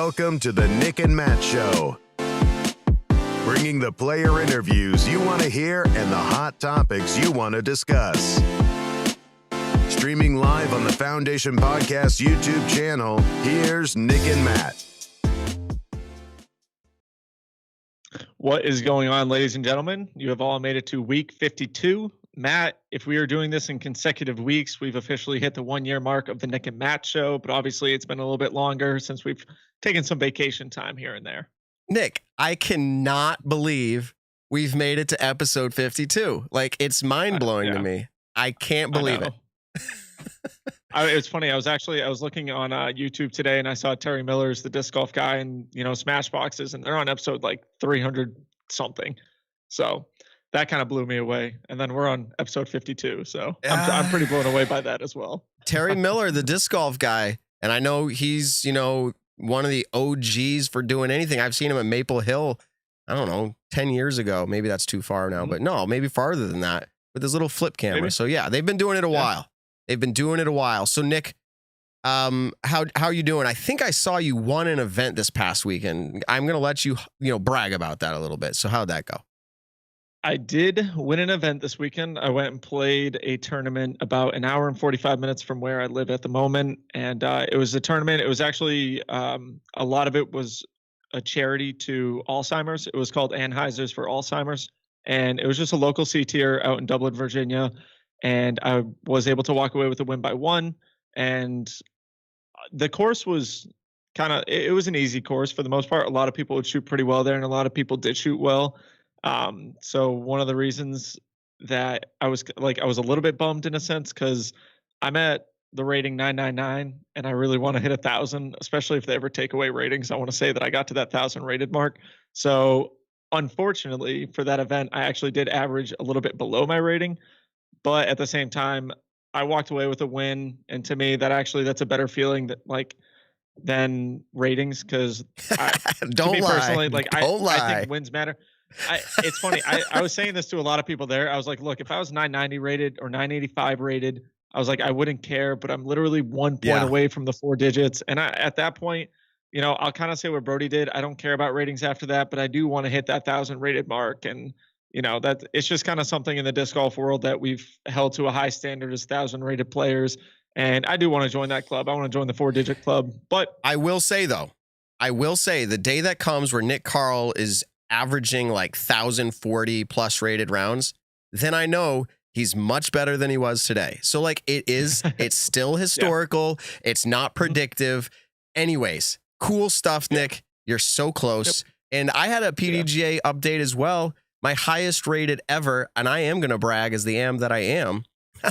Welcome to the Nick and Matt Show. Bringing the player interviews you want to hear and the hot topics you want to discuss. Streaming live on the Foundation Podcast YouTube channel, here's Nick and Matt. What is going on, ladies and gentlemen? You have all made it to week 52. Matt, if we are doing this in consecutive weeks, we've officially hit the 1 year mark of the Nick and Matt Show, but obviously it's been a little bit longer since we've taken some vacation time here and there. Nick, I cannot believe we've made it to episode 52. Like, it's mind-blowing to me. I can't believe it. It's funny. I was looking on YouTube today, and I saw Terry Miller's the disc golf guy, and Smash Boxes, and they're on episode like 300 something. So that kind of blew me away. And then we're on episode 52. So I'm pretty blown away by that as well. Terry Miller, the disc golf guy, and I know he's one of the OGs for doing anything. I've seen him at Maple Hill, I don't know, 10 years ago. Maybe that's too far now, but no, maybe farther than that with his little flip camera. Maybe. So yeah, they've been doing it a while. They've been doing it a while. So Nick, how are you doing? I think I saw you won an event this past weekend. I'm going to let you, brag about that a little bit. So how'd that go? I did win an event this weekend. I went and played a tournament about an hour and 45 minutes from where I live at the moment. And it was a tournament. It was actually, a lot of it was a charity to Alzheimer's. It was called Anheuser's for Alzheimer's. And it was just a local C tier out in Dublin, Virginia. And I was able to walk away with a win by one. And the course was it was an easy course for the most part. A lot of people would shoot pretty well there, and a lot of people did shoot well. So one of the reasons that I was a little bit bummed in a sense, because I'm at the rating 999 and I really want to hit 1,000, especially if they ever take away ratings. I want to say that I got to that 1,000 rated mark. So unfortunately for that event, I actually did average a little bit below my rating, but at the same time, I walked away with a win. And to me, that's a better feeling than ratings. Cause Don't lie. Personally, I think wins matter. It's funny. I was saying this to a lot of people there. I was like, look, if I was 990 rated or 985 rated, I was like, I wouldn't care, but I'm literally 1 point away from the 4 digits. And at that point, I'll kind of say what Brody did. I don't care about ratings after that, but I do want to hit that 1,000 rated mark. And, that it's just kind of something in the disc golf world that we've held to a high standard as 1,000 rated players. And I do want to join that club. I want to join the 4 digit club, but I will say the day that comes where Nick Carl is averaging like 1,040 plus rated rounds, then I know he's much better than he was today. So it's still historical. It's not predictive. Anyways, cool stuff, Nick. You're so close. And I had a PDGA update as well. My highest rated ever. And I am going to brag as the am that I am.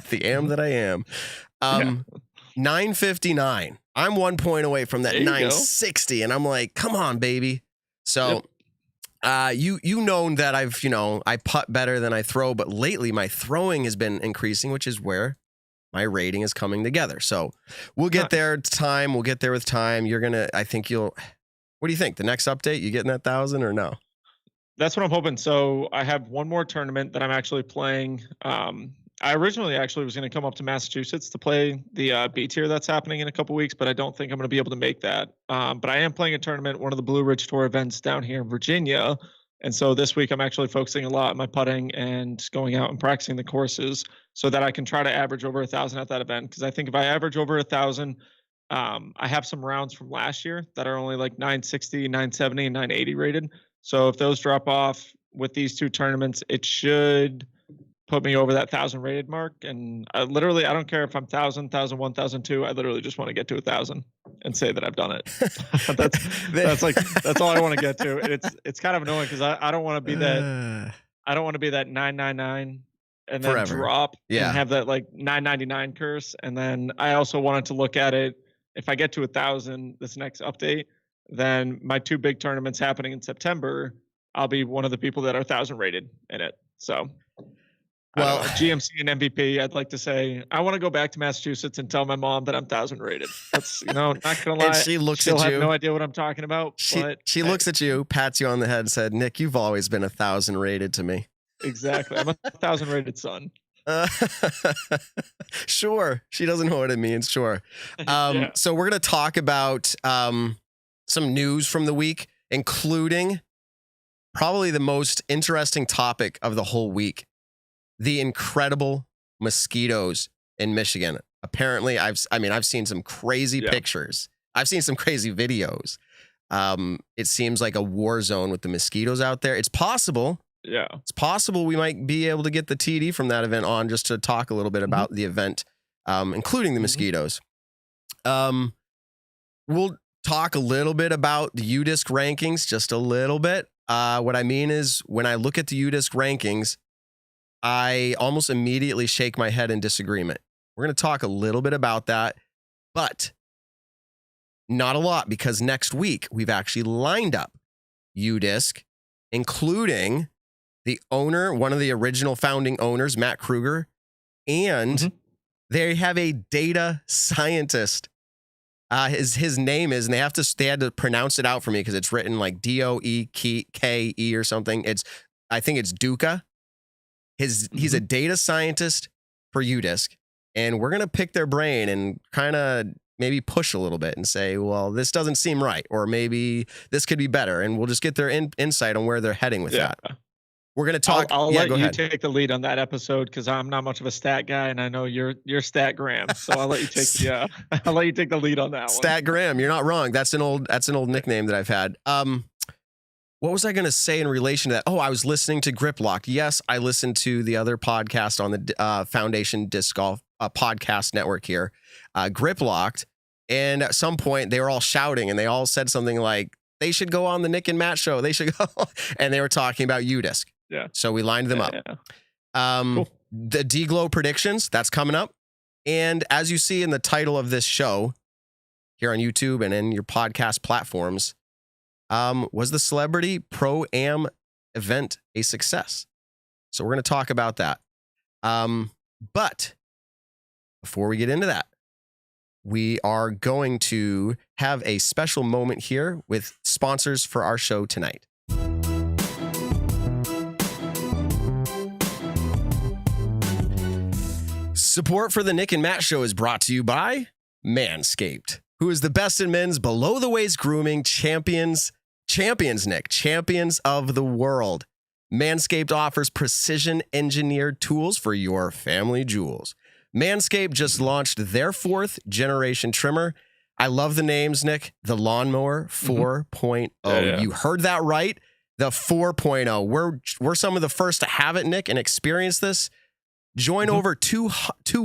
The am that I am. 959. I'm 1 point away from that 960. And I'm like, come on, baby. So you known that I putt better than I throw, but lately my throwing has been increasing, which is where my rating is coming together. So we'll get there. It's time. We'll get there with time. What do you think? The next update, you getting that 1,000 or no? That's what I'm hoping. So I have one more tournament that I'm actually playing. I originally was going to come up to Massachusetts to play the B tier that's happening in a couple weeks, but I don't think I'm going to be able to make that. But I am playing a tournament, one of the Blue Ridge Tour events down here in Virginia. And so this week I'm actually focusing a lot on my putting and going out and practicing the courses so that I can try to average over 1,000 at that event. Because I think if I average over 1,000, I have some rounds from last year that are only like 960, 970, and 980 rated. So if those drop off with these two tournaments, it should put me over that 1,000 rated mark. And I don't care if I'm 1,000, 1,001, 1,002. I literally just want to get to 1,000 and say that I've done it. That's all I want to get to. And it's kind of annoying because I don't want to be that. I don't want to be that 999 and then forever drop and have that like 999 curse. And then I also wanted to look at it. If I get to 1,000, this next update, then my 2 big tournaments happening in September, I'll be one of the people that are 1,000 rated in it. So, well, GMC and MVP, I'd like to say, I want to go back to Massachusetts and tell my mom that I'm 1,000 rated. That's, not going to lie. And she looks at you. She'll have no idea what I'm talking about. She looks at you, pats you on the head and said, Nick, you've always been 1,000 rated to me. Exactly. I'm a 1,000 rated son. Sure. She doesn't know what it means. Sure. So we're going to talk about some news from the week, including probably the most interesting topic of the whole week, the incredible mosquitoes in Michigan. Apparently, I've seen some crazy pictures. I've seen some crazy videos. It seems like a war zone with the mosquitoes out there. It's possible. Yeah. It's possible we might be able to get the TD from that event on just to talk a little bit about the event, including the mosquitoes. We'll talk a little bit about the UDisc rankings, just a little bit. What I mean is when I look at the UDisc rankings, I almost immediately shake my head in disagreement. We're going to talk a little bit about that, but not a lot, because next week we've actually lined up UDisc, including the owner, one of the original founding owners, Matt Kruger, and they have a data scientist. His name is, and they had to pronounce it out for me because it's written like DOEKE or something. I think it's Duca. He's a data scientist for UDisc, and we're gonna pick their brain and kind of maybe push a little bit and say, well, this doesn't seem right, or maybe this could be better, and we'll just get their insight on where they're heading with that. We're going to talk. I'll let you take the lead on that episode because I'm not much of a stat guy, and I know you're StatGram, so I'll let you take I'll let you take the lead on that one. StatGram, you're not wrong. That's an old nickname that I've had. What was I going to say in relation to that? Oh, I was listening to Grip Locked. Yes, I listened to the other podcast on the Foundation Disc Golf podcast network here, Grip Locked, and at some point they were all shouting and they all said something like, they should go on the Nick and Matt show. They should go, and they were talking about UDisc. Yeah. So we lined them up. Cool. The D-Glow predictions, that's coming up. And as you see in the title of this show here on YouTube and in your podcast platforms, was the Celbrity Pro-Am event a success? So we're going to talk about that. But before we get into that, we are going to have a special moment here with sponsors for our show tonight. Support for the Nick and Matt show is brought to you by Manscaped, who is the best in men's below-the-waist grooming champions, Nick, champions of the world. Manscaped offers precision-engineered tools for your family jewels. Manscaped just launched their 4th generation trimmer. I love the names, Nick. The Lawnmower 4.0. Yeah. You heard that right. The 4.0. We're some of the first to have it, Nick, and experience this. Join over 2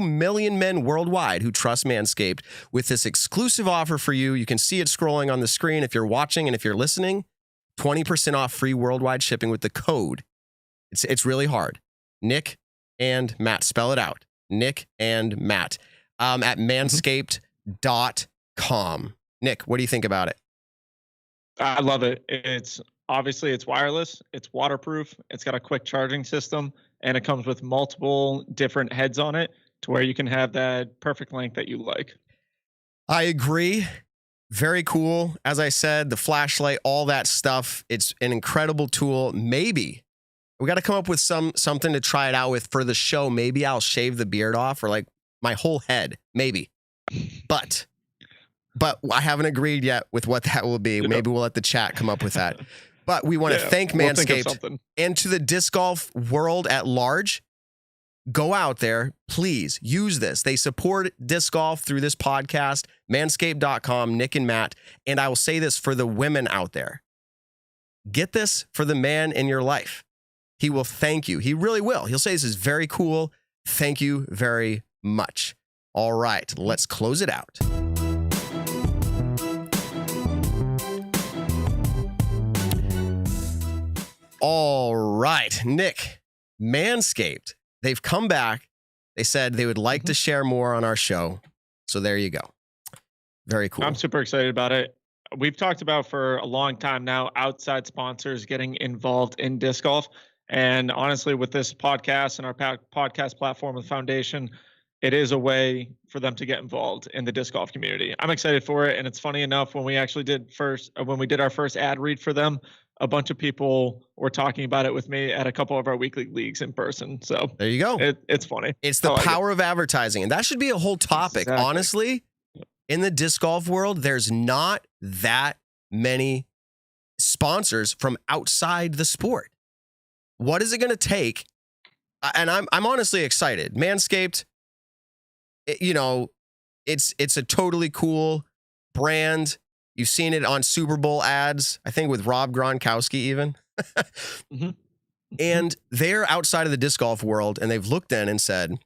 million men worldwide who trust Manscaped with this exclusive offer for you. You can see it scrolling on the screen if you're watching, and if you're listening, 20% off free worldwide shipping with the code. It's really hard. Nick and Matt. Spell it out. Nick and Matt at manscaped.com. Nick, what do you think about it? I love it. It's wireless, it's waterproof, it's got a quick charging system, and it comes with multiple different heads on it to where you can have that perfect length that you like. I agree. Very cool. As I said, the flashlight, all that stuff. It's an incredible tool. Maybe we got to come up with something to try it out with for the show. Maybe I'll shave the beard off, or like my whole head. Maybe. But I haven't agreed yet with what that will be. Maybe we'll let the chat come up with that. But we want to thank Manscaped and to the disc golf world at large. Go out there, please use this. They support disc golf through this podcast, manscaped.com, Nick and Matt. And I will say this for the women out there. Get this for the man in your life. He will thank you. He really will. He'll say, this is very cool. Thank you very much. All right, let's close it out. All right, Nick, Manscaped, they've come back. They said they would like to share more on our show. So there you go. Very cool. I'm super excited about it. We've talked about for a long time now, outside sponsors getting involved in disc golf. And honestly, with this podcast and our podcast platform with Foundation, it is a way for them to get involved in the disc golf community. I'm excited for it. And it's funny enough, when we actually did our first ad read for them, a bunch of people were talking about it with me at a couple of our weekly leagues in person. So there you go. It's funny. It's the power of advertising. And that should be a whole topic. Exactly. Honestly, in the disc golf world, there's not that many sponsors from outside the sport. What is it going to take? And I'm honestly excited. Manscaped, it's a totally cool brand. You've seen it on Super Bowl ads, I think with Rob Gronkowski even. Mm-hmm. And they're outside of the disc golf world, and they've looked in and said,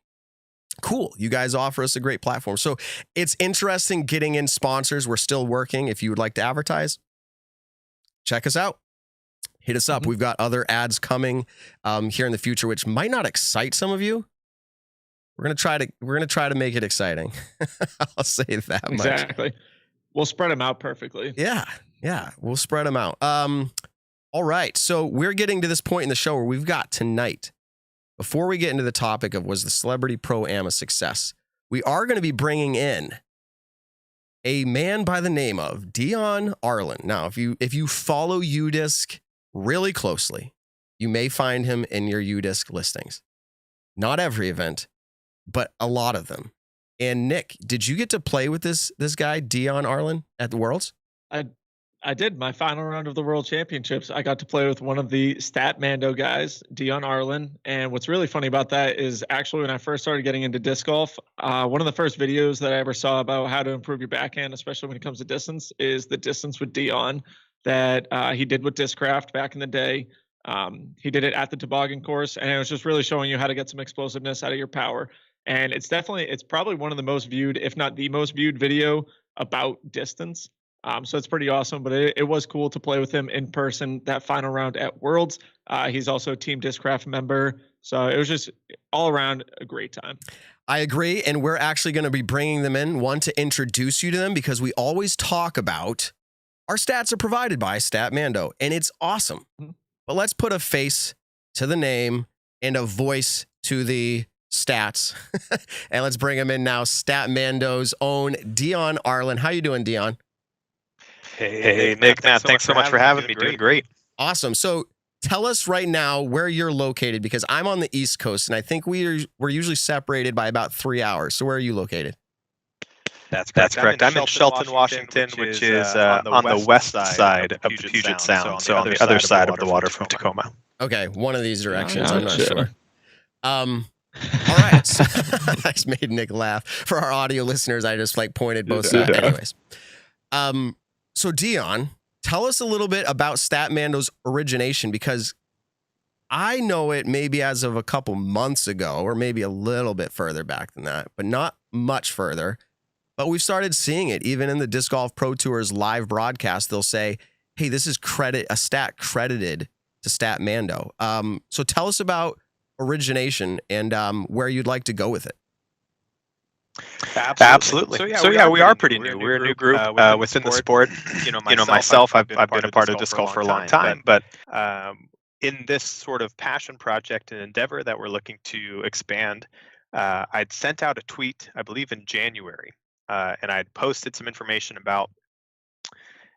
cool, you guys offer us a great platform. So it's interesting getting in sponsors. We're still working. If you would like to advertise, check us out. Hit us up. Mm-hmm. We've got other ads coming here in the future, which might not excite some of you. We're gonna try to make it exciting. I'll say that much. Exactly. We'll spread them out perfectly. Yeah, we'll spread them out. All right, so we're getting to this point in the show where we've got tonight. Before we get into the topic of was the Celbrity Pro Am a success, we are going to be bringing in a man by the name of Dion Arlen. Now, if you follow UDisc really closely, you may find him in your UDisc listings. Not every event, but a lot of them. And Nick, did you get to play with this guy, Dion Arlen, at the Worlds? I did. My final round of the World Championships, I got to play with one of the STATMANDO guys, Dion Arlen. And what's really funny about that is actually when I first started getting into disc golf, one of the first videos that I ever saw about how to improve your backhand, especially when it comes to distance, is the distance with Dion that he did with Discraft back in the day. He did it at the toboggan course, and it was just really showing you how to get some explosiveness out of your power. And it's probably one of the most viewed, if not the most viewed video about distance. So it's pretty awesome, but it was cool to play with him in person that final round at Worlds. He's also a Team Discraft member. So it was just all around a great time. I agree. And we're actually going to be bringing them in, one, to introduce you to them, because we always talk about our stats are provided by StatMando, and it's awesome. Mm-hmm. But let's put a face to the name and a voice to the stats. And let's bring him in now, StatMando's own Dion Arlen. How you doing, Dion? Hey, Nick, Matt, thanks so much for having me. Doing great. Awesome. So tell us right now where you're located, because I'm on the East Coast, and I think we're usually separated by about 3 hours. So where are you located? That's correct. I'm in Shelton, Washington, which is on the west side of the Puget Sound, so on the other side of the water from Tacoma. Okay, one of these directions. I'm not sure. All right. So, I just made Nick laugh. For our audio listeners, I just pointed both sides. Anyways. So Dion, tell us a little bit about StatMando's origination, because I know it maybe as of a couple months ago, or maybe a little bit further back than that, but not much further. But we've started seeing it even in the Disc Golf Pro Tour's live broadcast. They'll say, hey, this is a stat credited to StatMando. So tell us about origination and where you'd like to go with it. Absolutely. So yeah, we are pretty new. We're a new group within the sport. Myself, I've been a part of disc golf for a long time, but in this sort of passion project and endeavor that we're looking to expand, I'd sent out a tweet, I believe in January, and I'd posted some information about,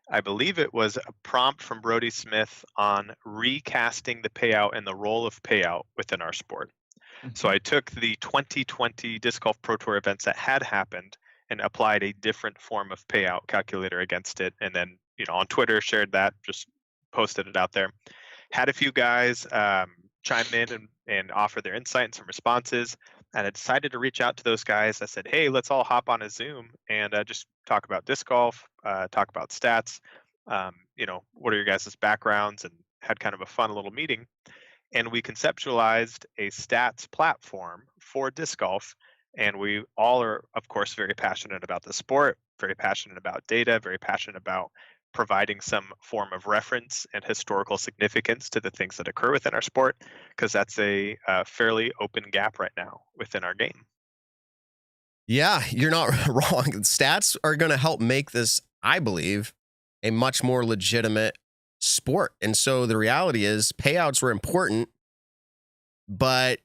I believe it was a prompt from Brody Smith on recasting the payout and the role of payout within our sport. So I took the 2020 Disc Golf Pro Tour events that had happened and applied a different form of payout calculator against it. And then, on Twitter, shared that, just posted it out there. Had a few guys chime in and offer their insight and some responses. And I decided to reach out to those guys. I said, hey, let's all hop on a Zoom and just talk about disc golf, talk about stats, what are your guys' backgrounds, and had kind of a fun little meeting. And we conceptualized a stats platform for disc golf. And we all are, of course, very passionate about the sport, very passionate about data, very passionate about providing some form of reference and historical significance to the things that occur within our sport, because that's a fairly open gap right now within our game. Yeah, you're not wrong. Stats are going to help make this, I believe, a much more legitimate sport. And so the reality is payouts were important, but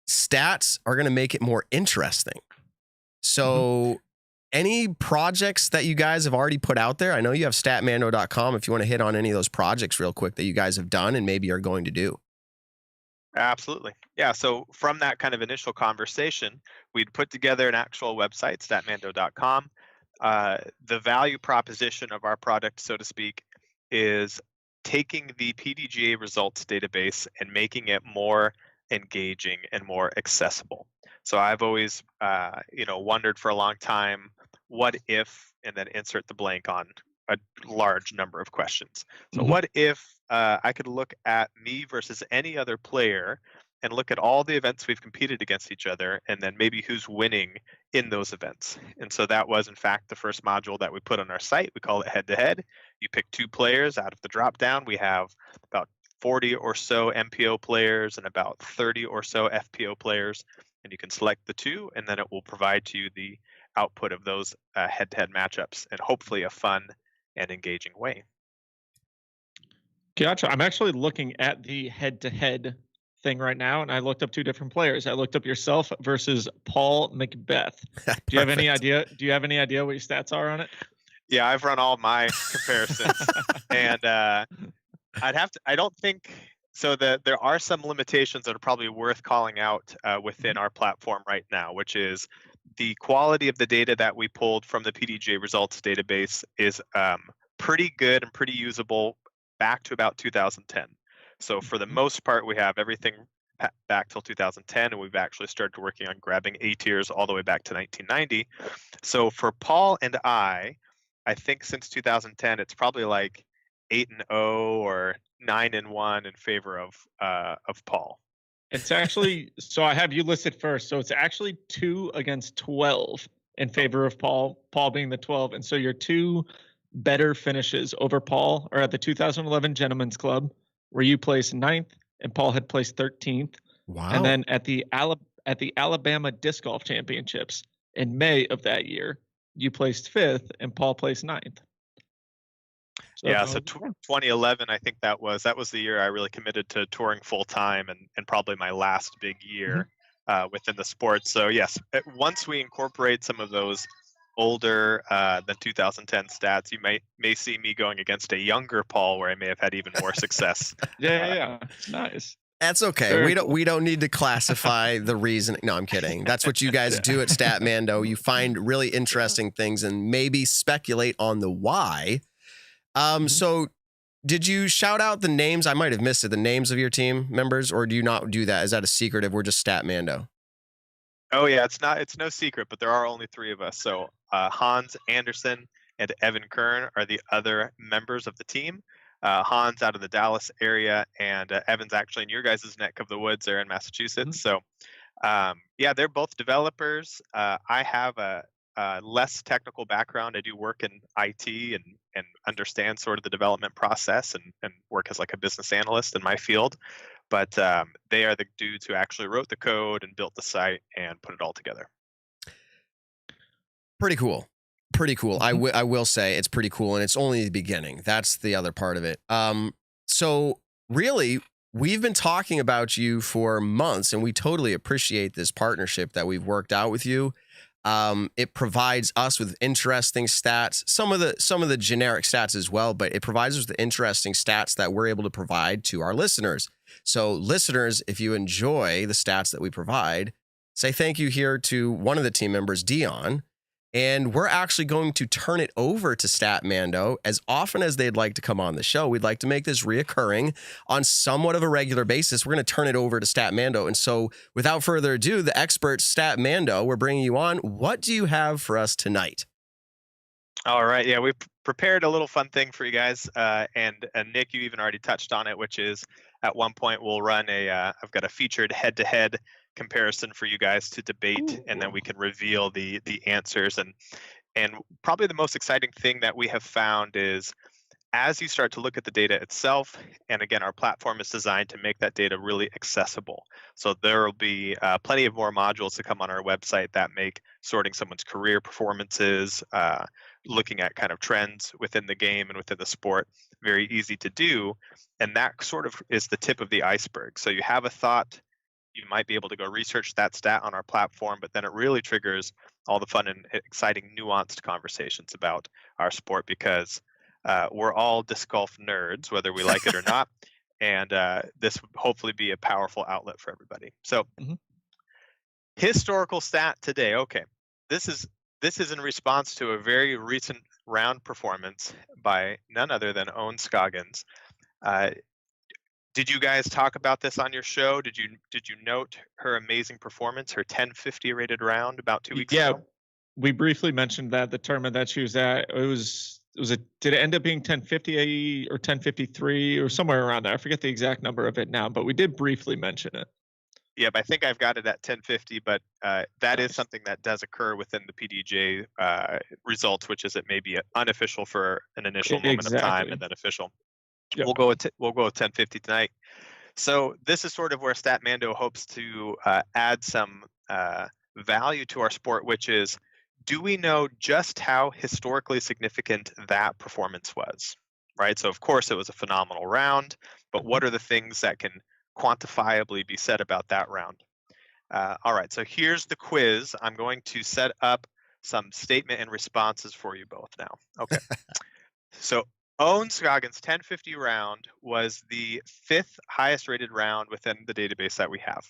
stats are going to make it more interesting. So any projects that you guys have already put out there? I know you have statmando.com if you want to hit on any of those projects real quick that you guys have done and maybe are going to do. Absolutely. Yeah. So from that kind of initial conversation, we'd put together an actual website, statmando.com. The value proposition of our product, so to speak, is taking the PDGA results database and making it more engaging and more accessible. So I've always, wondered for a long time, what if, and then insert the blank on a large number of questions. So what if I could look at me versus any other player and look at all the events we've competed against each other, and then maybe who's winning in those events. And so that was, in fact, the first module that we put on our site. We call it head-to-head. You pick 2 players out of the drop-down. We have about 40 or so MPO players and about 30 or so FPO players, and you can select the 2, and then it will provide to you the output of those head-to-head matchups in hopefully a fun and engaging way. Gotcha. I'm actually looking at the head-to-head thing right now, and I looked up 2 different players. I looked up yourself versus Paul Macbeth. Do you have any idea? Do you have any idea what your stats are on it? Yeah, I've run all my comparisons, and I don't think so. There are some limitations that are probably worth calling out within our platform right now, which is the quality of the data that we pulled from the PDGA results database is pretty good and pretty usable back to about 2010. So for the most part, we have everything back till 2010, and we've actually started working on grabbing A tiers all the way back to 1990. So for Paul and I think since 2010, it's probably like 8-0 or 9-1 in favor of Paul. It's actually, so I have you listed first. So it's actually 2 against 12 in favor of Paul, Paul being the 12. And so your 2 better finishes over Paul are at the 2011 Gentlemen's Club, where you placed 9th and Paul had placed 13th. Wow. And then at the Alabama Disc Golf Championships in May of that year, you placed 5th and Paul placed 9th. So, yeah, so 2011, I think that was the year I really committed to touring full time, and probably my last big year within the sport. So yes, once we incorporate some of those older than 2010 stats, you may see me going against a younger Paul, where I may have had even more success. Yeah, nice. That's okay. Very we don't need to classify the reason. No, I'm kidding. That's what you guys do at StatMando. You find really interesting things and maybe speculate on the why. So did you shout out the names? I might have missed it. The names of your team members, or do you not do that? Is that a secret if we're just StatMando? Oh yeah, it's no secret, but there are only 3 of us. So Hans Anderson and Evan Kern are the other members of the team. Hans out of the Dallas area, and Evan's actually in your guys' neck of the woods there in Massachusetts. So yeah, they're both developers. I have a less technical background. I do work in IT and understand sort of the development process and work as like a business analyst in my field. But they are the dudes who actually wrote the code and built the site and put it all together. Pretty cool. Pretty cool. I will say it's pretty cool, and it's only the beginning. That's the other part of it. So really, we've been talking about you for months, and we totally appreciate this partnership that we've worked out with you. It provides us with interesting stats, some of the generic stats as well, but it provides us with interesting stats that we're able to provide to our listeners. So listeners, if you enjoy the stats that we provide, say thank you here to one of the team members, Dion. And we're actually going to turn it over to StatMando as often as they'd like to come on the show. We'd like to make this reoccurring on somewhat of a regular basis. We're going to turn it over to StatMando. And so without further ado, the expert StatMando, we're bringing you on. What do you have for us tonight? All right. Yeah, we've prepared a little fun thing for you guys. And Nick, you even already touched on it, which is at one point we'll run I've got a featured head-to-head comparison for you guys to debate, and then we can reveal the answers. And probably the most exciting thing that we have found is, as you start to look at the data itself, and again, our platform is designed to make that data really accessible. So there will be plenty of more modules to come on our website that make sorting someone's career performances, looking at kind of trends within the game and within the sport, very easy to do. And that sort of is the tip of the iceberg. So you have a thought, you might be able to go research that stat on our platform, but then it really triggers all the fun and exciting nuanced conversations about our sport, because we're all disc golf nerds, whether we like it or not. And this would hopefully be a powerful outlet for everybody. So historical stat today. Okay, this is in response to a very recent round performance by none other than Owen Scoggins. Did you guys talk about this on your show? Did you note her amazing performance, her 1050 rated round about 2 weeks ago? We briefly mentioned that the tournament that she was at, did it end up being 1050 or 1053 or somewhere around there? I forget the exact number of it now, but we did briefly mention it. Yep, I think I've got it at 1050, but that is something that does occur within the PDJ results, which is it may be unofficial for an initial moment of time and then official. Yep. We'll go with 1050 tonight. So this is sort of where StatMando hopes to add some value to our sport, which is, do we know just how historically significant that performance was, right? So of course it was a phenomenal round, but what are the things that can quantifiably be said about that round? All right, so here's the quiz. I'm going to set up some statement and responses for you both now. Okay. So Owen Scoggins' 1050 round was the 5th highest rated round within the database that we have.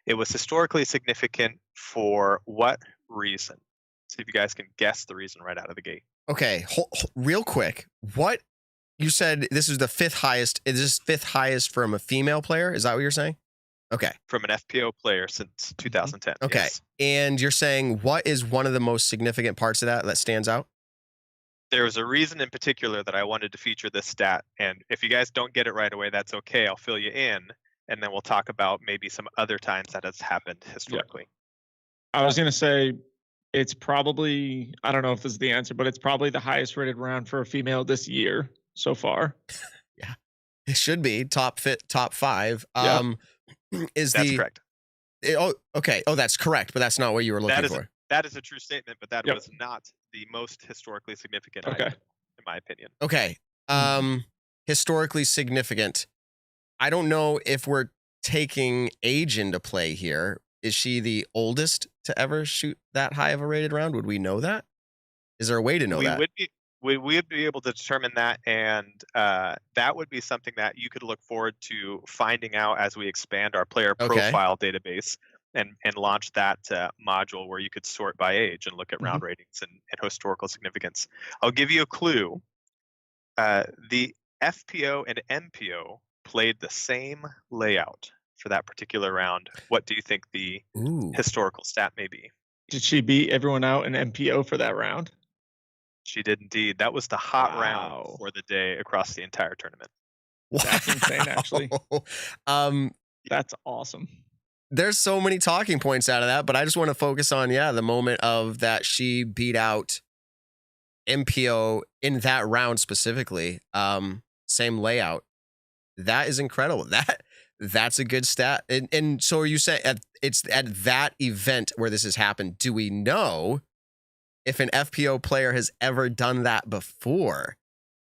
It was historically significant for what reason? See if you guys can guess the reason right out of the gate. Okay, real quick. What you said, this is the 5th highest. Is this 5th highest from a female player? Is that what you're saying? Okay. From an FPO player since 2010. Okay. Yes. And you're saying, what is one of the most significant parts of that stands out? There was a reason in particular that I wanted to feature this stat. And if you guys don't get it right away, that's okay. I'll fill you in. And then we'll talk about maybe some other times that has happened historically. Yeah. I was going to say, it's probably, I don't know if this is the answer, but it's probably the highest rated round for a female this year so far. Yeah, it should be top 5. That's correct. Okay. Oh, that's correct, but that's not what you were looking for. That is a true statement, but that was not the most historically significant item, in my opinion. Okay. Historically significant. I don't know if we're taking age into play here. Is she the oldest to ever shoot that high of a rated round? Would we know that? Is there a way to know that? We would be able to determine that, and that would be something that you could look forward to finding out as we expand our player profile database and launch that module where you could sort by age and look at round ratings and historical significance. I'll give you a clue. The FPO and MPO played the same layout for that particular round. What do you think the historical stat may be? Did she beat everyone out in MPO for that round? She did indeed. That was the hot round for the day across the entire tournament. That's insane, actually. That's awesome. There's so many talking points out of that, but I just want to focus on, the moment of that she beat out MPO in that round specifically. Same layout. That is incredible. That's a good stat. And so are you saying it's at that event where this has happened? Do we know if an FPO player has ever done that before?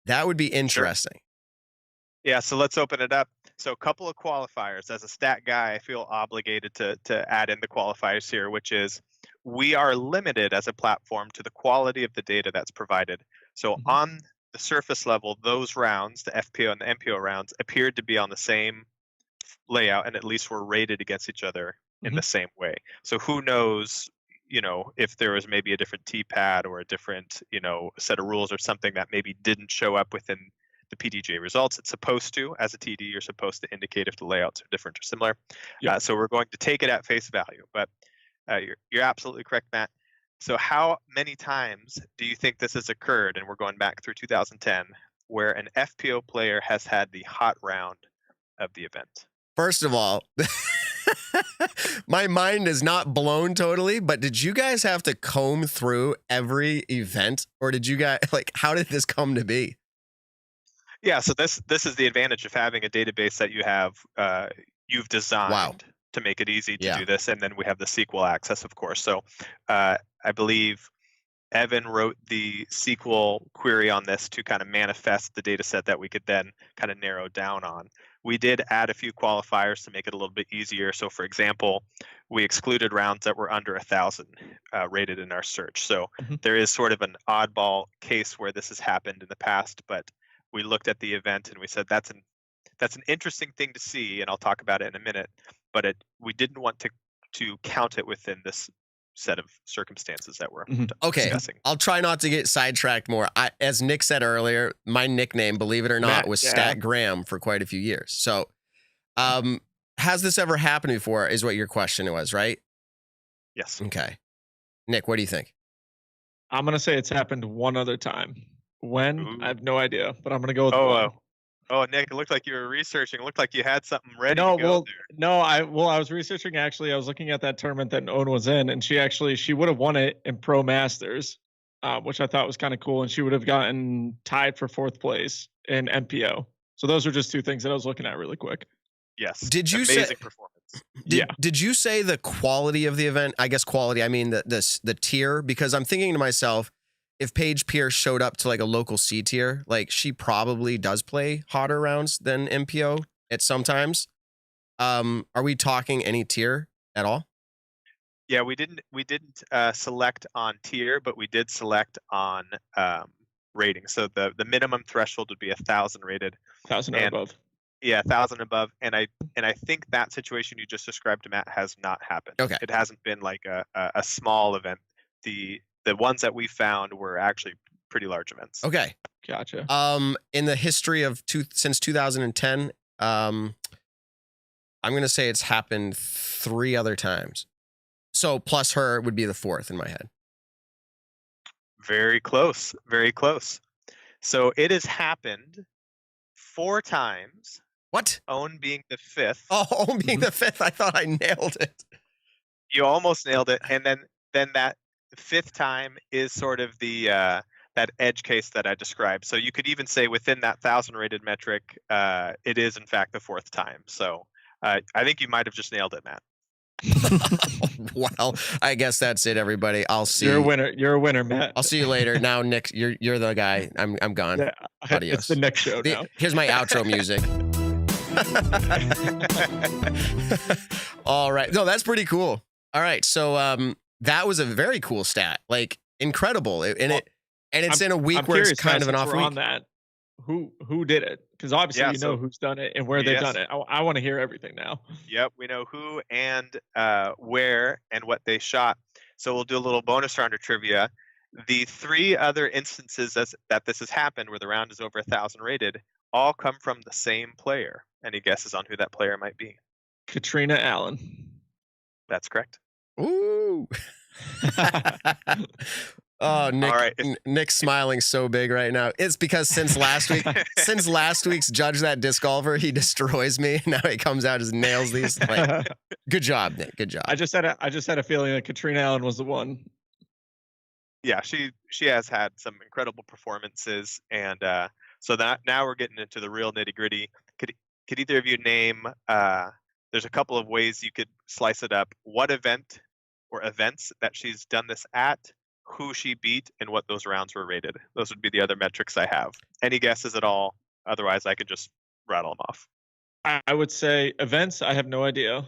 That would be interesting. Sure. Yeah, so let's open it up. So a couple of qualifiers. As a stat guy, I feel obligated to add in the qualifiers here, which is we are limited as a platform to the quality of the data that's provided. So on the surface level, those rounds, the FPO and the MPO rounds, appeared to be on the same layout and at least were rated against each other in the same way. So who knows, if there was maybe a different T-pad or a different, set of rules or something that maybe didn't show up within the PDJ results. It's supposed to, as a TD, you're supposed to indicate if the layouts are different or similar. So we're going to take it at face value, but you're absolutely correct, Matt. So how many times do you think this has occurred, and we're going back through 2010, where an FPO player has had the hot round of the event? First of all, my mind is not blown totally, but did you guys have to comb through every event, or did you guys, how did this come to be? Yeah, so this is the advantage of having a database that you've designed to make it easy to do this, and then we have the SQL access, of course. So I believe Evan wrote the SQL query on this to kind of manifest the data set that we could then kind of narrow down on. We did add a few qualifiers to make it a little bit easier. So for example, we excluded rounds that were under 1,000 rated in our search. So there is sort of an oddball case where this has happened in the past, but we looked at the event and we said that's an interesting thing to see, and I'll talk about it in a minute, but we didn't want to count it within this set of circumstances that we're Okay, discussing. I'll try not to get sidetracked more. As Nick said earlier, my nickname, believe it or not, was Stat Graham for quite a few years. So, has this ever happened before? Is what your question was, right? Yes. Okay, Nick, what do you think? I'm gonna say it's happened one other time. When? Ooh. I have no idea, but I'm gonna go with one. Oh, Nick, it looked like you were researching. It looked like you had something ready No, to go there. I was researching. Actually, I was looking at that tournament that Owen was in, and she would have won it in Pro Masters, which I thought was kind of cool, and she would have gotten tied for 4th place in MPO. So those are just two things that I was looking at really quick. Yes. Did you amazing say performance? Did you say the quality of the event? I guess quality. I mean the tier, because I'm thinking to myself, if Paige Pierce showed up to like a local C tier, like she probably does play hotter rounds than MPO at sometimes. Are we talking any tier at all? Yeah, we didn't select on tier, but we did select on rating. So the minimum threshold would be 1,000 rated. 1,000 or above. Yeah, 1,000 above. And I think that situation you just described to Matt has not happened. Okay. It hasn't been like a small event. The ones that we found were actually pretty large events. Okay. Gotcha. In the history of since 2010, I'm going to say it's happened 3 other times. So plus her would be the 4th in my head. Very close. Very close. So it has happened 4 times. What? Owen being the 5th. Oh, Owen being the 5th. I thought I nailed it. You almost nailed it. And then that 5th time is sort of the that edge case that I described. So you could even say within that 1,000 rated metric, it is in fact the 4th time. So I think you might have just nailed it, Matt. Well, I guess that's it, everybody. I'll see. You're a winner. You're a winner, Matt. I'll see you later. Now, Nick, you're the guy. I'm gone. Yeah, Adios. it's the next show now. Here's my outro music. All right. No, that's pretty cool. All right. So that was a very cool stat. Like incredible. It's in a week where it's kind of an off week. On that, who did it? Because obviously you know who's done it and where they've done it. I want to hear everything now. Yep, we know who and where and what they shot. So we'll do a little bonus round of trivia. The 3 other instances that this has happened where the round is over 1,000 rated all come from the same player. Any guesses on who that player might be? Katrina Allen. That's correct. Ooh. Oh, Nick! All right. Nick's smiling so big right now. It's because since last week's Judge That Disc Golfer, he destroys me. Now he comes out and nails these. Like, good job, Nick. Good job. I just had a feeling that Katrina Allen was the one. Yeah, she has had some incredible performances, and so that now we're getting into the real nitty gritty. Could either of you name? There's a couple of ways you could slice it up. What event or events that she's done this at? Who she beat, and what those rounds were rated. Those would be the other metrics I have. Any guesses at all? Otherwise, I could just rattle them off. I would say events, I have no idea.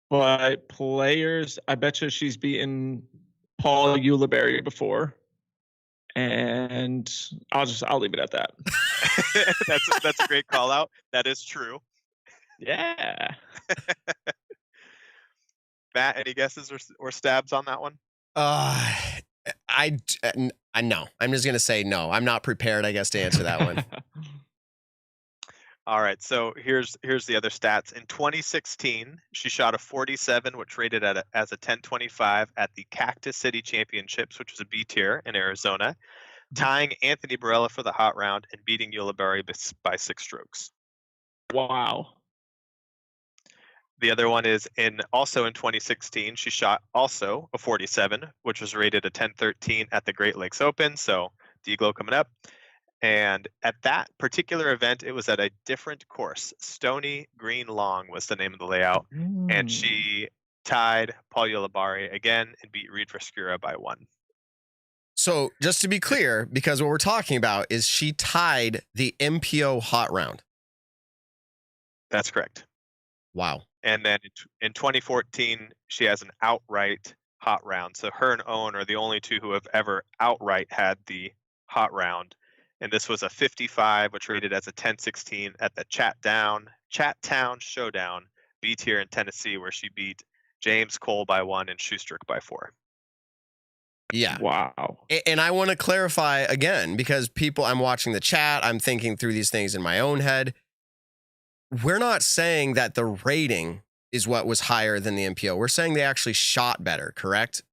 But players, I bet you she's beaten Paul Ulibarri before. And I'll leave it at that. That's a great call out. That is true. Yeah. Matt, any guesses or stabs on that one? I no. I'm just gonna say no. I'm not prepared, I guess, to answer that one. All right. So here's the other stats. In 2016, she shot a 47, which rated as a 1025 at the Cactus City Championships, which was a B tier in Arizona, tying Anthony Barella for the hot round and beating Ulibarri by 6 strokes. Wow. The other one is also in 2016, she shot also a 47, which was rated a 1013 at the Great Lakes Open. So D-Glow coming up. And at that particular event, it was at a different course. Stony Green Long was the name of the layout. And she tied Paul Ulibarri again and beat Reed Frescura by 1. So just to be clear, because what we're talking about is she tied the MPO hot round. That's correct. Wow. And then in 2014, she has an outright hot round. So her and Owen are the only 2 who have ever outright had the hot round. And this was a 55, which rated as a 1016 at the Chattown Showdown B tier in Tennessee, where she beat James, Cole by 1, and Schustrick by 4. Yeah. Wow. And I want to clarify again, because I'm watching the chat, I'm thinking through these things in my own head. We're not saying that the rating is what was higher than the MPO. We're saying they actually shot better, correct?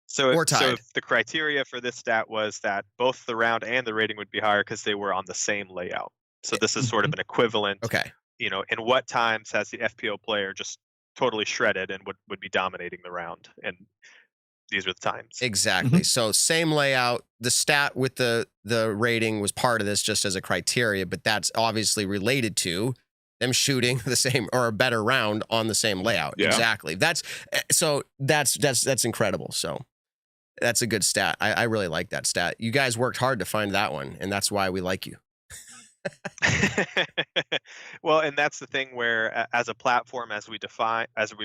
So Or tied. So the criteria for this stat was that both the round and the rating would be higher because they were on the same layout. So this is sort of an equivalent. Okay. You know, in what times has the FPO player just totally shredded and would be dominating the round? And these are the times. Exactly. So same layout. The stat with the rating was part of this just as a criteria, but that's obviously related to them shooting the same or a better round on the same layout. Yeah. Exactly. That's incredible. So that's a good stat. I really like that stat. You guys worked hard to find that one, and that's why we like you. Well, and that's the thing where as a platform, as we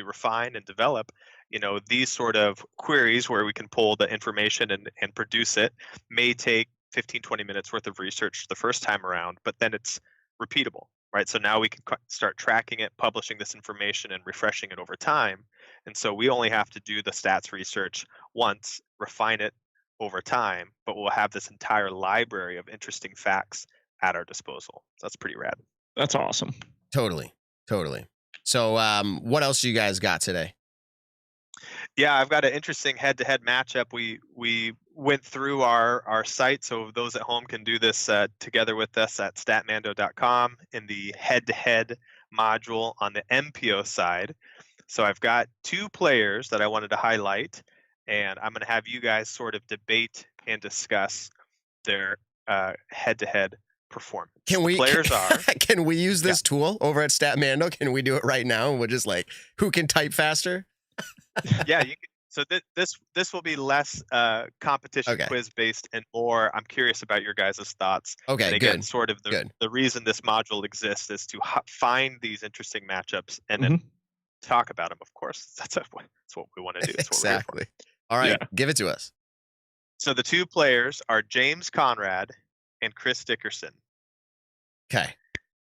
refine and develop, you know, these sort of queries where we can pull the information and produce it may take 15, 20 minutes worth of research the first time around, but then it's repeatable, right? So now we can start tracking it, publishing this information, and refreshing it over time. And so we only have to do the stats research once, refine it over time, but we'll have this entire library of interesting facts at our disposal. So that's pretty rad. That's awesome. Totally. So what else you guys got today? Yeah, I've got an interesting head-to-head matchup. We went through our site, so those at home can do this together with us at statmando.com in the head-to-head module on the MPO side. So I've got 2 players that I wanted to highlight, and I'm going to have you guys sort of debate and discuss their head-to-head performance. Can we use this Yeah. tool over at StatMando? Can we do it right now? And we'll just like, who can type faster? Yeah, you can. So this will be less competition quiz based and more. I'm curious about your guys' thoughts. Okay, and again, good. sort of the reason this module exists is to find these interesting matchups and then talk about them. Of course, that's what we want to do. That's what Exactly. All right, give it to us. So the 2 players are James Conrad and Chris Dickerson. Okay.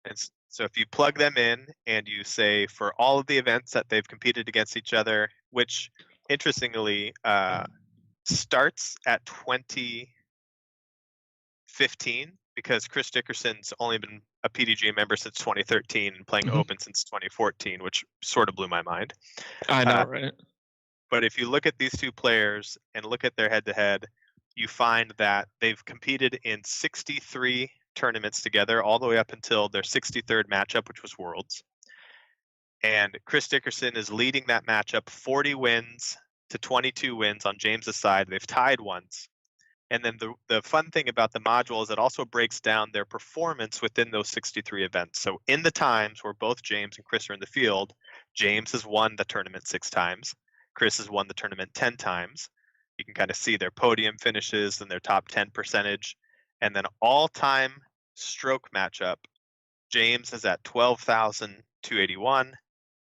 And so if you plug them in and you say for all of the events that they've competed against each other, which interestingly starts at 2015 because Chris Dickerson's only been a PDGA member since 2013 and playing Open since 2014, which sort of blew my mind. I know, right? But if you look at these 2 players and look at their head-to-head, you find that they've competed in 63 tournaments together all the way up until their 63rd matchup, which was Worlds. And Chris Dickerson is leading that matchup 40 wins to 22 wins on James's side. They've tied once. And then the fun thing about the module is it also breaks down their performance within those 63 events. So in the times where both James and Chris are in the field, James has won the tournament 6 times. Chris has won the tournament 10 times. You can kind of see their podium finishes and their top 10 percentage. And then all-time stroke matchup, James is at 12,281.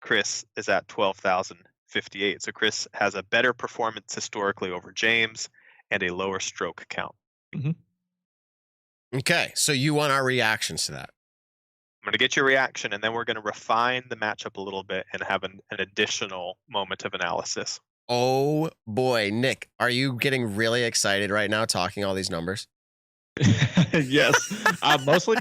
Chris is at 12,058. So Chris has a better performance historically over James and a lower stroke count. Okay, so you want our reactions to that? I'm going to get your reaction, and then we're going to refine the matchup a little bit and have an additional moment of analysis. Oh boy, Nick, are you getting really excited right now talking all these numbers? Yes, mostly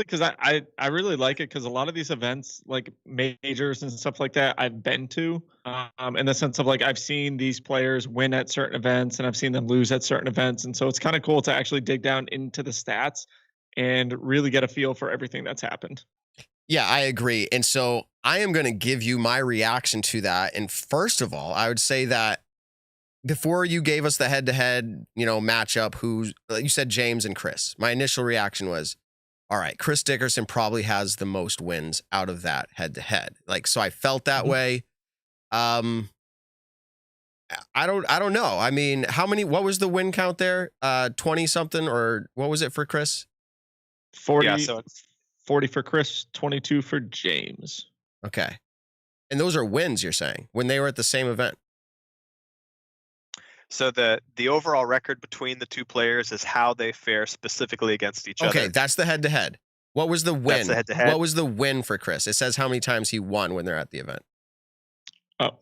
because I really like it because a lot of these events like majors and stuff like that I've been to in the sense of like I've seen these players win at certain events and I've seen them lose at certain events, and so it's kind of cool to actually dig down into the stats and really get a feel for everything that's happened. Yeah, I agree. And so I am going to give you my reaction to that. And first of all, I would say that before you gave us the head-to-head, matchup, you said James and Chris. My initial reaction was, all right, Chris Dickerson probably has the most wins out of that head-to-head. Like, so I felt that way. I don't know. I mean, what was the win count there? 20 something, or what was it for Chris? 40. Yeah, so it's 40 for Chris, 22 for James. Okay. And those are wins, you're saying, when they were at the same event? So the overall record between the 2 players is how they fare specifically against each other. Okay, that's the head-to-head. What was the win? That's the head-to-head. What was the win for Chris? It says how many times he won when they're at the event. Oh,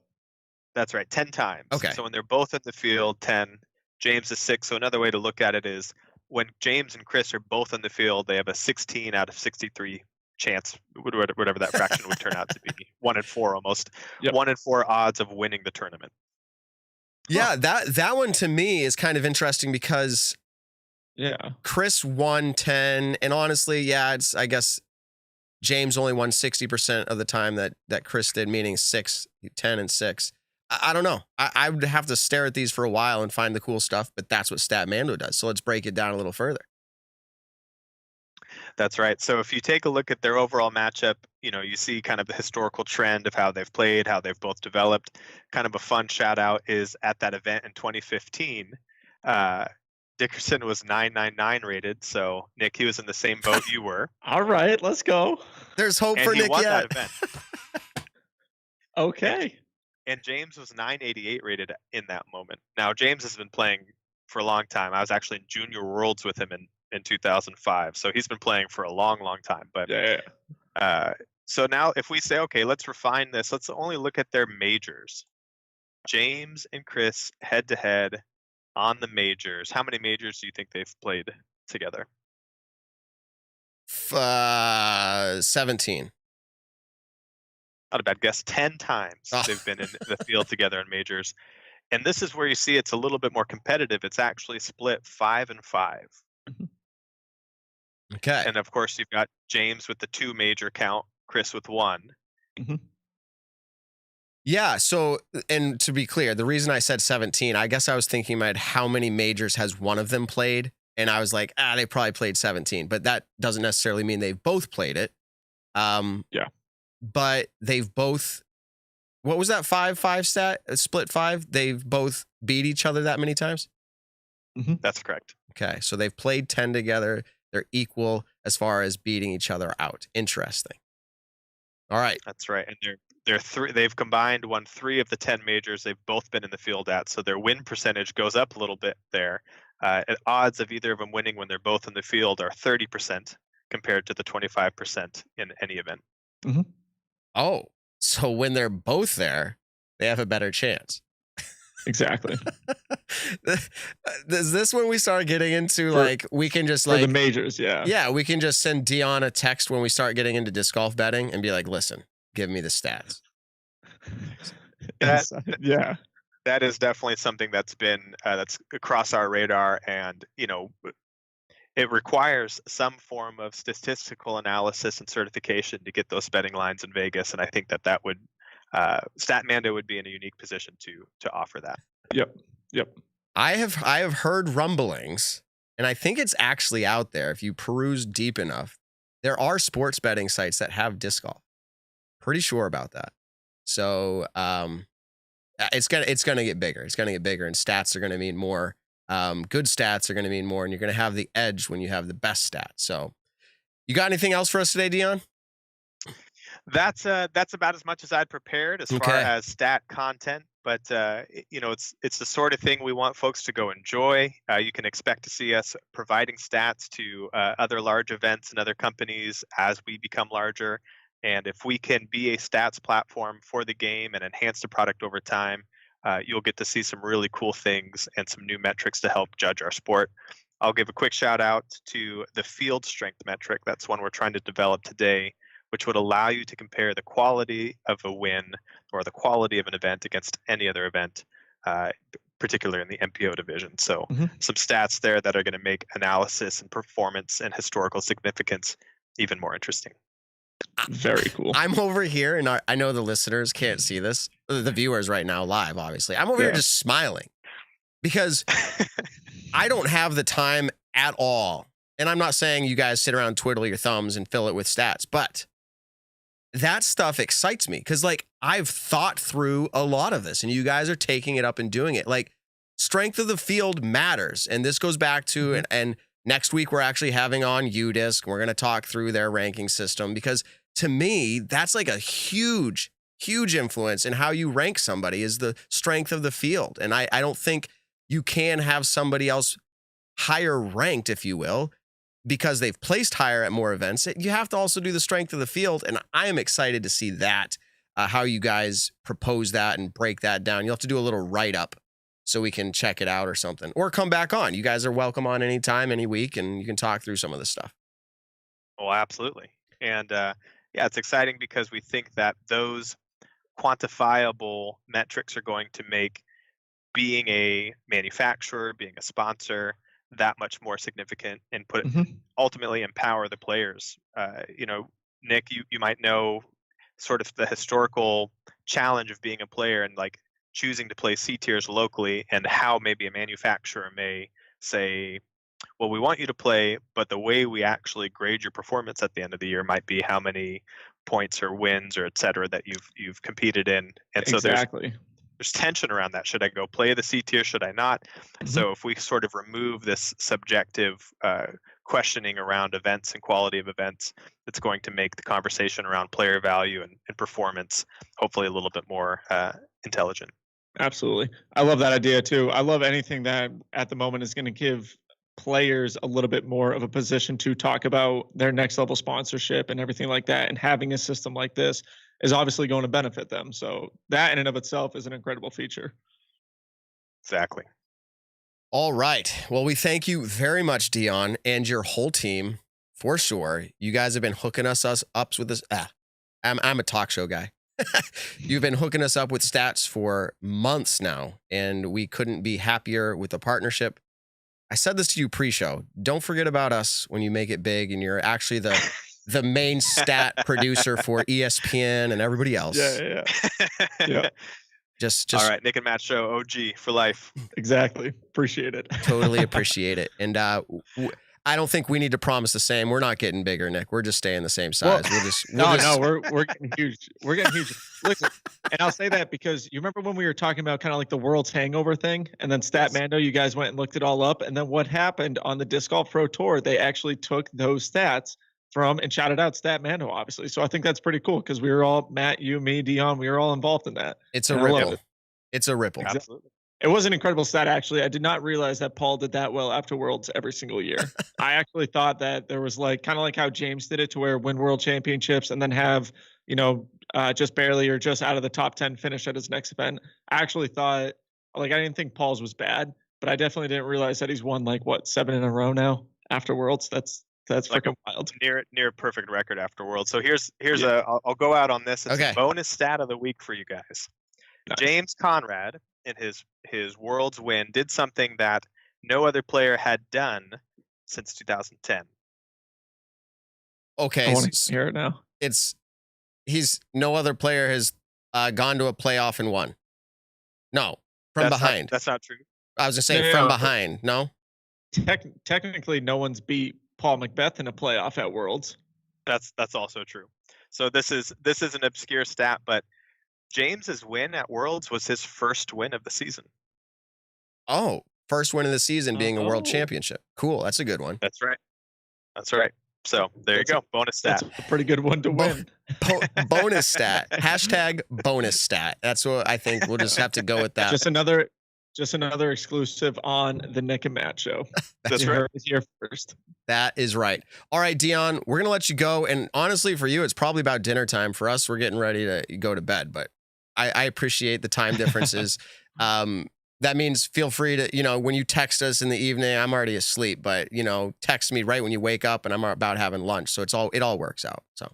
That's right, 10 times. Okay. So when they're both in the field, 10. James is 6. So another way to look at it is when James and Chris are both in the field, they have a 16 out of 63 chance, whatever that fraction would turn out to be. 1 in 4 almost. Yep. 1 in 4 odds of winning the tournament. Yeah, that one to me is kind of interesting because Chris won 10, and honestly, I guess James only won 60% of the time that Chris did, meaning 6, 10, and 6. I don't know. I would have to stare at these for a while and find the cool stuff, but that's what StatMando does. So let's break it down a little further. That's right. So if you take a look at their overall matchup, you see kind of the historical trend of how they've played, how they've both developed. Kind of a fun shout out is at that event in 2015, Dickerson was 999 rated. So Nick, he was in the same boat you were. All right, let's go. There's hope for Nick won yet. That event. Okay. And James was 988 rated in that moment. Now, James has been playing for a long time. I was actually in Junior Worlds with him in 2005. So he's been playing for a long, long time. But so now if we say, okay, let's refine this. Let's only look at their majors. James and Chris head to head on the majors. How many majors do you think they've played together? 17. Not a bad guess. 10 times they've been in the field together in majors. And this is where you see it's a little bit more competitive. It's actually split 5 and 5. Okay. And of course, you've got James with the 2 major count, Chris with 1. Yeah. So, and to be clear, the reason I said 17, I guess I was thinking about how many majors has one of them played. And I was like, they probably played 17, but that doesn't necessarily mean they've both played it. But they've both, what was that 5-5 stat? Split 5? They've both beat each other that many times? That's correct. Okay. So they've played 10 together. They're equal as far as beating each other out. Interesting. All right. That's right. And they've combined won 3 of the 10 majors they've both been in the field at. So their win percentage goes up a little bit there. Odds of either of them winning when they're both in the field are 30% compared to the 25% in any event. Oh, so when they're both there, they have a better chance. Exactly. Is this when we start getting into we can just for the majors? Yeah, we can just send Dion a text when we start getting into disc golf betting and be like, listen, give me the stats. That is definitely something that's been that's across our radar, and it requires some form of statistical analysis and certification to get those betting lines in Vegas, and I think that would StatMando would be in a unique position to offer that. Yep. I have heard rumblings, and I think it's actually out there. If you peruse deep enough, there are sports betting sites that have disc golf. Pretty sure about that. So it's gonna get bigger. It's gonna get bigger, and stats are gonna mean more. Good stats are gonna mean more, and you're gonna have the edge when you have the best stats. So, you got anything else for us today, Dion? That's about as much as I'd prepared as far as stat content, but it's the sort of thing we want folks to go enjoy. You can expect to see us providing stats to other large events and other companies as we become larger. And if we can be a stats platform for the game and enhance the product over time, you'll get to see some really cool things and some new metrics to help judge our sport. I'll give a quick shout out to the field strength metric. That's one we're trying to develop today, which would allow you to compare the quality of a win or the quality of an event against any other event, particularly in the MPO division. So some stats there that are going to make analysis and performance and historical significance even more interesting. Very cool. I'm over here, and I know the listeners can't see this, the viewers right now live, obviously. I'm over here just smiling because I don't have the time at all. And I'm not saying you guys sit around and twiddle your thumbs and fill it with stats, but that stuff excites me because I've thought through a lot of this, and you guys are taking it up and doing it. Strength of the field matters. And this goes back to, and next week we're actually having on UDisc. We're going to talk through their ranking system because to me, that's a huge, huge influence in how you rank somebody is the strength of the field. And I don't think you can have somebody else higher ranked, if you will, because they've placed higher at more events. You have to also do the strength of the field. And I am excited to see that how you guys propose that and break that down. You'll have to do a little write-up so we can check it out or something. Or come back on. You guys are welcome on anytime, any week, and you can talk through some of this stuff. Oh, absolutely. And yeah, it's exciting because we think that those quantifiable metrics are going to make being a manufacturer, being a sponsor, that much more significant, and ultimately empower the players. Nick, you might know sort of the historical challenge of being a player and like choosing to play C tiers locally, and how maybe a manufacturer may say, well, we want you to play, but the way we actually grade your performance at the end of the year might be how many points or wins or et cetera that you've competed in. And so there's tension around that. Should I go play the C tier? Should I not? So if we sort of remove this subjective questioning around events and quality of events, it's going to make the conversation around player value and performance hopefully a little bit more intelligent. Absolutely. I love that idea too. I love anything that at the moment is going to give players a little bit more of a position to talk about their next level sponsorship and everything like that. And having a system like this is obviously going to benefit them. So that in and of itself is an incredible feature. Exactly. All right. Well, we thank you very much, Dion, and your whole team for sure. You guys have been hooking us up with this. I'm a talk show guy. You've been hooking us up with stats for months now, and we couldn't be happier with the partnership. I said this to you pre-show. Don't forget about us when you make it big and you're actually the main stat producer for ESPN and everybody else. Yeah. Just all right, Nick and Matt show, OG for life. Exactly. Appreciate it. Totally appreciate it. And I don't think we need to promise the same. We're not getting bigger, Nick. We're just staying the same size. We're getting huge. We're getting huge. Listen, and I'll say that because you remember when we were talking about kind of like the world's hangover thing, and then StatMando, you guys went and looked it all up, and then what happened on the Disc Golf Pro Tour? They actually took those stats from and shouted out StatMando, obviously. So I think that's pretty cool because we were all, Matt, you, me, Dion, we were all involved in that. It's a ripple. It's a ripple. Absolutely. It was an incredible stat, actually. I did not realize that Paul did that well after Worlds every single year. I actually thought that there was like kind of like how James did it, to where win World Championships and then have, just barely or just out of the top 10 finish at his next event. I actually thought, like, I didn't think Paul's was bad, but I definitely didn't realize that he's won like 7 in a row now after Worlds. That's like freaking wild. Near perfect record after Worlds. So here's I'll go out on this. It's a bonus stat of the week for you guys. Nice. James Conrad, in his Worlds win, did something that no other player had done since 2010. Okay, I want to hear it now. No other player has gone to a playoff and won. No, from behind. That's not true. I was just saying from behind. No. Technically, no one's beat Paul Macbeth in a playoff at Worlds. That's also true. So this is an obscure stat, but James's win at Worlds was his first win of the season. Oh, first win of the season being a world championship. Cool. That's a good one. That's right. So there you go. Bonus stat. That's a pretty good one to win. Bonus stat. Hashtag bonus stat. That's what I think. We'll just have to go with that. Just another exclusive on the Nick and Matt show. That's right. It's here first. That is right. All right, Dion, we're going to let you go. And honestly, for you, it's probably about dinner time. For us, we're getting ready to go to bed. But I appreciate the time differences. That means feel free to, when you text us in the evening, I'm already asleep, but, text me right when you wake up and I'm about having lunch. So it all works out. So.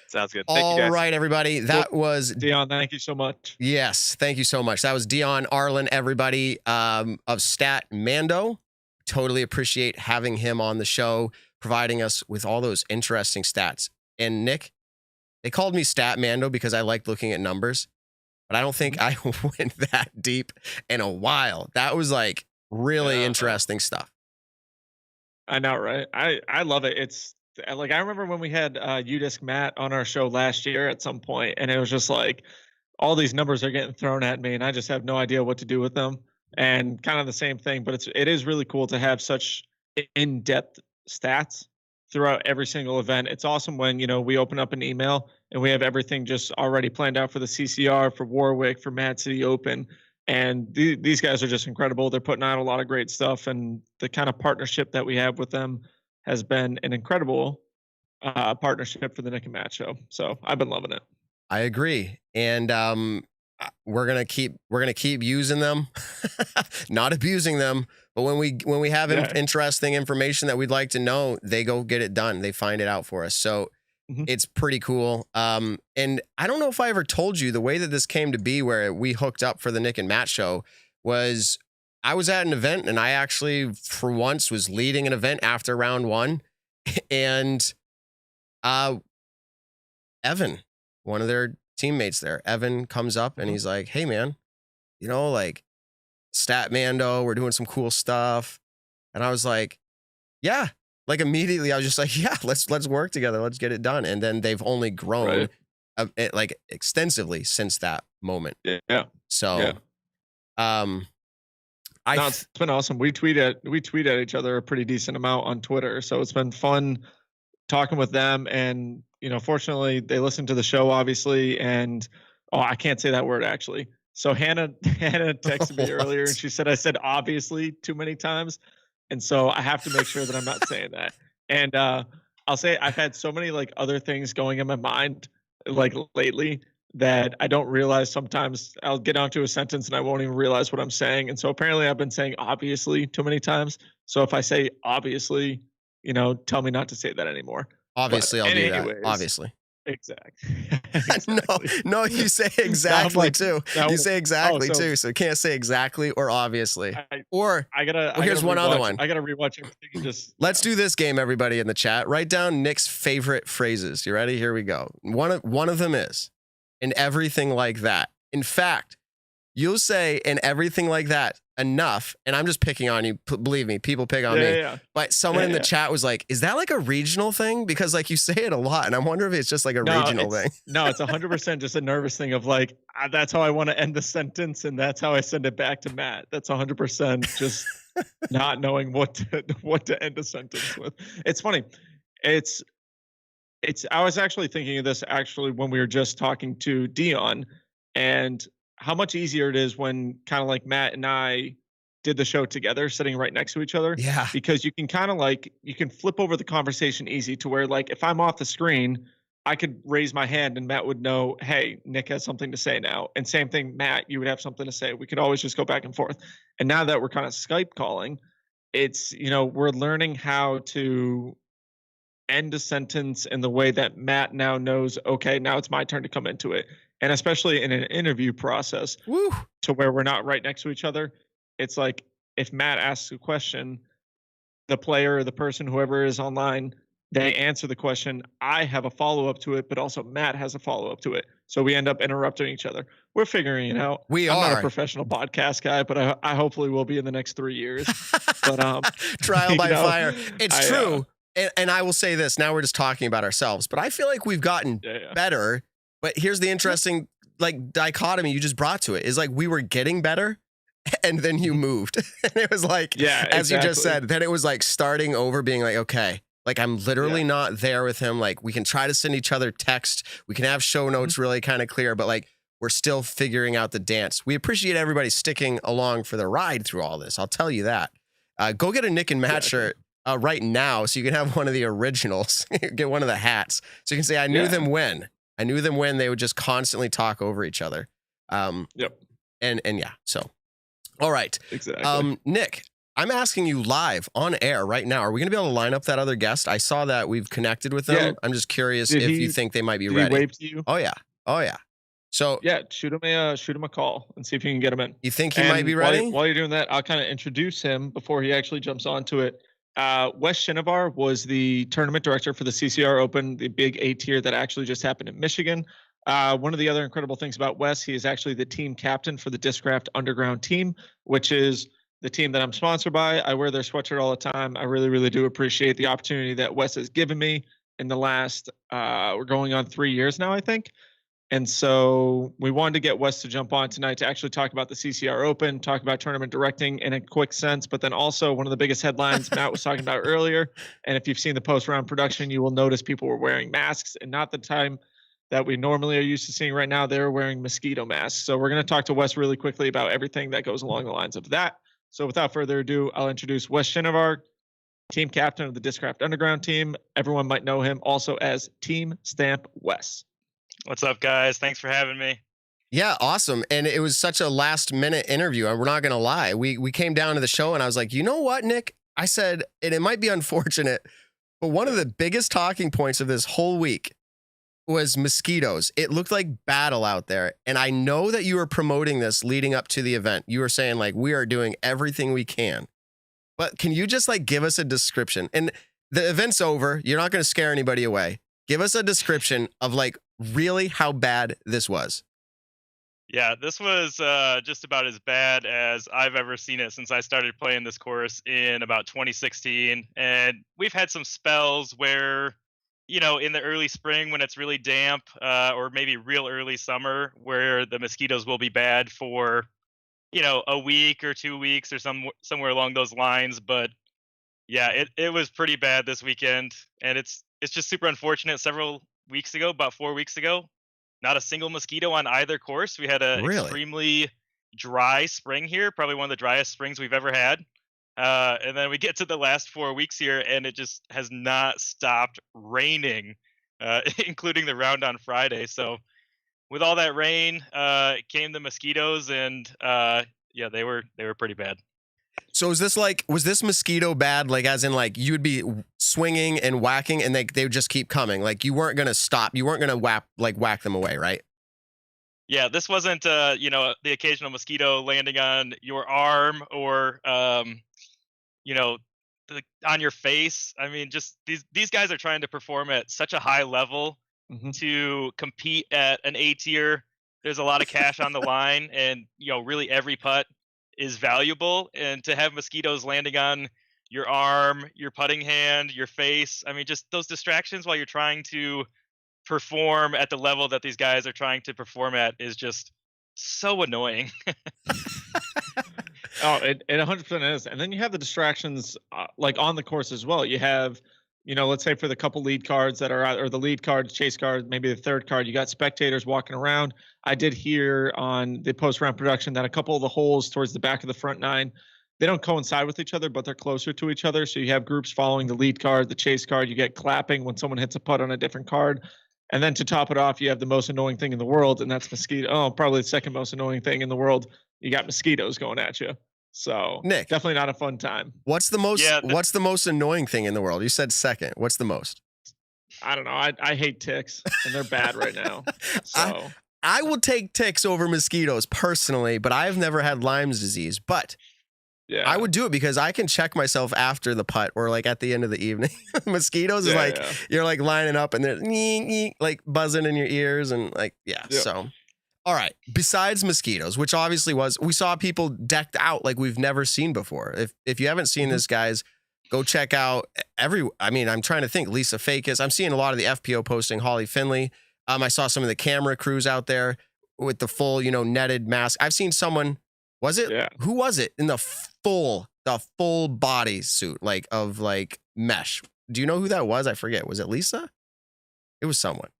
Sounds good. Thank you guys. All right, everybody. That was Dion. Thank you so much. Yes, thank you so much. That was Dion Arlen, everybody, of StatMando. Totally appreciate having him on the show, providing us with all those interesting stats. And Nick, they called me StatMando because I liked looking at numbers, but I don't think I went that deep in a while. That was like really interesting stuff. I know, right? I love it. It's like, I remember when we had UDisc Matt on our show last year at some point, and it was just like all these numbers are getting thrown at me and I just have no idea what to do with them, and kind of the same thing. But it is really cool to have such in-depth stats throughout every single event. It's awesome when, we open up an email and we have everything just already planned out for the CCR, for Warwick, for Mad City Open. And these guys are just incredible. They're putting out a lot of great stuff, and the kind of partnership that we have with them has been an incredible partnership for the Nick and Matt show. So I've been loving it. I agree. And we're gonna keep using them, not abusing them. But when we have interesting information that we'd like to know, they go get it done. They find it out for us. So it's pretty cool. And I don't know if I ever told you the way that this came to be, where we hooked up for the Nick and Matt show, was I was at an event and I actually, for once, was leading an event after round one. And Evan, one of their teammates there, Evan comes up and he's like, "Hey man, you know, like StatMando, we're doing some cool stuff." And I was like, "Yeah." Like immediately I was just like, "Yeah, let's work together. Let's get it done." And then they've only grown like extensively since that moment. Yeah. So, it's been awesome. We tweet at each other a pretty decent amount on Twitter. So it's been fun talking with them. And, you know, fortunately they listen to the show, obviously. And, I can't say that word actually. So Hannah texted me earlier and she said, I said obviously too many times. And so I have to make sure that I'm not saying that. And I'll say I've had so many like other things going in my mind like lately that I don't realize. Sometimes I'll get onto a sentence and I won't even realize what I'm saying. And so apparently I've been saying obviously too many times. So if I say obviously, you know, tell me not to say that anymore. Obviously, I'll do that. Obviously. Exactly. No, you say exactly too. You say exactly too. So you can't say exactly or obviously. Here's one other one. I gotta rewatch everything. Let's do this game, everybody in the chat. Write down Nick's favorite phrases. You ready? Here we go. One of them is, "and everything like that." In fact, you'll say "and everything like that" enough, and I'm just picking on you. Believe me, people pick on me. Yeah. But someone in the chat was like, "Is that like a regional thing?" Because like you say it a lot, and I wonder if it's just like a regional thing. No, it's 100% just a nervous thing of like, that's how I want to end the sentence, and that's how I send it back to Matt. That's 100% just not knowing what to end a sentence with. It's funny. It's. I was actually thinking of this when we were just talking to Dion, and how much easier it is when kind of like Matt and I did the show together, sitting right next to each other. Yeah. Because you can kind of like, you can flip over the conversation easy to where like, if I'm off the screen, I could raise my hand and Matt would know, hey, Nick has something to say now. And same thing, Matt, you would have something to say. We could always just go back and forth. And now that we're kind of Skype calling, it's, you know, we're learning how to end a sentence in the way that Matt now knows, okay, now it's my turn to come into it. And especially in an interview process, to where we're not right next to each other, it's like if Matt asks a question, the player or the person, whoever is online, they answer the question. I have a follow-up to it, but also Matt has a follow-up to it. So we end up interrupting each other. We're figuring it out. I'm not a professional podcast guy, but I hopefully will be in the next 3 years. But trial by fire. It's true. And I will say this, now we're just talking about ourselves, but I feel like we've gotten better. But here's the interesting like dichotomy you just brought to it is like we were getting better and then you moved. And it was like, as you just said, then it was like starting over, being like, okay, like I'm literally not there with him. Like we can try to send each other text. We can have show notes really kind of clear, but like we're still figuring out the dance. We appreciate everybody sticking along for the ride through all this. I'll tell you that. Go get a Nick and Matt shirt right now so you can have one of the originals. Get one of the hats. So you can say, I knew them when. I knew them when they would just constantly talk over each other. And yeah, so. All right. Exactly. Nick, I'm asking you live on air right now. Are we going to be able to line up that other guest? I saw that we've connected with them. Yeah. I'm just curious if you think they might be ready. Did he wave to you? Oh, yeah. So yeah, shoot him a call and see if you can get him in. You think he might be ready? While you're doing that, I'll kind of introduce him before he actually jumps onto it. Wes Shinevar was the tournament director for the CCR Open, the big A tier that actually just happened in Michigan. One of the other incredible things about Wes, he is actually the team captain for the Discraft Underground team, which is the team that I'm sponsored by. I wear their sweatshirt all the time. I really, really do appreciate the opportunity that Wes has given me in the last, we're going on 3 years now, I think. And so we wanted to get Wes to jump on tonight to actually talk about the CCR Open, talk about tournament directing in a quick sense, but then also one of the biggest headlines Matt was talking about earlier. And if you've seen the post-round production, you will notice people were wearing masks, and not the time that we normally are used to seeing right now. They're wearing mosquito masks. So we're going to talk to Wes really quickly about everything that goes along the lines of that. So without further ado, I'll introduce Wes Shinevar, team captain of the Discraft Underground team. Everyone might know him also as Team Stamp Wes. What's up, guys? Thanks for having me. Yeah, awesome. And it was such a last minute interview. We're not going to lie. We came down to the show and I was like, you know what, Nick? I said, and it might be unfortunate, but one of the biggest talking points of this whole week was mosquitoes. It looked like battle out there. And I know that you were promoting this leading up to the event. You were saying like, we are doing everything we can. But can you just like give us a description? And the event's over. You're not going to scare anybody away. Give us a description of like really how bad this was. Yeah, this was just about as bad as I've ever seen it since I started playing this course in about 2016. And we've had some spells where, you know, in the early spring when it's really damp, or maybe real early summer, where the mosquitoes will be bad for, you know, a week or 2 weeks or somewhere along those lines. But yeah, it was pretty bad this weekend, and it's just super unfortunate. Several weeks ago, about 4 weeks ago, not a single mosquito on either course. We had a extremely dry spring here, probably one of the driest springs we've ever had. And then we get to the last 4 weeks here, and it just has not stopped raining, including the round on Friday. So with all that rain, came the mosquitoes, and yeah, they were pretty bad. So is this like, was this mosquito bad? Like, as in like you would be swinging and whacking and they would just keep coming. Like you weren't going to stop. You weren't going to whack them away, right? Yeah, this wasn't, you know, the occasional mosquito landing on your arm or, you know, on your face. I mean, just these guys are trying to perform at such a high level to compete at an A tier. There's a lot of cash on the line, and, you know, really every putt is valuable. And to have mosquitoes landing on your arm, your putting hand, your face, I mean, just those distractions while you're trying to perform at the level that these guys are trying to perform at is just so annoying. Oh, it 100% is. And then you have the distractions like on the course as well. You have, you know, let's say for the couple lead cards that are out, or the lead card, chase card, maybe the third card, you got spectators walking around. I did hear on the post-round production that a couple of the holes towards the back of the front nine, they don't coincide with each other, but they're closer to each other. So you have groups following the lead card, the chase card. You get clapping when someone hits a putt on a different card. And then to top it off, you have the most annoying thing in the world, and that's mosquito. Oh, probably the second most annoying thing in the world. You got mosquitoes going at you. So Nick, definitely not a fun time. What's the most? Yeah, what's the most annoying thing in the world? You said second. What's the most? I don't know. I hate ticks, and they're bad right now. So I will take ticks over mosquitoes personally, but I've never had Lyme's disease. But yeah, I would do it because I can check myself after the putt or like at the end of the evening. Mosquitoes is like you're like lining up and they're like buzzing in your ears and like So. All right. Besides mosquitoes, which obviously we saw people decked out like we've never seen before. If you haven't seen this, guys, go check out I mean, I'm trying to think. Lisa Fakis. I'm seeing a lot of the FPO posting. Holly Finley. I saw some of the camera crews out there with the full, you know, netted mask. I've seen someone. Was it? Yeah. Who was it in the full body suit of mesh? Do you know who that was? I forget. Was it Lisa? It was someone.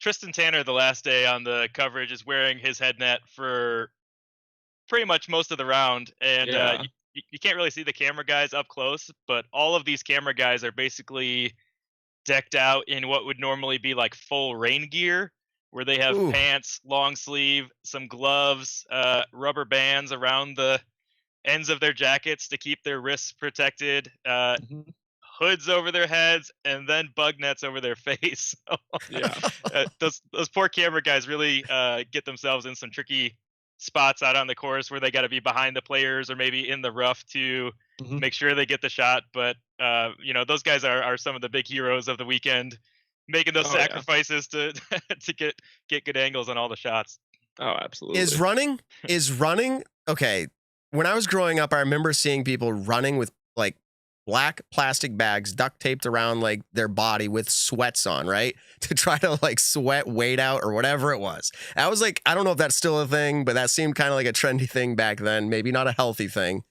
Tristan Tanner, the last day on the coverage, is wearing his head net for pretty much most of the round. And you can't really see the camera guys up close, but all of these camera guys are basically decked out in what would normally be like full rain gear, where they have pants, long sleeve, some gloves, rubber bands around the ends of their jackets to keep their wrists protected, hoods over their heads, and then bug nets over their face. Those poor camera guys really get themselves in some tricky spots out on the course where they got to be behind the players or maybe in the rough to make sure they get the shot. But you know, those guys are some of the big heroes of the weekend, making those sacrifices to get good angles on all the shots. Oh, absolutely. Is running okay? When I was growing up, I remember seeing people running with like black plastic bags duct taped around like their body with sweats on, right? To try to like sweat weight out or whatever it was. I was like, I don't know if that's still a thing, but that seemed kind of like a trendy thing back then. Maybe not a healthy thing.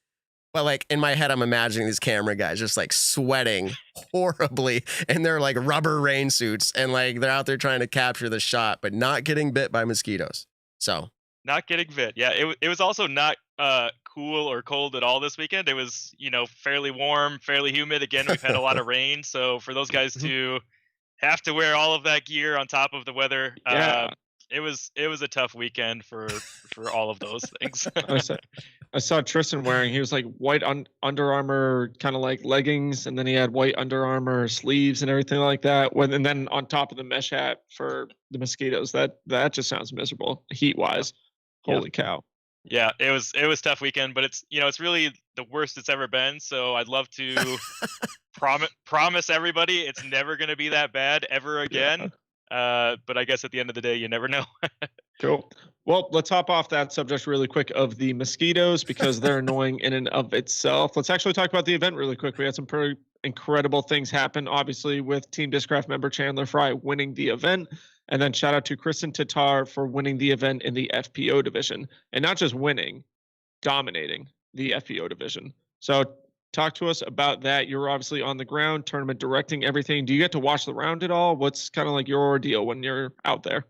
But like in my head, I'm imagining these camera guys just like sweating horribly in their like rubber rain suits. And like they're out there trying to capture the shot, but not getting bit by mosquitoes. So not getting bit. Yeah. It was also not cool or cold at all this weekend. It was, you know, fairly warm, fairly humid. Again, we've had a lot of rain. So for those guys to have to wear all of that gear on top of the weather. Yeah. It was a tough weekend for all of those things. I saw Tristan wearing, he was like white Under Armour kind of like leggings, and then he had white Under Armour sleeves and everything like that. And then on top of the mesh hat for the Mosquitoes. That just sounds miserable heat wise. Yeah. Holy cow. Yeah, it was tough weekend, but it's really the worst it's ever been. So I'd love to promise everybody it's never going to be that bad ever again. Yeah. But I guess at the end of the day, you never know. Cool. Well, let's hop off that subject really quick of the Mosquitoes, because they're annoying in and of itself. Let's actually talk about the event really quick. We had some pretty incredible things happen, obviously, with Team Discraft member Chandler Fry winning the event. And then shout out to Kristen Tatar for winning the event in the FPO division. And not just winning, dominating the FPO division. So talk to us about that. You're obviously on the ground, tournament directing everything. Do you get to watch the round at all? What's kind of like your ordeal when you're out there?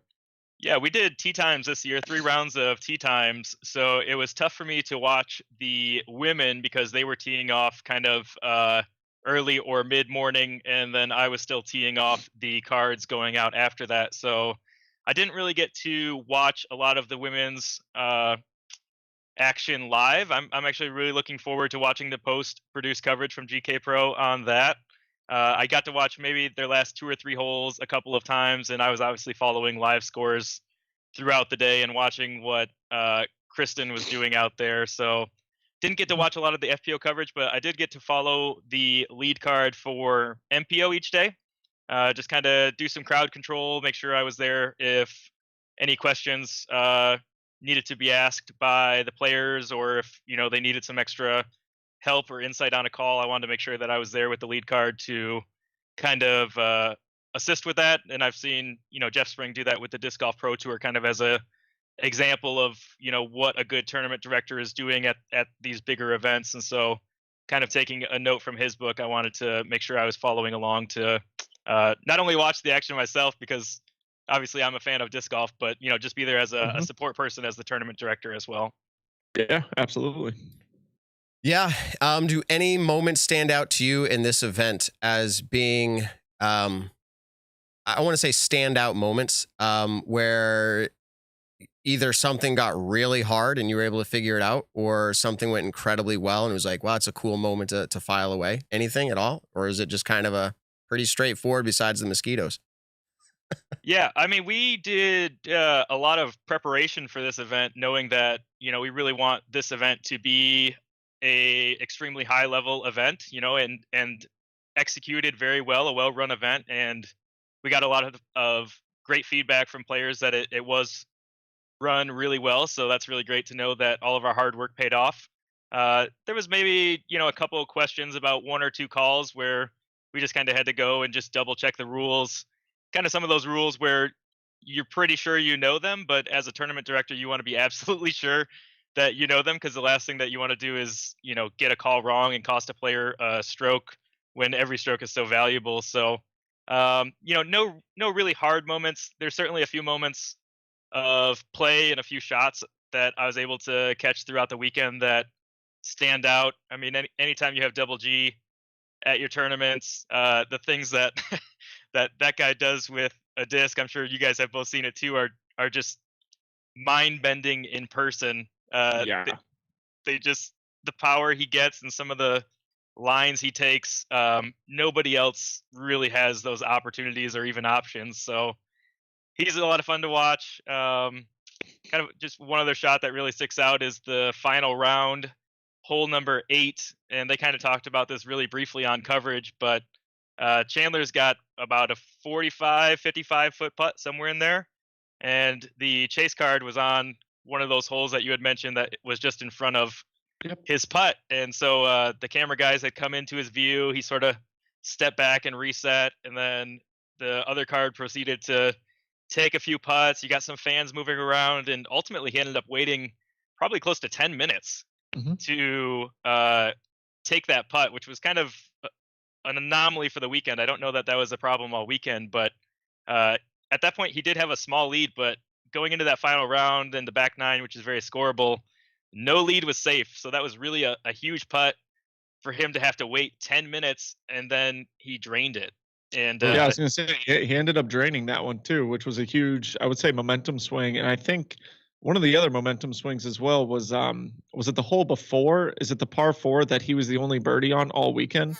Yeah, we did tee times this year, 3 rounds of tee times. So it was tough for me to watch the women because they were teeing off kind of early or mid-morning, and then I was still teeing off the cards going out after that. So I didn't really get to watch a lot of the women's action live. I'm actually really looking forward to watching the post-produced coverage from GK Pro on that. I got to watch maybe their last 2 or 3 holes a couple of times, and I was obviously following live scores throughout the day and watching what Kristen was doing out there. So didn't get to watch a lot of the FPO coverage, but I did get to follow the lead card for MPO each day. Just kind of do some crowd control, make sure I was there if any questions needed to be asked by the players, or if they needed some extra help or insight on a call. I wanted to make sure that I was there with the lead card to kind of assist with that. And I've seen Jeff Spring do that with the Disc Golf Pro Tour, kind of as a example of what a good tournament director is doing at these bigger events. And so kind of taking a note from his book, I wanted to make sure I was following along to not only watch the action myself, because obviously I'm a fan of disc golf, but just be there as a support person as the tournament director as well. Yeah, absolutely. Yeah. Do any moments stand out to you in this event as being, I want to say standout moments, where either something got really hard and you were able to figure it out, or something went incredibly well and it was like, wow, it's a cool moment to file away? Anything at all? Or is it just kind of a pretty straightforward besides the Mosquitoes? Yeah, I mean, we did a lot of preparation for this event, knowing that, we really want this event to be a extremely high level event, and executed very well, a well-run event. And we got a lot of great feedback from players that it was run really well. So that's really great to know that all of our hard work paid off. There was maybe, a couple of questions about 1 or 2 calls where we just kind of had to go and just double check the rules. Kind of some of those rules where you're pretty sure you know them, but as a tournament director, you want to be absolutely sure that you know them, because the last thing that you want to do is, get a call wrong and cost a player a stroke when every stroke is so valuable. So, no really hard moments. There's certainly a few moments of play and a few shots that I was able to catch throughout the weekend that stand out. I mean, anytime you have double G at your tournaments, the things that that guy does with a disc, I'm sure you guys have both seen it too, are just mind bending in person. Yeah. They just, the power he gets and some of the lines he takes, nobody else really has those opportunities or even options. So he's a lot of fun to watch. Kind of just one other shot that really sticks out is the final round, hole number 8. And they kind of talked about this really briefly on coverage, but Chandler's got about a 45, 55 foot putt somewhere in there. And the chase card was on one of those holes that you had mentioned that was just in front of his putt. And so the camera guys had come into his view. He sort of stepped back and reset. And then the other card proceeded to take a few putts. You got some fans moving around. And ultimately, he ended up waiting probably close to 10 minutes to take that putt, which was kind of an anomaly for the weekend. I don't know that was a problem all weekend, but at that point, he did have a small lead, but going into that final round and the back 9, which is very scoreable, no lead was safe. So that was really a huge putt for him to have to wait 10 minutes, and then he drained it. And yeah, I was gonna say he ended up draining that one too, which was a huge, I would say, momentum swing. And I think one of the other momentum swings as well was it the hole before? Is it the par 4 that he was the only birdie on all weekend?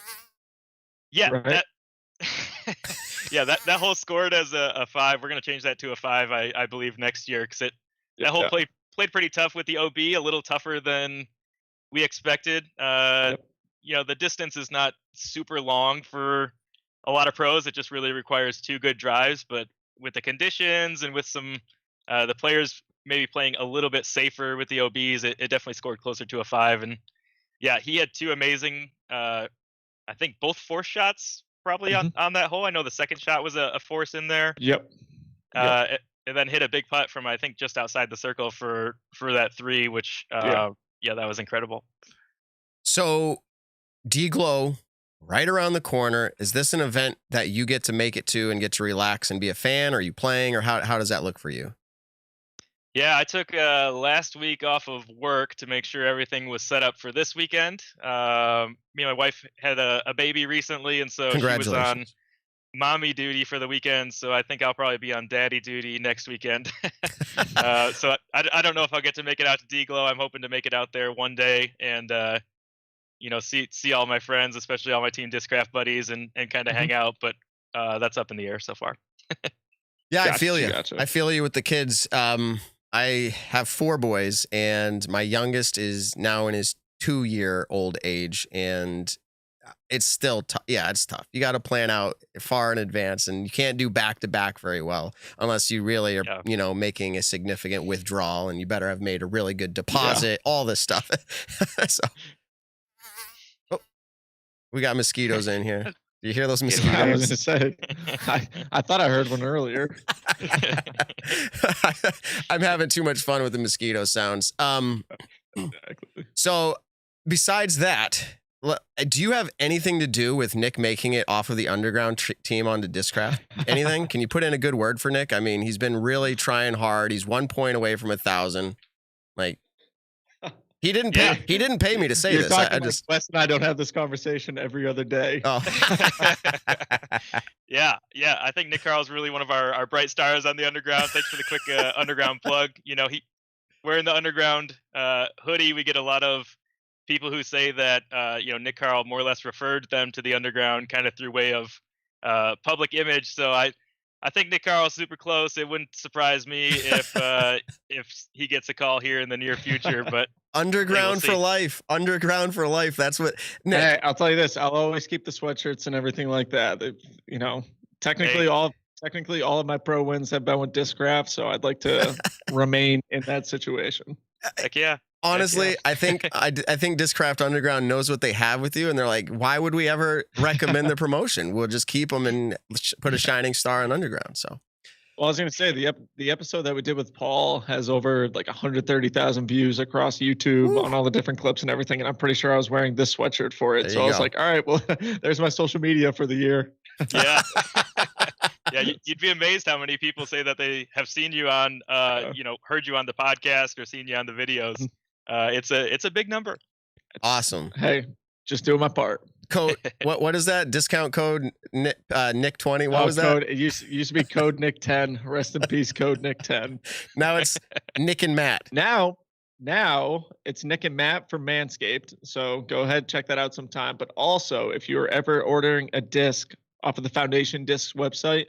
yeah, Right. that yeah, that hole scored as a 5. We're gonna change that to a 5, I believe, next year, because that hole played pretty tough with the OB, a little tougher than we expected. You know, the distance is not super long for a lot of pros. It just really requires 2 good drives. But with the conditions and with some the players maybe playing a little bit safer with the OBs, it definitely scored closer to a 5. And yeah, he had 2 amazing. I think both force shots probably on that hole. I know the second shot was a force in there. Yep. And then hit a big putt from, I think, just outside the circle for that 3, which yeah, that was incredible. So D-Glow right around the corner. Is this an event that you get to make it to and get to relax and be a fan? Are you playing, or how does that look for you? Yeah, I took last week off of work to make sure everything was set up for this weekend. Me and my wife had a baby recently, and so she was on mommy duty for the weekend. So I think I'll probably be on daddy duty next weekend. So I don't know if I'll get to make it out to D-Glow. I'm hoping to make it out there one day and you know, see all my friends, especially all my Team Discraft buddies, and kind of hang out. But that's up in the air so far. Yeah, I feel you. I feel you with the kids. I have 4 boys, and my youngest is now in his 2-year-old age, and it's still tough. Yeah, it's tough. You got to plan out far in advance, and you can't do back-to-back very well unless you really are, you know, making a significant withdrawal, and you better have made a really good deposit, all this stuff. So, we got mosquitoes in here. Do you hear those mosquitoes? I was going to say, I thought I heard one earlier. I'm having too much fun with the mosquito sounds. Exactly. So besides that, do you have anything to do with Nick making it off of the underground team onto Discraft? Anything? Can you put in a good word for Nick? I mean, he's been really trying hard. He's 1 point away from 1,000. Like, he didn't pay me to say this. I just Wes and I don't have this conversation every other day. Oh. Yeah. I think Nick Carl's really one of our bright stars on the underground. Thanks for the quick underground plug. You know, wearing the underground hoodie, we get a lot of people who say that you know, Nick Carl more or less referred them to the underground kind of through way of public image. So I think Nick Carl's super close. It wouldn't surprise me if he gets a call here in the near future. But underground for life. Underground for life. That's what. Nick. Hey, I'll tell you this. I'll always keep the sweatshirts and everything like that. You know, technically all of my pro wins have been with Discraft, so I'd like to remain in that situation. Heck yeah. Honestly, I think Discraft Underground knows what they have with you, and they're like, why would we ever recommend the promotion? We'll just keep them and put a shining star on Underground. So, well, I was going to say the episode that we did with Paul has over like 130,000 views across YouTube on all the different clips and everything, and I'm pretty sure I was wearing this sweatshirt for it. So I was like, all right, well, there's my social media for the year. Yeah. Yeah, you'd be amazed how many people say that they have seen you on, you know, heard you on the podcast or seen you on the videos. It's a big number. Awesome. Hey, just doing my part. Code what is that? Discount code Nick 20. What was that? It used to be code Nick 10. Rest in peace, code Nick 10. Now it's Nick and Matt. Now it's Nick and Matt for Manscaped. So go ahead, check that out sometime. But also, if you're ever ordering a disc off of the Foundation Discs website,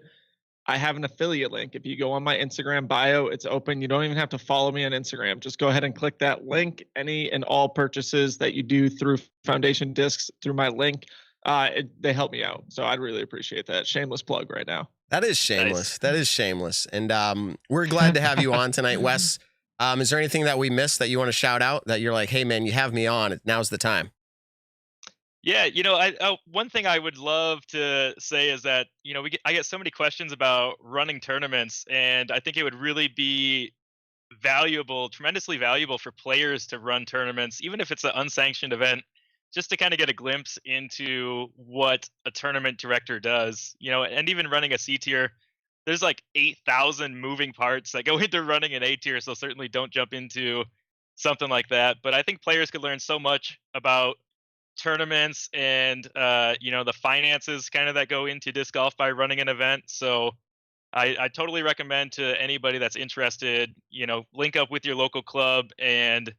I have an affiliate link. If you go on my Instagram bio, it's open. You don't even have to follow me on Instagram. Just go ahead and click that link. Any and all purchases that you do through Foundation Discs through my link, they help me out. So I'd really appreciate that. Shameless plug right now. That is shameless. Nice. That is shameless. And we're glad to have you on tonight, Wes. Is there anything that we missed that you want to shout out that you're like, hey, man, you have me on. Now's the time. Yeah, you know, one thing I would love to say is that, you know, I get so many questions about running tournaments, and I think it would really be tremendously valuable for players to run tournaments, even if it's an unsanctioned event, just to kind of get a glimpse into what a tournament director does, you know, and even running a C tier. There's like 8,000 moving parts that go into running an A tier, so certainly don't jump into something like that. But I think players could learn so much about tournaments and the finances kind of that go into disc golf by running an event. So I totally recommend to anybody that's interested, link up with your local club and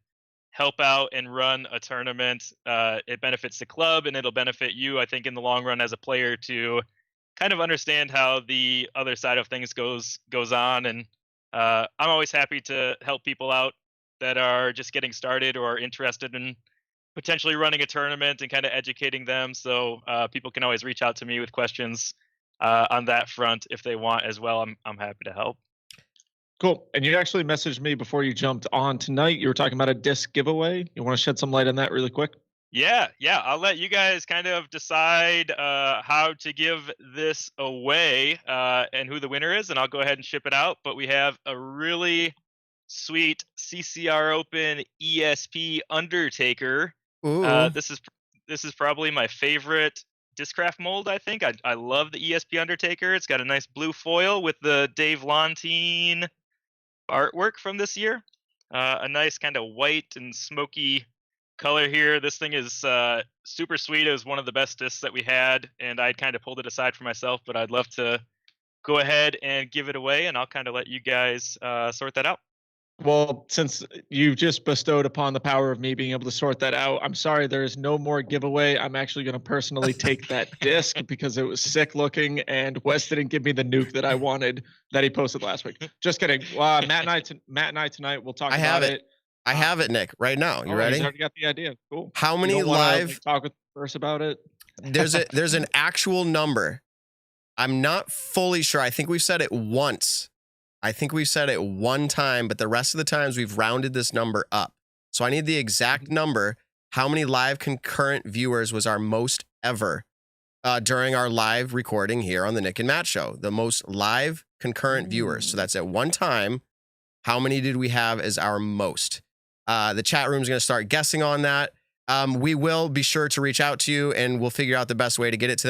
help out and run a tournament. It benefits the club and it'll benefit you, I think, in the long run as a player to kind of understand how the other side of things goes on. And I'm always happy to help people out that are just getting started or interested in potentially running a tournament and kind of educating them. So people can always reach out to me with questions on that front if they want as well. I'm happy to help. Cool. And you actually messaged me before you jumped on tonight. You were talking about a disc giveaway. You want to shed some light on that really quick? Yeah. I'll let you guys kind of decide how to give this away and who the winner is, and I'll go ahead and ship it out. But we have a really sweet CCR Open ESP Undertaker. This is probably my favorite Discraft mold, I think. I love the ESP Undertaker. It's got a nice blue foil with the Dave Lontine artwork from this year. A nice kind of white and smoky color here. This thing is super sweet. It was one of the best discs that we had, and I kind of pulled it aside for myself, but I'd love to go ahead and give it away, and I'll kind of let you guys sort that out. Well, since you've just bestowed upon the power of me being able to sort that out, I'm sorry, there is no more giveaway. I'm actually going to personally take that disc because it was sick looking, and Wes didn't give me the nuke that I wanted that he posted last week. Just kidding. Matt and I tonight, we'll talk about it. I have it, Nick, right now. You ready? He's already got the idea. Cool. How many live? Talk with first about it. There's an actual number. I'm not fully sure. I think we've said it once. I think we've said it one time, but the rest of the times we've rounded this number up. So I need the exact number. How many live concurrent viewers was our most ever during our live recording here on the Nick and Matt Show? The most live concurrent viewers. So that's at one time. How many did we have as our most? The chat room is going to start guessing on that. We will be sure to reach out to you, and we'll figure out the best way to get it to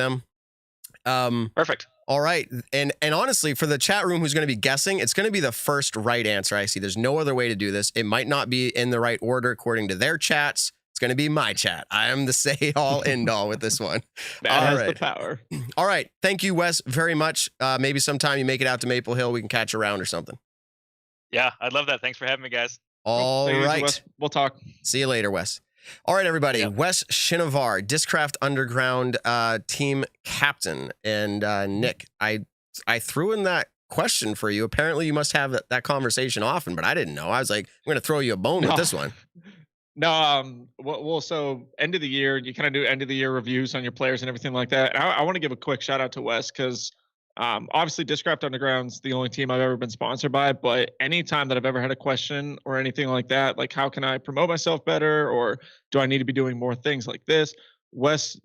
them. Perfect. All right. And honestly, for the chat room who's going to be guessing, it's going to be the first right answer I see. There's no other way to do this. It might not be in the right order according to their chats. It's going to be my chat. I am the say-all, end-all with this one. That has the power. All right. Thank you, Wes, very much. Maybe sometime you make it out to Maple Hill, we can catch a round or something. Yeah, I'd love that. Thanks for having me, guys. All right. Wes. We'll talk. See you later, Wes. All right, everybody. Yep. Wes Shinevar, Discraft Underground team captain. And Nick, I threw in that question for you. Apparently, you must have that conversation often, but I didn't know. I was like, I'm going to throw you a bone with this one. No, well, so end of the year, you kind of do end of the year reviews on your players and everything like that. And I want to give a quick shout out to Wes because obviously Discraft Underground's the only team I've ever been sponsored by, but anytime that I've ever had a question or anything like that, like how can I promote myself better, or do I need to be doing more things like this? Wes,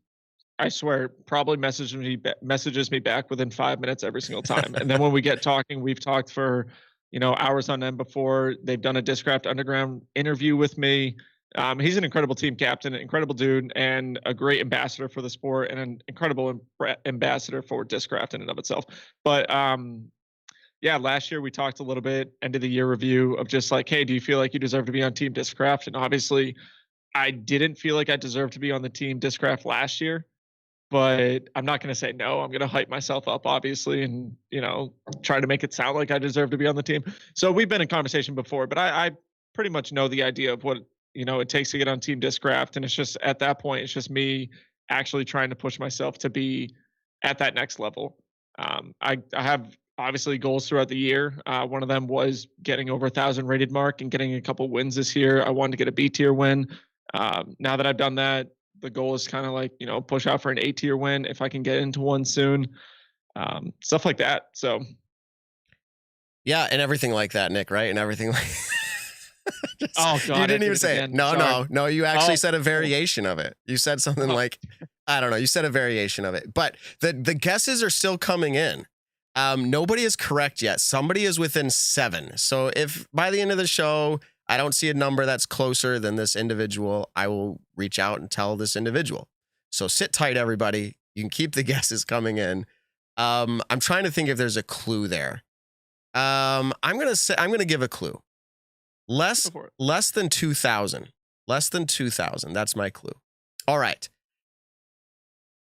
I swear, probably messages me back within 5 minutes every single time. And then when we get talking, we've talked for, hours on end before. They've done a Discraft Underground interview with me. He's an incredible team captain, an incredible dude, and a great ambassador for the sport, and an incredible ambassador for Discraft in and of itself. But last year we talked a little bit, end of the year review of just like, hey, do you feel like you deserve to be on Team Discraft? And obviously, I didn't feel like I deserved to be on the Team Discraft last year, but I'm not going to say no. I'm going to hype myself up, obviously, and try to make it sound like I deserve to be on the team. So we've been in conversation before, but I pretty much know the idea of what it takes to get on Team Discraft. And it's just, at that point, it's just me actually trying to push myself to be at that next level. I have obviously goals throughout the year. One of them was getting over 1,000 rated mark and getting a couple wins this year. I wanted to get a B tier win. Now that I've done that, the goal is kind of like, push out for an A tier win if I can get into one soon. Stuff like that. So. Yeah. And everything like that, Nick, right? And everything like oh God! You didn't even say it. No. You actually said a variation of it. You said something like, I don't know. You said a variation of it, but the guesses are still coming in. Nobody is correct yet. Somebody is within 7. So if by the end of the show I don't see a number that's closer than this individual, I will reach out and tell this individual. So sit tight, everybody. You can keep the guesses coming in. I'm trying to think if there's a clue there. I'm gonna give a clue. Less than 2,000. Less than 2,000. That's my clue. All right.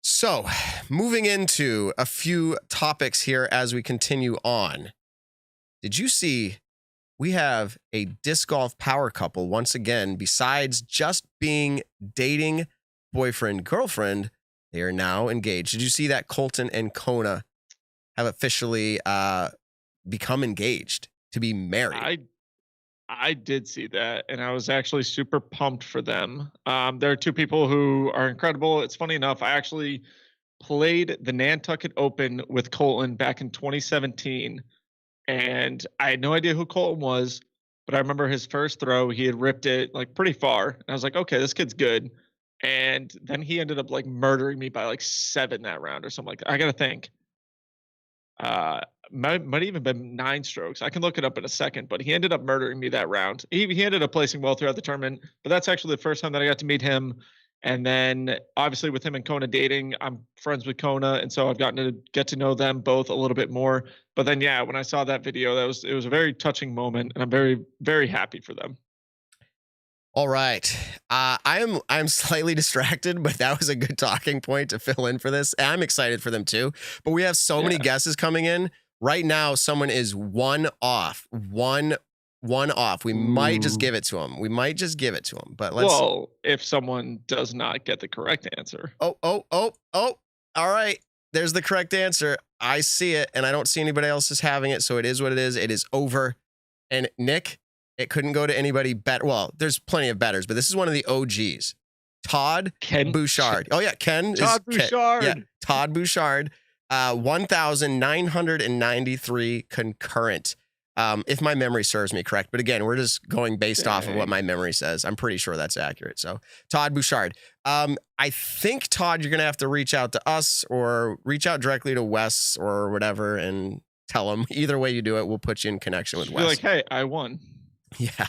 So, moving into a few topics here as we continue on. Did you see we have a disc golf power couple once again? Besides just being dating boyfriend, girlfriend, they are now engaged. Did you see that Colton and Kona have officially become engaged to be married? I did see that, and I was actually super pumped for them. There are two people who are incredible. It's funny enough, I actually played the Nantucket Open with Colton back in 2017, and I had no idea who Colton was, but I remember his first throw, he had ripped it like pretty far. And I was like, okay, this kid's good. And then he ended up like murdering me by like 7 that round or something like that. I got to think. Might even been 9 strokes. I can look it up in a second, but he ended up murdering me that round. He ended up placing well throughout the tournament, but that's actually the first time that I got to meet him. And then obviously with him and Kona dating, I'm friends with Kona, and so I've gotten to get to know them both a little bit more. But then yeah, when I saw that video, it was a very touching moment, and I'm very, very happy for them. All right. I'm slightly distracted, but that was a good talking point to fill in for this. I'm excited for them too. But we have so many guesses coming in. Right now, someone is one off. One off. We might just give it to him. But let's. Well, if someone does not get the correct answer. Oh. All right. There's the correct answer. I see it, and I don't see anybody else is having it, so it is what it is. It is over. And Nick, it couldn't go to anybody better. Well, there's plenty of betters, but this is one of the OGs. Todd Bouchard. Oh, yeah. Todd Bouchard. Yeah, Todd Bouchard. 1,993 concurrent. If my memory serves me correct. But again, we're just going based off of what my memory says. I'm pretty sure that's accurate. So Todd Bouchard. I think, Todd, you're going to have to reach out to us or reach out directly to Wes or whatever and tell him. Either way you do it, we'll put you in connection with Wes. Like, hey, I won. Yeah.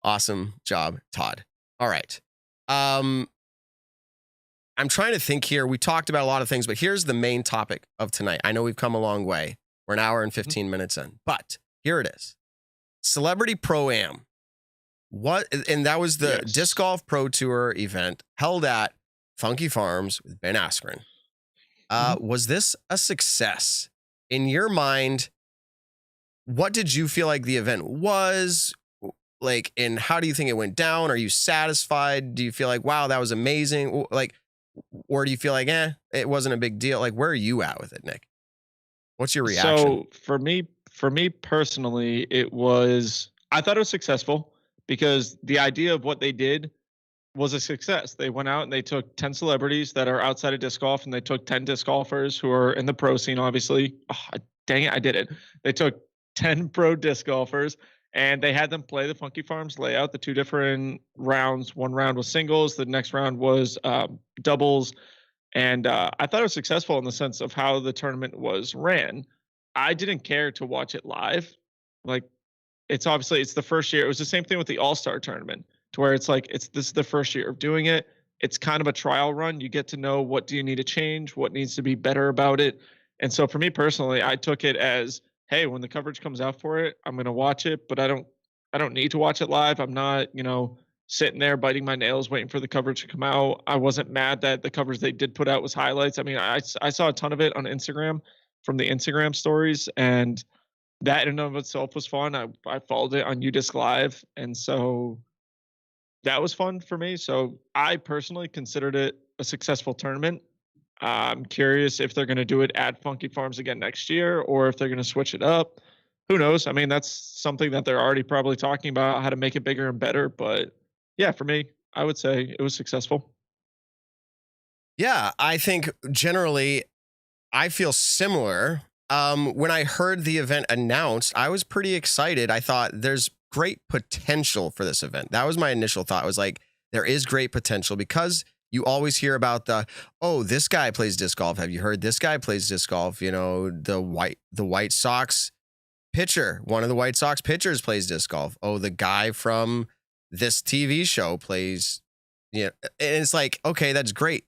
Awesome job, Todd. All right. I'm trying to think here. We talked about a lot of things, but here's the main topic of tonight. I know we've come a long way. We're an hour and 15 minutes in, but here it is. Celbrity Pro-Am. And that was the Disc Golf Pro Tour event held at Funky Farms with Ben Askren. Was this a success? In your mind, what did you feel like the event was? Like, and how do you think it went down? Are you satisfied? Do you feel like, wow, that was amazing? Like, or do you feel like, it wasn't a big deal? Like, where are you at with it, Nick? What's your reaction? So for me personally, I thought it was successful because the idea of what they did was a success. They went out and they took 10 celebrities that are outside of disc golf, and they took 10 disc golfers who are in the pro scene, obviously. Oh, dang it, I did it. They took 10 pro disc golfers, and they had them play the Funky Farms layout, the 2 different rounds. One round was singles. The next round was doubles. And I thought it was successful in the sense of how the tournament was ran. I didn't care to watch it live. Like, it's the first year. It was the same thing with the All-Star tournament, to where it's like, this is the first year of doing it. It's kind of a trial run. You get to know what do you need to change, what needs to be better about it. And so for me personally, I took it as, hey, when the coverage comes out for it, I'm going to watch it, but I don't need to watch it live. I'm not, sitting there biting my nails waiting for the coverage to come out. I wasn't mad that the coverage they did put out was highlights. I mean, I saw a ton of it on Instagram from the Instagram stories, and that in and of itself was fun. I followed it on UDisc Live, and so that was fun for me. So I personally considered it a successful tournament. I'm curious if they're going to do it at Funky Farms again next year, or if they're going to switch it up. Who knows? I mean, that's something that they're already probably talking about, how to make it bigger and better. But yeah, for me, I would say it was successful. Yeah, I think generally I feel similar. When I heard the event announced, I was pretty excited. I thought there's great potential for this event. That was my initial thought. I was like, there is great potential, because you always hear about this guy plays disc golf. Have you heard this guy plays disc golf? The White Sox pitcher, one of the White Sox pitchers plays disc golf. Oh, the guy from this TV show plays, and it's like, okay, that's great.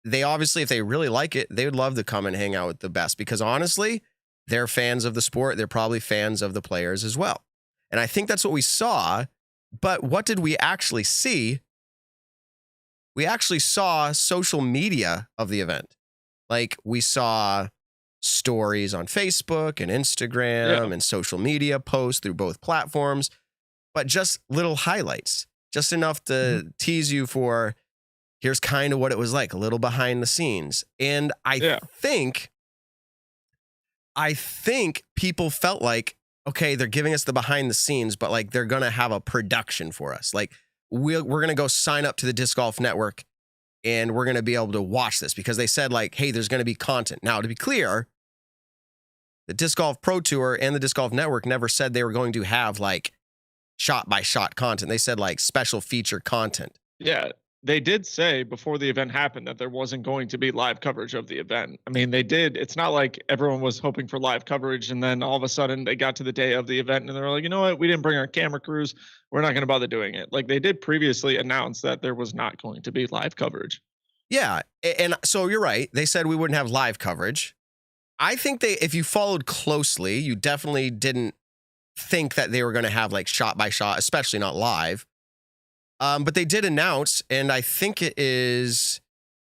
They obviously, if they really like it, they would love to come and hang out with the best, because honestly, they're fans of the sport. They're probably fans of the players as well. And I think that's what we saw. But what did we actually see? we actually saw social media of the event. Like we saw stories on Facebook and Instagram and social media posts through both platforms, but just little highlights, just enough to tease you for here's kind of what it was like, a little behind the scenes. And I think people felt like, okay, they're giving us the behind the scenes, but like they're going to have a production for us. Like we're going to go sign up to the Disc Golf Network and we're going to be able to watch this because they said like, hey, there's going to be content. Now, to be clear, the Disc Golf Pro Tour and the Disc Golf Network never said they were going to have like shot by shot content. They said like special feature content. Yeah. They did say before the event happened that there wasn't going to be live coverage of the event. I mean, they did. It's not like everyone was hoping for live coverage and then all of a sudden they got to the day of the event and they were like, you know what? We didn't bring our camera crews. We're not going to bother doing it. Like they did previously announce that there was not going to be live coverage. Yeah. And so you're right. They said we wouldn't have live coverage. I think if you followed closely, you definitely didn't think that they were going to have like shot by shot, especially not live. But they did announce, and I think it is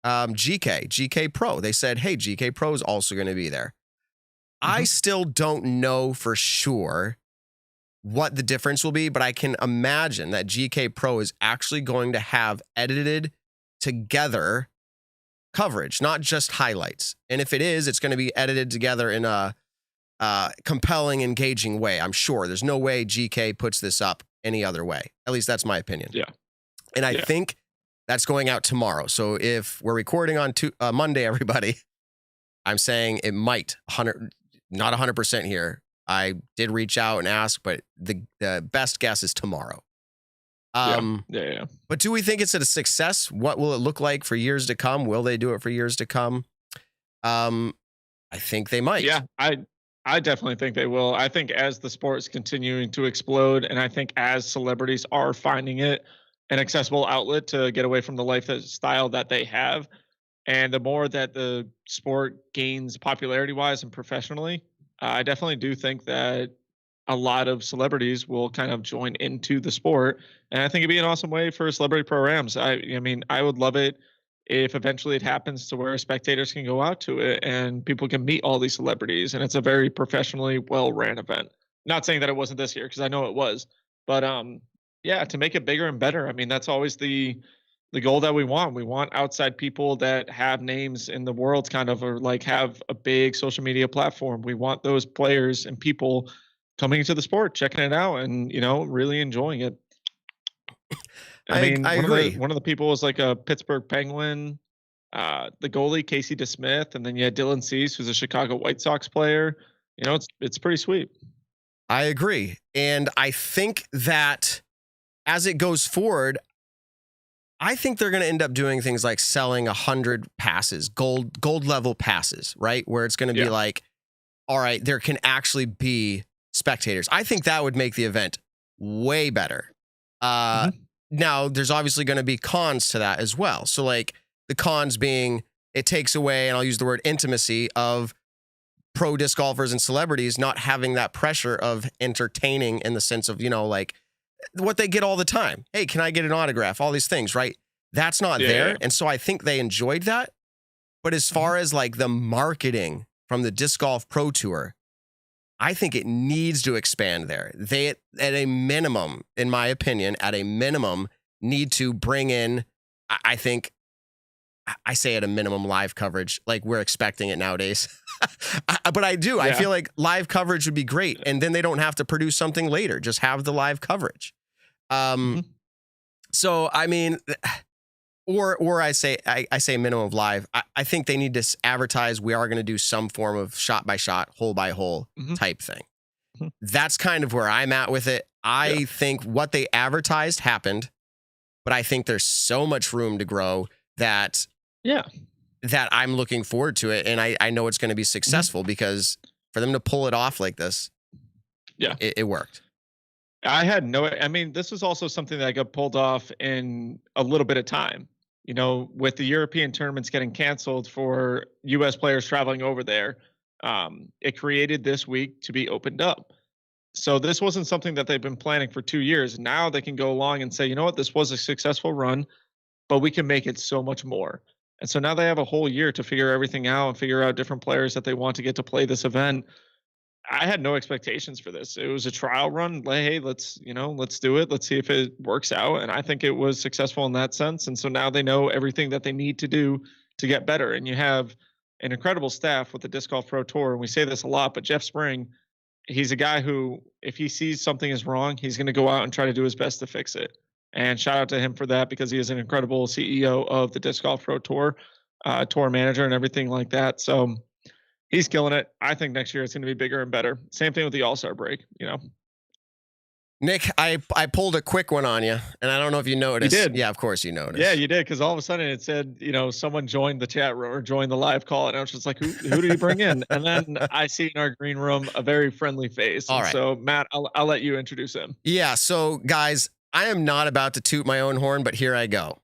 GK Pro. They said, hey, GK Pro is also going to be there. I still don't know for sure what the difference will be, but I can imagine that GK Pro is actually going to have edited together coverage, not just highlights. And if it is, it's going to be edited together in a compelling, engaging way. I'm sure there's no way GK puts this up any other way. At least that's my opinion. Yeah. And I think that's going out tomorrow. So if we're recording on Monday, everybody, I'm saying it might not 100% here. I did reach out and ask, but the best guess is tomorrow. But do we think it's a success? What will it look like for years to come? Will they do it for years to come? I think they might. Yeah, I definitely think they will. I think as the sport is continuing to explode, and I think as celebrities are finding it an accessible outlet to get away from the lifestyle that they have, and the more that the sport gains popularity-wise and professionally, I definitely do think that a lot of celebrities will kind of join into the sport, and I think it'd be an awesome way for celebrity programs. I mean, I would love it if eventually it happens to where spectators can go out to it and people can meet all these celebrities, and it's a very professionally well-ran event. Not saying that it wasn't this year, because I know it was, but yeah, to make it bigger and better. I mean, that's always the goal that we want. We want outside people that have names in the world, kind of, or like have a big social media platform. We want those players and people coming into the sport, checking it out, and really enjoying it. I mean, I agree. One of the people was like a Pittsburgh Penguin, the goalie Casey DeSmith, and then you had Dylan Cease, who's a Chicago White Sox player. It's pretty sweet. I agree, and I think that as it goes forward, I think they're going to end up doing things like selling 100 passes, gold level passes, right? Where it's going to be like, all right, there can actually be spectators. I think that would make the event way better. Now, there's obviously going to be cons to that as well. So like the cons being it takes away, and I'll use the word intimacy, of pro disc golfers and celebrities not having that pressure of entertaining in the sense of, like what they get all the time. Hey, can I get an autograph? All these things, right? That's not there. Yeah. And so I think they enjoyed that. But as far as like the marketing from the Disc Golf Pro Tour, I think it needs to expand there. They, at a minimum, in my opinion, need to bring in, I think, I say at a minimum, live coverage. Like we're expecting it nowadays. But I do. Yeah. I feel like live coverage would be great. And then they don't have to produce something later. Just have the live coverage. So, I mean, or I say minimum of live. I think they need to advertise we are going to do some form of shot by shot, hole by hole type thing. That's kind of where I'm at with it. I think what they advertised happened, but I think there's so much room to grow that I'm looking forward to it. And I know it's going to be successful because for them to pull it off like this, it worked. I mean, this is also something that got pulled off in a little bit of time. With the European tournaments getting canceled for U.S. players traveling over there, it created this week to be opened up. So this wasn't something that they've been planning for 2 years. Now they can go along and say, you know what, this was a successful run. but we can make it so much more. And so now they have a whole year to figure everything out and figure out different players that they want to get to play this event. I had no expectations for this. It was a trial run. Like, hey, let's do it. Let's see if it works out. And I think it was successful in that sense. And so now they know everything that they need to do to get better. And you have an incredible staff with the Disc Golf Pro Tour. And we say this a lot, but Jeff Spring, he's a guy who, if he sees something is wrong, he's going to go out and try to do his best to fix it. And shout out to him for that, because he is an incredible CEO of the Disc Golf Pro Tour, tour manager and everything like that. So he's killing it. I think next year it's going to be bigger and better. Same thing with the All-Star break, Nick, I pulled a quick one on you, and I don't know if you noticed. You did. Yeah, of course you noticed. Yeah, you did, because all of a sudden it said, someone joined the chat room or joined the live call, and I was just like, who did he bring in? And then I see in our green room a very friendly face. All right. So, Matt, I'll let you introduce him. Yeah, so guys, I am not about to toot my own horn, but here I go.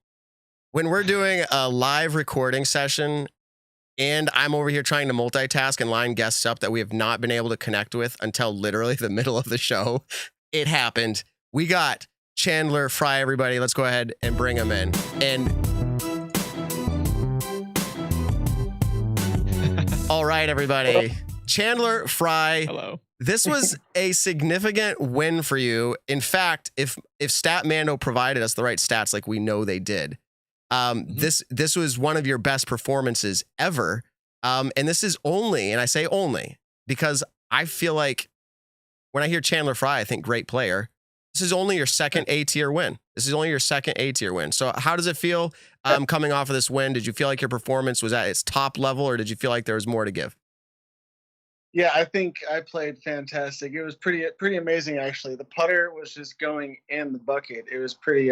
When we're doing a live recording session and I'm over here trying to multitask and line guests up that we have not been able to connect with until literally the middle of the show, it happened. We got Chandler Fry, everybody. Let's go ahead and bring him in. And all right, everybody. Chandler Fry. Hello. This was a significant win for you. In fact, if StatMando provided us the right stats, like we know they did, this was one of your best performances ever. And this is only, and I say only, because I feel like when I hear Chandler Fry, I think great player. This is only your second A-tier win. So how does it feel coming off of this win? Did you feel like your performance was at its top level, or did you feel like there was more to give? Yeah, I think I played fantastic. It was pretty amazing, actually. The putter was just going in the bucket. It was pretty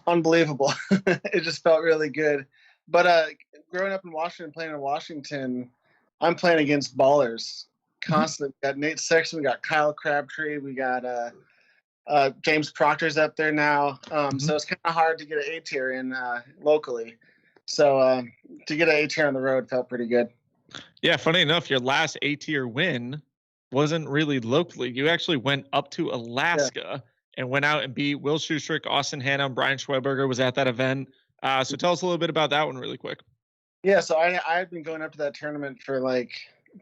unbelievable. It just felt really good. But growing up in Washington, playing in Washington, I'm playing against ballers constantly. We got Nate Sexton, we got Kyle Crabtree, we got James Proctor's up there now. So it's kind of hard to get an A-tier in locally. So to get an A-tier on the road felt pretty good. Yeah, funny enough, your last A-tier win wasn't really locally. You actually went up to Alaska and went out and beat Will Schustrick, Austin Hannah, and Brian Schweberger was at that event. So tell us a little bit about that one really quick. Yeah, so I had been going up to that tournament for like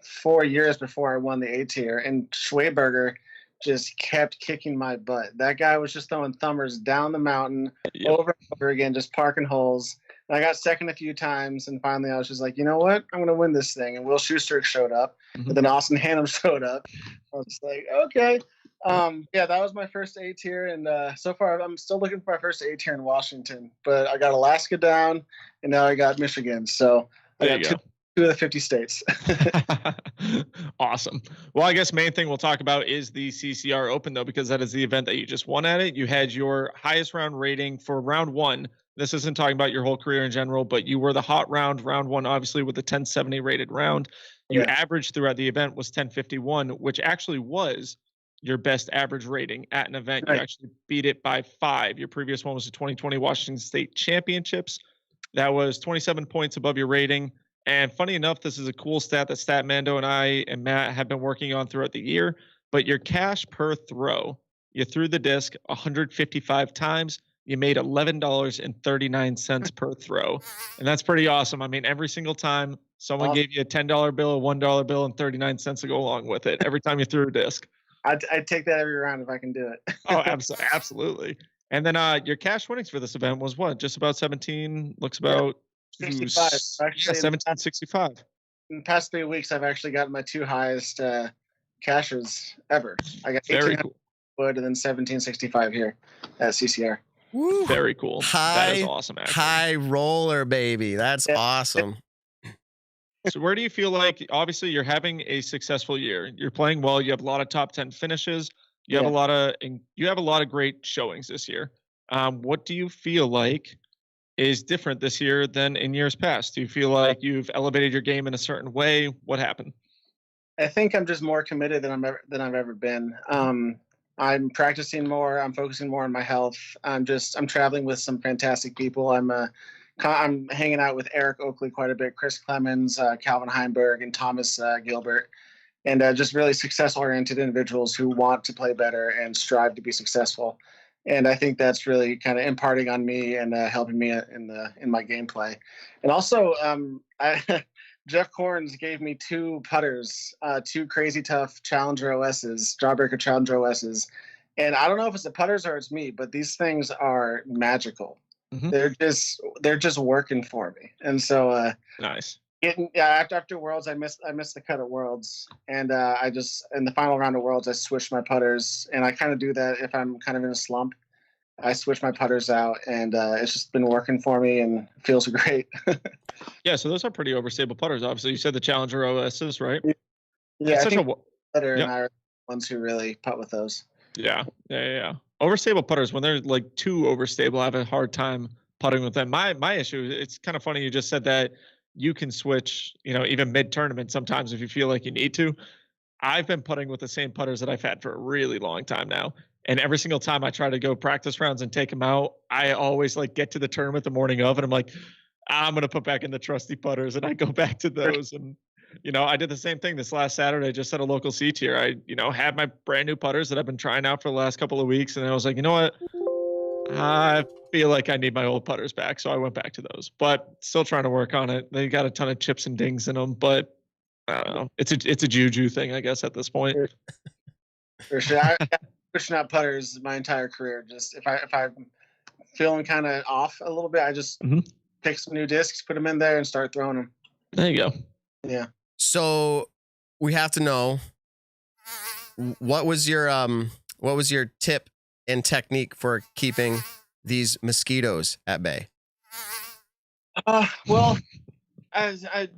4 years before I won the A-tier, and Schweberger just kept kicking my butt. That guy was just throwing thumbers down the mountain over and over again, just parking holes. And I got second a few times, and finally I was just like, you know what? I'm going to win this thing. And Will Schuster showed up, and then Austin Hannum showed up. I was just like, okay. Yeah, that was my first A-tier, and so far I'm still looking for my first A-tier in Washington. But I got Alaska down, and now I got Michigan. So I got two of the 50 states. Awesome. Well, I guess main thing we'll talk about is the CCR Open, though, because that is the event that you just won at it. You had your highest round rating for round one. This isn't talking about your whole career in general, but you were the hot round one, obviously, with a 1070 rated round. You averaged throughout the event was 1051, which actually was your best average rating at an event. You actually beat it by 5. Your previous one was the 2020 Washington State Championships. That was 27 points above your rating. And funny enough, this is a cool stat that StatMando and I and Matt have been working on throughout the year, but your cash per throw, you threw the disc 155 times. You made $11.39 per throw. And that's pretty awesome. I mean, every single time someone gave you a $10 bill, a $1 bill, and 39 cents to go along with it, every time you threw a disc. I'd take that every round if I can do it. Oh, absolutely. And then your cash winnings for this event was what? Just about 17? Looks about 65. Actually, 1765. In the past 3 weeks, I've actually gotten my 2 highest cashers ever. I got 1800 wood and then 1765 here at CCR. Woo. Very cool. That is awesome. Actually. High roller, baby. That's awesome. So where do you feel like, obviously you're having a successful year. You're playing well. You have a lot of top 10 finishes. You have a lot of great showings this year. What do you feel like is different this year than in years past? Do you feel like you've elevated your game in a certain way? What happened? I think I'm just more committed than I've ever been. I'm practicing more. I'm focusing more on my health. I'm traveling with some fantastic people. I'm hanging out with Eric Oakley quite a bit, Chris Clemens, Calvin Heimberg, and Thomas Gilbert, and just really success-oriented individuals who want to play better and strive to be successful. And I think that's really kind of imparting on me and helping me in my gameplay. And also, Jeff Corns gave me 2 putters, 2 crazy tough Challenger OSs, Jawbreaker Challenger OSs. And I don't know if it's the putters or it's me, but these things are magical. Mm-hmm. They're just working for me. And so nice. After Worlds, I missed the cut at Worlds, and I just in the final round of Worlds, I switched my putters, and I kind of do that if I'm kind of in a slump. I switch my putters out, and it's just been working for me, and feels great. Yeah, so those are pretty overstable putters. Obviously, you said the Challenger OSs, right? Yeah, it's I such think Putter yep. and I are the ones who really putt with those. Yeah. Overstable putters, when they're like too overstable, I have a hard time putting with them. My issue, it's kind of funny you just said that you can switch, even mid-tournament sometimes if you feel like you need to. I've been putting with the same putters that I've had for a really long time now. And every single time I try to go practice rounds and take them out, I always get to the tournament the morning of, and I'm like, I'm going to put back in the trusty putters, and I go back to those. And, I did the same thing this last Saturday, just at a local C tier. I, had my brand new putters that I've been trying out for the last couple of weeks. And I was like, you know what? I feel like I need my old putters back. So I went back to those, but still trying to work on it. They got a ton of chips and dings in them, but I don't know. It's a juju thing, I guess, at this point. For sure. I've been pushing out putters my entire career. Just if I'm feeling kind of off a little bit, I just pick some new discs, put them in there, and start throwing them. There you go. Yeah. So we have to know, what was your tip and technique for keeping these mosquitoes at bay? Well,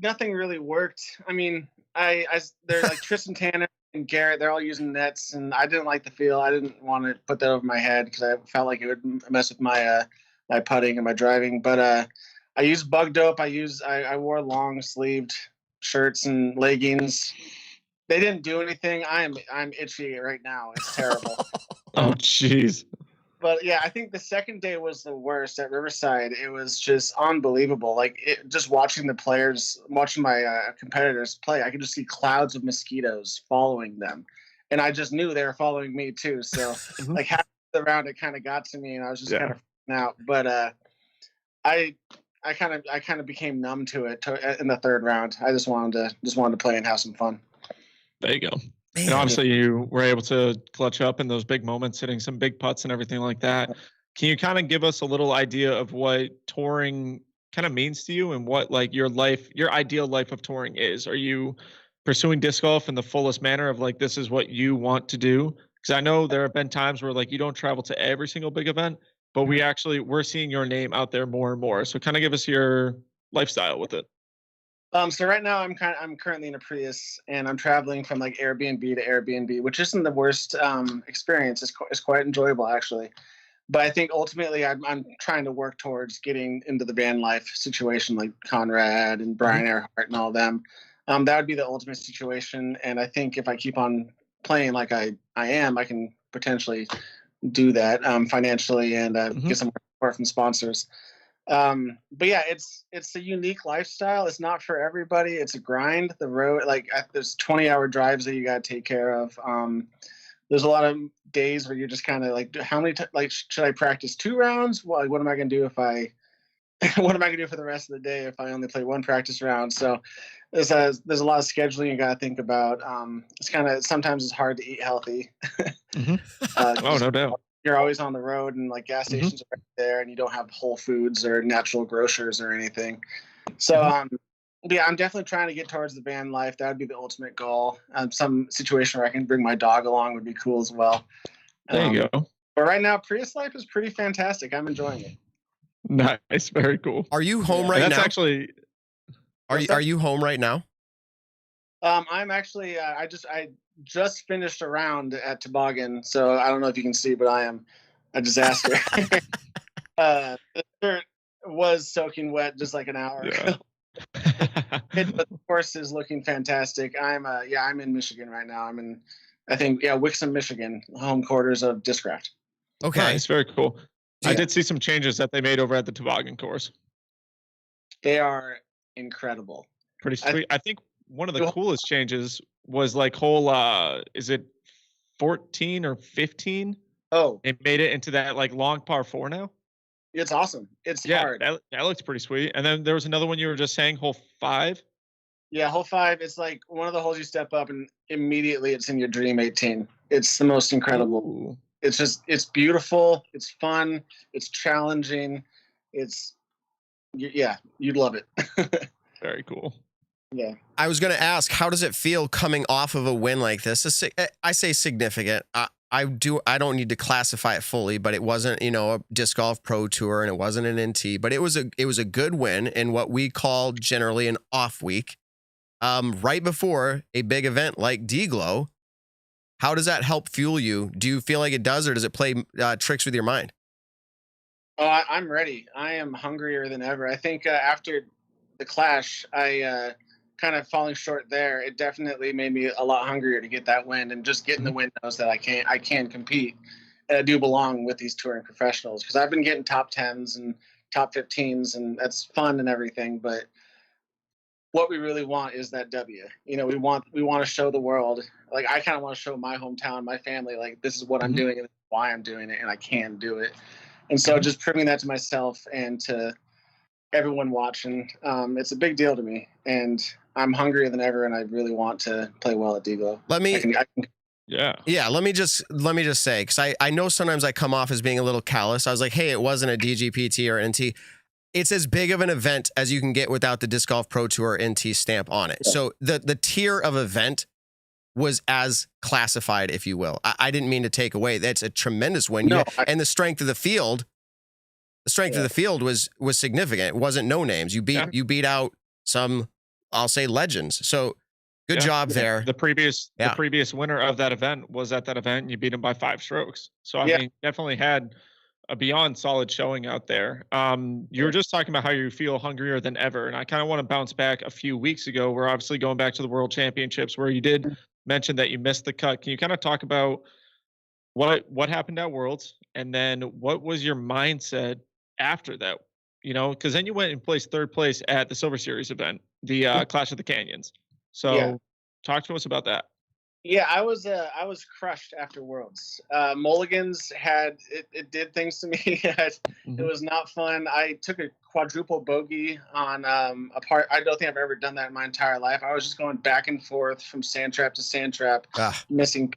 nothing really worked. I mean, they're like Tristan Tanner and Garrett. They're all using nets, and I didn't like the feel. I didn't want to put that over my head because I felt like it would mess with my my putting and my driving. But I used bug dope. I wore long sleeved shirts and leggings. They didn't do anything. I'm itchy right now. It's terrible. Oh, jeez. But yeah, I think the second day was the worst at Riverside. It was just unbelievable. Just watching the players, watching my competitors play, I could just see clouds of mosquitoes following them. And I just knew they were following me too. So half of the round, it kind of got to me, and I was just kind of freaking out. But I kind of became numb to it in the third round. I just wanted to play and have some fun. There you go. And obviously you were able to clutch up in those big moments, hitting some big putts and everything like that. Can you kind of give us a little idea of what touring kind of means to you and what your ideal life of touring is? Are you pursuing disc golf in the fullest manner of this is what you want to do? Because I know there have been times where you don't travel to every single big event, but we're seeing your name out there more and more. So kind of give us your lifestyle with it. So right now I'm currently in a Prius, and I'm traveling from Airbnb to Airbnb, which isn't the worst experience. It's quite enjoyable actually, but I think ultimately I'm trying to work towards getting into the van life situation like Conrad and Brian Earhart and all of them. That would be the ultimate situation, and I think if I keep on playing like I am, I can potentially do that financially and get some support from sponsors. But yeah, it's a unique lifestyle. It's not for everybody. It's a grind. The road, there's 20-hour drives that you got to take care of. There's a lot of days where you're just kind of how many should I practice 2 rounds? Well, what am I going to do if what am I going to do for the rest of the day if I only play 1 practice round? So there's a lot of scheduling you got to think about. Sometimes it's hard to eat healthy. Oh, no doubt. You're always on the road, and gas stations are right there, and you don't have Whole Foods or natural grocers or anything. So, yeah, I'm definitely trying to get towards the van life. That would be the ultimate goal. Some situation where I can bring my dog along would be cool as well. There you go. But right now, Prius life is pretty fantastic. I'm enjoying it. Nice, very cool. Are you home right now? That's actually. Are you home right now? I'm actually. I just finished a round at Toboggan, so I don't know if you can see, but I am a disaster. The dirt was soaking wet just an hour ago. But the course is looking fantastic. I'm in Michigan right now. I'm in, I think, Wixom, Michigan, home quarters of Discraft. Okay, nice, very cool. I did see some changes that they made over at the Toboggan course. They are incredible. Pretty sweet. I think one of the coolest changes was hole is it 14 or 15 Oh, They made it into that like long par 4 now. it's awesome. It's Yeah, hard. that looks pretty sweet. And then there was another one you were just saying, hole 5. Yeah, hole 5. It's like one of the holes you step up and immediately it's in your dream 18. It's the most incredible. Ooh. It's beautiful. It's fun. It's challenging. You'd love it. Very cool. Yeah. I was going to ask, how does it feel coming off of a win like this? I say significant. I don't need to classify it fully, but it wasn't, a disc golf pro tour and it wasn't an NT, but it was a good win in what we call generally an off week, right before a big event like D-Glow. How does that help fuel you? Do you feel like it does, or does it play tricks with your mind? Oh, I'm ready. I am hungrier than ever. I think after the Clash, I kind of falling short there. It definitely made me a lot hungrier to get that win, and just getting the win knows that I can compete. And I do belong with these touring professionals, because I've been getting top 10s and top 15s, and that's fun and everything. But what we really want is that W. We want to show the world. Like, I kind of want to show my hometown, my family, like, this is what I'm doing and why I'm doing it, and I can do it. And so just proving that to myself and to everyone watching, it's a big deal to me. And I'm hungrier than ever, and I really want to play well at D-Glow. Yeah, let me just say, because I know sometimes I come off as being a little callous. I was like, hey, it wasn't a DGPT or NT. It's as big of an event as you can get without the Disc Golf Pro Tour NT stamp on it. Yeah. So the tier of event was as classified, if you will. I didn't mean to take away. That's a tremendous win. And the strength of the field, was significant. It wasn't no names. You beat out some, I'll say, legends. So good job there. The previous winner of that event was at that event, and you beat him by 5 strokes. So I mean, definitely had a beyond solid showing out there. You were just talking about how you feel hungrier than ever, and I kind of want to bounce back a few weeks ago. We're obviously going back to the World Championships, where you did mention that you missed the cut. Can you kind of talk about what happened at Worlds, and then what was your mindset after that? Because then you went and placed 3rd place at the Silver Series event, the Clash of the Canyons. So talk to us about that. Yeah, I was crushed after Worlds. Mulligans it did things to me. It was not fun. I took a quadruple bogey on a part. I don't think I've ever done that in my entire life. I was just going back and forth from sand trap to sand trap, missing.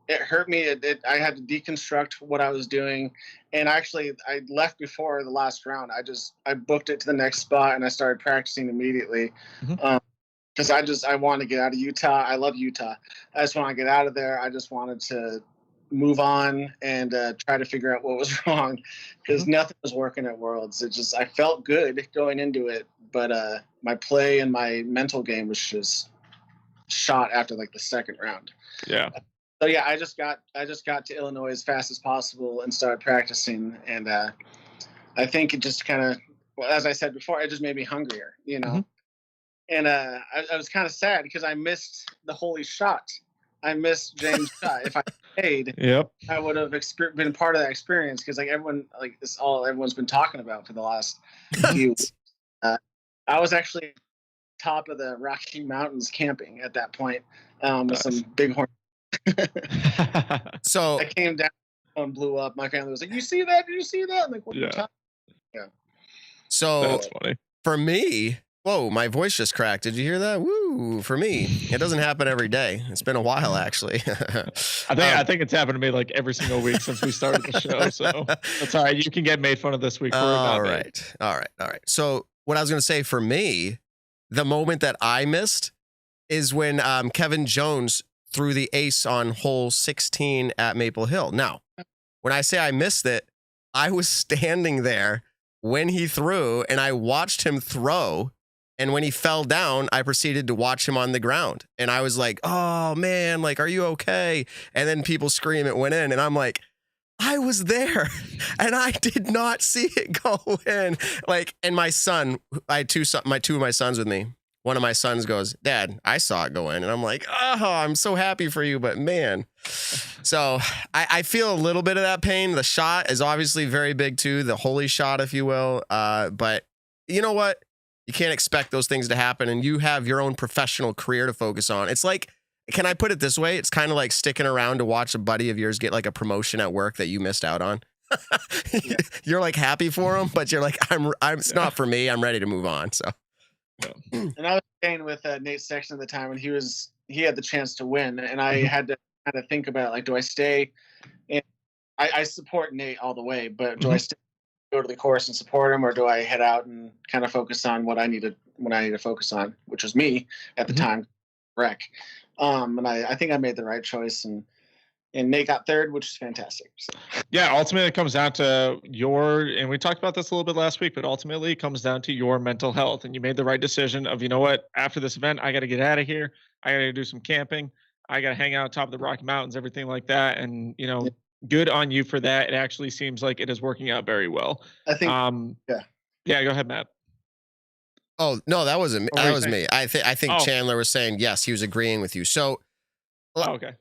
It hurt me. I had to deconstruct what I was doing, and actually I left before the last round. I booked it to the next spot, and I started practicing immediately. Because I want to get out of Utah. I love Utah. I just want to get out of there. I just wanted to move on and try to figure out what was wrong, because nothing was working at Worlds. I felt good going into it, but my play and my mental game was just shot after like the 2nd round. Yeah. So yeah, I just got to Illinois as fast as possible and started practicing, and I think it just kind of, as I said before, it just made me hungrier, And I was kind of sad because I missed the holy shot. I missed James' shot. If I paid, I would have been part of that experience, because like everyone's been talking about for the last few weeks. I was actually top of the Rocky Mountains camping at that point with some big horn. So I came down and blew up. My family was like, "You see that? Did you see that?" I'm like, "What are you talking?" Yeah. So that's funny. For me, whoa, my voice just cracked. Did you hear that? Woo! For me, it doesn't happen every day. It's been a while, actually. I think it's happened to me like every single week since we started the show. So that's all right. You can get made fun of this week. All right. So what I was going to say, for me, the moment that I missed is when Kevin Jones threw the ace on hole 16 at Maple Hill. Now, when I say I missed it, I was standing there when he threw, and I watched him throw. And when he fell down, I proceeded to watch him on the ground. And I was like, oh man, like, are you okay? And then people scream, it went in. And I'm like, I was there and I did not see it go in. Like, and my son, I had two of my sons with me. One of my sons goes, Dad, I saw it go in. And I'm like, oh, I'm so happy for you, but man. So I feel a little bit of that pain. The shot is obviously very big too, the holy shot, if you will. But you know what? You can't expect those things to happen, and you have your own professional career to focus on. It's like can I put it this way? It's kind of like sticking around to watch a buddy of yours get like a promotion at work that you missed out on. You're like happy for him, but you're like, it's not for me. I'm ready to move on. So, and I was staying with Nate Sexton at the time, and he had the chance to win, and I had to kind of think about, like, do I stay? And I support Nate all the way, but do I stay, go to the course and support him, or do I head out and kind of focus on what I need to focus on, which was me at the time, wreck. And I think I made the right choice, and Nate got third, which is fantastic. So. Yeah, ultimately it comes down to and we talked about this a little bit last week, but ultimately it comes down to your mental health. And you made the right decision of, you know what, after this event, I got to get out of here. I got to do some camping. I got to hang out on top of the Rocky Mountains, everything like that. And, good on you for that. It actually seems like it is working out very well. I think, yeah, go ahead, Matt. Oh, no, that wasn't me. That was me. I think Chandler was saying, yes, he was agreeing with you. So, okay.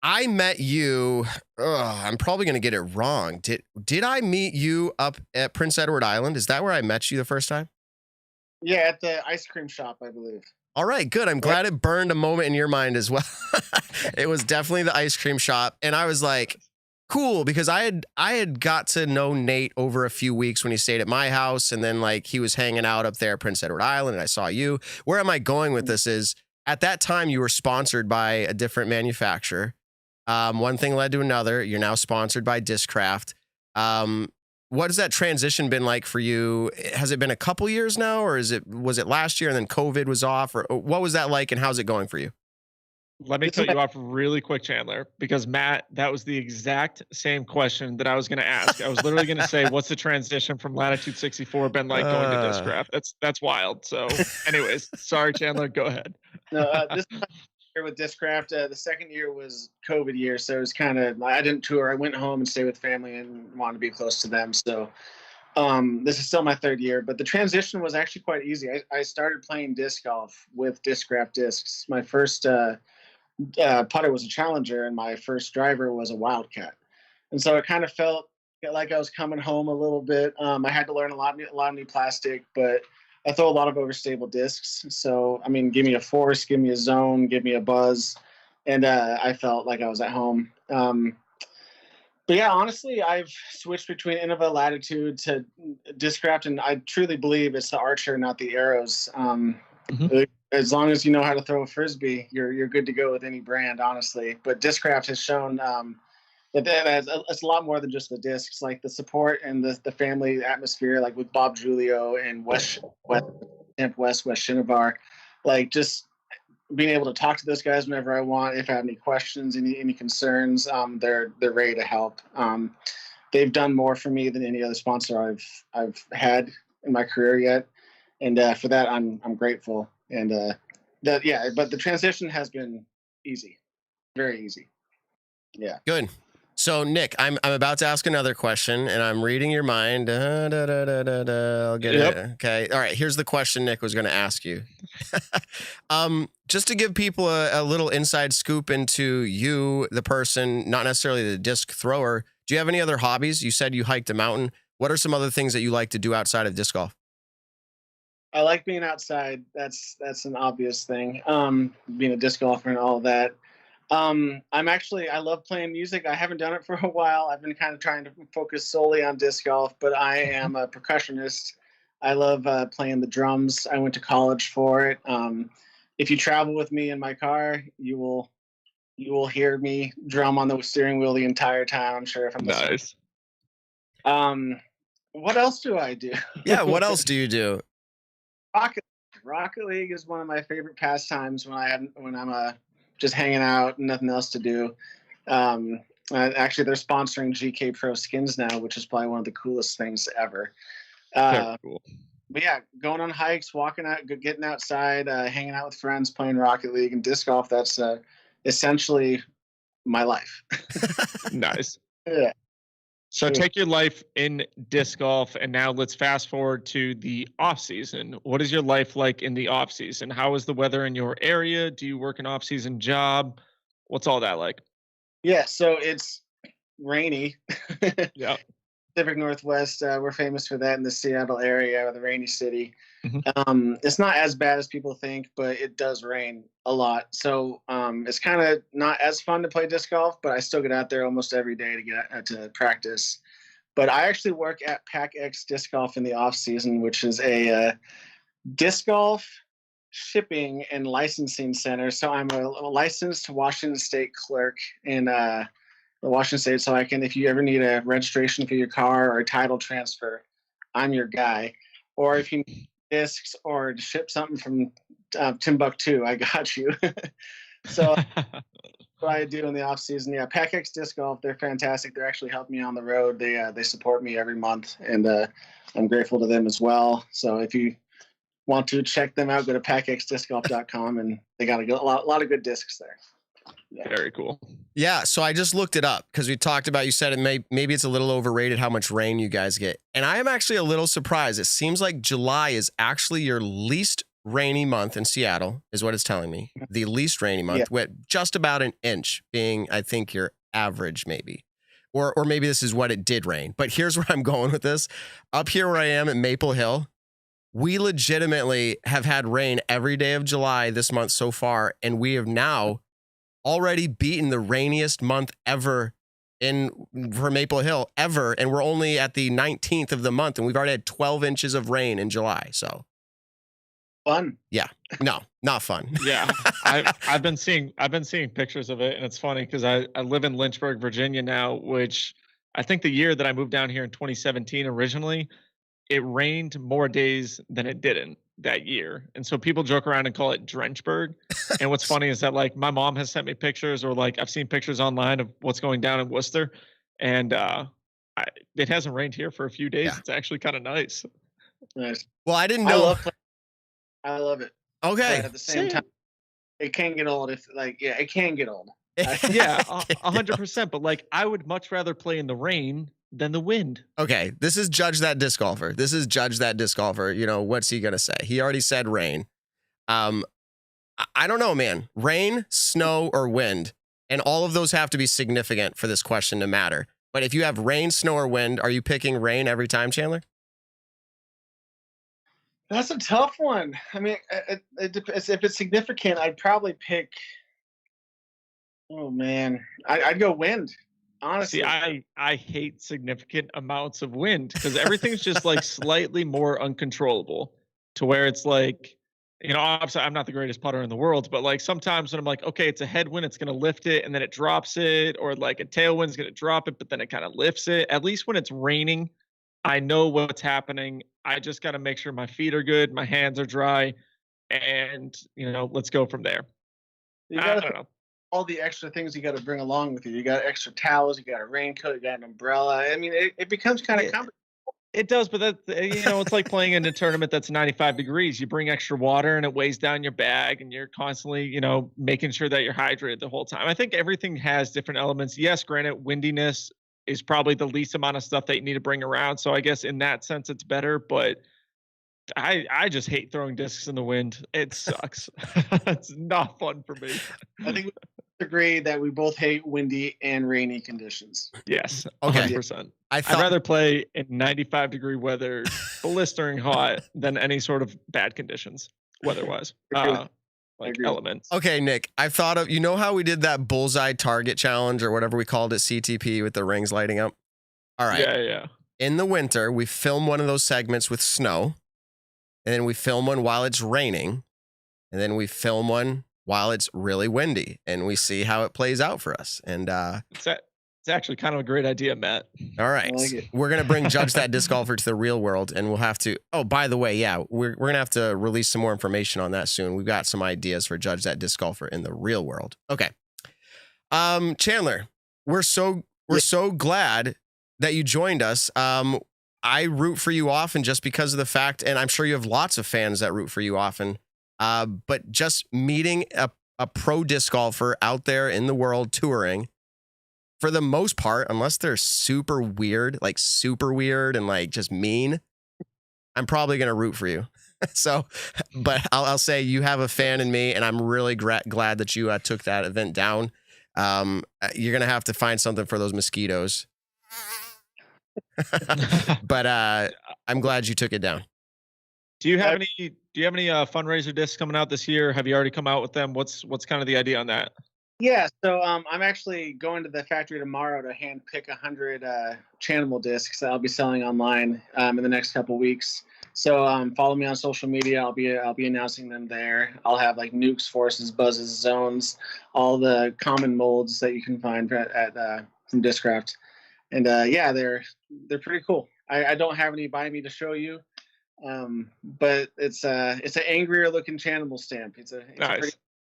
I met you. I'm probably going to get it wrong. Did I meet you up at Prince Edward Island? Is that where I met you the first time? Yeah, at the ice cream shop, I believe. All right, good. I'm glad it burned a moment in your mind as well. It was definitely the ice cream shop. And I was like, cool, because I had got to know Nate over a few weeks when he stayed at my house. And then like he was hanging out up there at Prince Edward Island, and I saw you. Where am I going with this is at that time you were sponsored by a different manufacturer. One thing led to another. You're now sponsored by Discraft. What has that transition been like for you? Has it been a couple years now, or was it last year and then COVID was off, or what was that like, and how's it going for you? Let me cut you off really quick, Chandler, because Matt, that was the exact same question that I was going to ask. I was literally going to say, what's the transition from Latitude 64 been like going to Discraft? That's wild. So anyways, sorry, Chandler, go ahead. No, this year with Discraft, the second year was COVID year. So it was kind of, I didn't tour. I went home and stayed with family and wanted to be close to them. So this is still my third year, but the transition was actually quite easy. I started playing disc golf with Discraft discs. My first putter was a Challenger, and my first driver was a Wildcat, and so it kind of felt like I was coming home a little bit. I had to learn a lot of new plastic, but I throw a lot of overstable discs. So I mean, give me a force, give me a zone, give me a buzz, and I felt like I was at home. But yeah, honestly, I've switched between Innova, Latitude to Discraft, and I truly believe it's the archer, not the arrows. As long as you know how to throw a frisbee, you're good to go with any brand, honestly. But Discraft has shown that it's a lot more than just the discs. Like the support and the family atmosphere, like with Bob Julio and Wes Shinevar, like just being able to talk to those guys whenever I want. If I have any questions, any concerns, they're ready to help. They've done more for me than any other sponsor I've had in my career yet, and for that I'm grateful. And but the transition has been easy, very easy. Yeah. Good. So Nick, I'm about to ask another question, and I'm reading your mind. I'll get it. Okay. All right. Here's the question Nick was going to ask you. Just to give people a little inside scoop into you, the person, not necessarily the disc thrower. Do you have any other hobbies? You said you hiked a mountain. What are some other things that you like to do outside of disc golf? I like being outside. That's an obvious thing. Being a disc golfer and all of that. I love playing music. I haven't done it for a while. I've been kind of trying to focus solely on disc golf, but I am a percussionist. I love playing the drums. I went to college for it. If you travel with me in my car, you will hear me drum on the steering wheel the entire time. I'm sure if I'm nice. What else do I do? Yeah, what else do you do? Rocket League is one of my favorite pastimes when I'm just hanging out and nothing else to do. Actually, they're sponsoring GK Pro skins now, which is probably one of the coolest things ever. Cool. But yeah, going on hikes, walking out, getting outside, hanging out with friends, playing Rocket League and disc golf. That's essentially my life. Nice. Yeah. So take your life in disc golf, and now let's fast forward to the off season. What is your life like in the off season? How is the weather in your area? Do you work an off season job? What's all that like? Yeah, so it's rainy. Yeah. Pacific Northwest. We're famous for that in the Seattle area, or the rainy city. Mm-hmm. It's not as bad as people think, but it does rain a lot. So it's kind of not as fun to play disc golf, but I still get out there almost every day to get to practice. But I actually work at PAC-X Disc Golf in the off season, which is a disc golf shipping and licensing center. So I'm a licensed Washington State clerk in the Washington State. So I can, if you ever need a registration for your car or a title transfer, I'm your guy. Or if you need discs or to ship something from Timbuktu, I got you. So what I do in the off season, yeah, PAC-X Disc Golf, they're fantastic. They're actually helping me on the road. They support me every month, and I'm grateful to them as well. So if you want to check them out, go to pacxdiscgolf.com, and they got a lot of good discs there. Yeah. Very cool. Yeah, so I just looked it up because we talked about, you said it maybe it's a little overrated how much rain you guys get. And I am actually a little surprised. It seems like July is actually your least rainy month in Seattle, is what it's telling me. The least rainy month, with just about an inch being, I think, your average maybe. Or maybe this is what it did rain. But here's where I'm going with this. Up here where I am at Maple Hill, we legitimately have had rain every day of July this month so far, and we have now already beaten the rainiest month ever for Maple Hill ever, and we're only at the 19th of the month, and we've already had 12 inches of rain in July. So fun. Yeah, no, not fun. Yeah, I've been seeing pictures of it, and it's funny because I live in Lynchburg, Virginia now, which I think the year that I moved down here in 2017 originally, it rained more days than it didn't that year. And so people joke around and call it Drenchburg. And what's funny is that, like, my mom has sent me pictures, or like I've seen pictures online of what's going down in Worcester. And it hasn't rained here for a few days. Yeah. It's actually kind of nice. Nice. Well, I didn't know. I love it. Okay. But at the same time, it can get old. It can get old. Yeah, 100%. But like, I would much rather play in the rain than the wind. Okay, this is Judge That Disc Golfer. You know, what's he gonna say? He already said rain. I don't know, man. Rain, snow, or wind, and all of those have to be significant for this question to matter. But if you have rain, snow, or wind, are you picking rain every time, Chandler? That's a tough one. I mean, it depends. If it's significant, I'd probably pick. Oh man, I'd go wind. Honestly, see, I hate significant amounts of wind because everything's just like slightly more uncontrollable, to where it's like, you know, obviously I'm not the greatest putter in the world, but like sometimes when I'm like, okay, it's a headwind, it's going to lift it and then it drops it, or like a tailwind's going to drop it, but then it kind of lifts it. At least when it's raining, I know what's happening. I just got to make sure my feet are good, my hands are dry, and, you know, let's go from there. I don't know. All the extra things you got to bring along with you. You got extra towels, you got a raincoat, you got an umbrella. I mean, it becomes kind of complicated. It does, but that, you know, it's like playing in a tournament that's 95 degrees. You bring extra water and it weighs down your bag, and you're constantly, you know, making sure that you're hydrated the whole time. I think everything has different elements. Yes, granted, windiness is probably the least amount of stuff that you need to bring around. So I guess in that sense, it's better, but I just hate throwing discs in the wind. It sucks. It's not fun for me. I think we agree that we both hate windy and rainy conditions. Yes, okay. 100%. I'd rather play in 95-degree weather, blistering hot, than any sort of bad conditions weather-wise. Like elements. Okay, Nick, I've thought of, you know how we did that bullseye target challenge or whatever we called it, CTP, with the rings lighting up? All right. Yeah. In the winter, we film one of those segments with snow. And then we film one while it's raining. And then we film one while it's really windy. And we see how it plays out for us. And it's actually kind of a great idea, Matt. All right. Like we're going to bring Judge That Disc Golfer to the real world. And we'll have to, oh, by the way, yeah, we're going to have to release some more information on that soon. We've got some ideas for Judge That Disc Golfer in the real world. Okay. Chandler, we're so glad that you joined us. I root for you often just because of the fact, and I'm sure you have lots of fans that root for you often, but just meeting a pro disc golfer out there in the world touring, for the most part, unless they're super weird and like just mean, I'm probably going to root for you. So, but I'll say you have a fan in me, and I'm really glad that you took that event down. You're going to have to find something for those Mosquitoes. But I'm glad you took it down. Do you have any fundraiser discs coming out this year? Have you already come out with them? What's kind of the idea on that? Yeah, so I'm actually going to the factory tomorrow to hand pick 100 Chanimal discs that I'll be selling online in the next couple weeks. So follow me on social media. I'll be announcing them there. I'll have like nukes, forces, buzzes, zones, all the common molds that you can find at from Discraft. And yeah, they're pretty cool. I don't have any by me to show you, but it's an angrier looking Chanimal stamp. It's nice. a pretty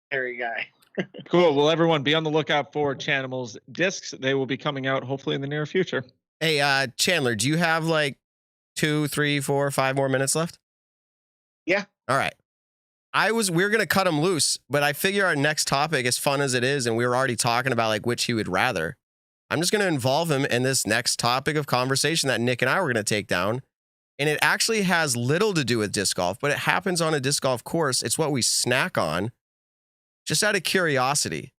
hairy guy. Cool. Well, everyone, be on the lookout for Chanimals discs. They will be coming out hopefully in the near future. Hey, Chandler, do you have like 2, 3, 4, 5 more minutes left? Yeah. All right. We're gonna cut him loose, but I figure our next topic, as fun as it is, and we were already talking about like which he would rather. I'm just gonna involve him in this next topic of conversation that Nick and I were gonna take down. And it actually has little to do with disc golf, but it happens on a disc golf course. It's what we snack on. Just out of curiosity,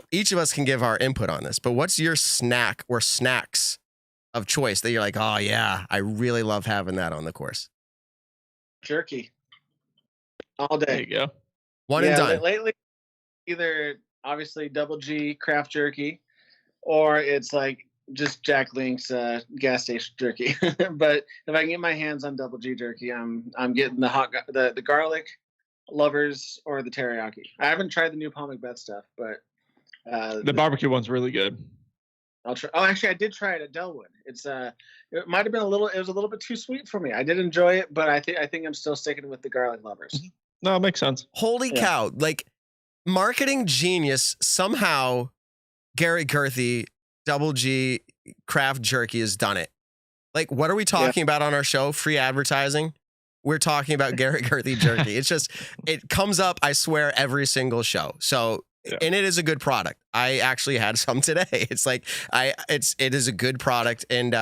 each of us can give our input on this, but what's your snack or snacks of choice that you're like, oh yeah, I really love having that on the course? Jerky. All day. There you go. One and done. Lately, either obviously Double G craft jerky, or it's like just Jack Link's gas station jerky. But if I can get my hands on Double G jerky, I'm getting the garlic lovers or the teriyaki. I haven't tried the new Paul McBeth stuff, but the barbecue one's really good. I'll try. Oh, actually, I did try it at Delwood. It might have been it was a little bit too sweet for me. I did enjoy it, but I think I'm still sticking with the garlic lovers. No, it makes sense. Holy cow. Like, marketing genius. Somehow Garrett Gurthey, Double G craft jerky has done it. Like, what are we talking about on our show? Free advertising? We're talking about Garrett Gurthey jerky. It's just, it comes up, I swear, every single show. So, and it is a good product. I actually had some today. It's like, it is a good product. And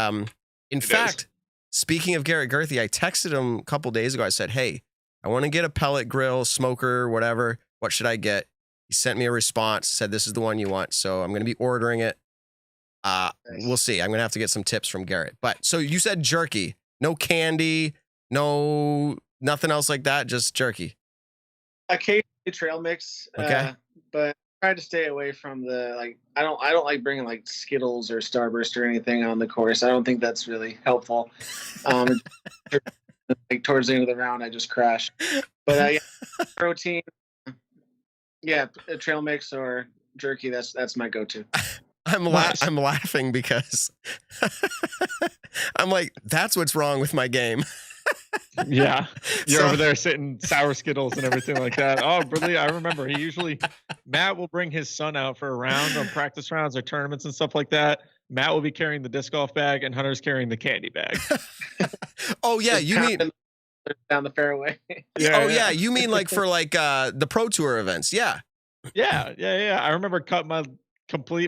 in fact, speaking of Garrett Gurthey, I texted him a couple days ago. I said, hey, I want to get a pellet grill, smoker, whatever. What should I get? He sent me a response, said, this is the one you want. So I'm going to be ordering it. Nice. We'll see. I'm going to have to get some tips from Garrett. But so you said jerky, no candy, nothing else like that, just jerky. Occasionally trail mix, but try to stay away from the I don't like bringing like Skittles or Starburst or anything on the course. I don't think that's really helpful. Like towards the end of the round, I just crash. But protein, trail mix or jerky. That's my go-to. I'm laughing because I'm like, that's what's wrong with my game. Yeah, you're over there sitting sour Skittles and everything like that. Oh, really? I remember Matt will bring his son out for a round on practice rounds or tournaments and stuff like that. Matt will be carrying the disc golf bag and Hunter's carrying the candy bag. Oh yeah, you mean down the fairway? Yeah, you mean like for like the Pro Tour events? Yeah. I remember cutting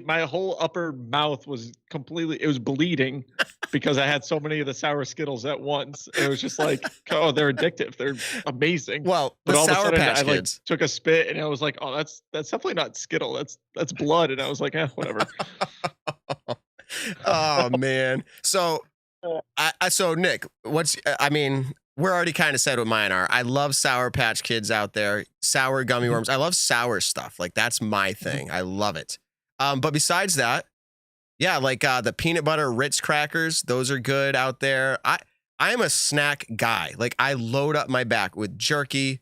my whole upper mouth was it was bleeding because I had so many of the sour Skittles at once. It was just like, oh, they're addictive. They're amazing. Well, but all Sour of a sudden, Patch I Kids. took a spit and I was like, oh, that's definitely not Skittle. That's blood. And I was like, whatever. Oh man. So so Nick, we're already kind of said what mine are. I love Sour Patch Kids out there, sour gummy worms. I love sour stuff. Like that's my thing. I love it. But besides that, yeah, like the peanut butter Ritz crackers, those are good out there. I am a snack guy. Like I load up my back with jerky,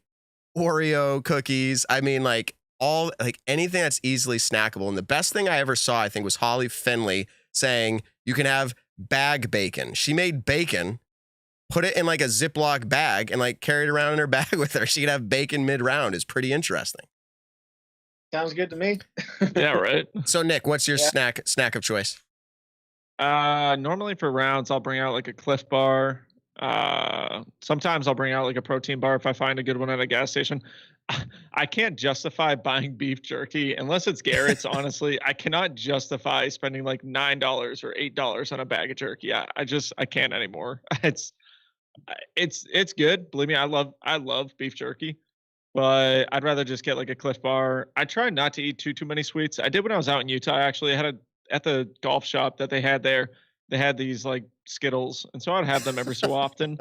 Oreo cookies. I mean, like anything that's easily snackable. And the best thing I ever saw, I think, was Holly Finley saying you can have bag bacon. She made bacon, put it in like a Ziploc bag, and like carried it around in her bag with her. She could have bacon mid-round. It's pretty interesting. Sounds good to me. Yeah, right. So Nick, what's your snack of choice? Normally for rounds, I'll bring out like a Cliff Bar. Sometimes I'll bring out like a protein bar if I find a good one at a gas station. I can't justify buying beef jerky unless it's Garrett's. Honestly, I cannot justify spending like $9 or $8 on a bag of jerky. I can't anymore. It's good. Believe me, I love beef jerky. But I'd rather just get like a Cliff Bar. I try not to eat too many sweets. I did when I was out in Utah. Actually, I had at the golf shop that they had there. they had these like Skittles, and so I'd have them every so often.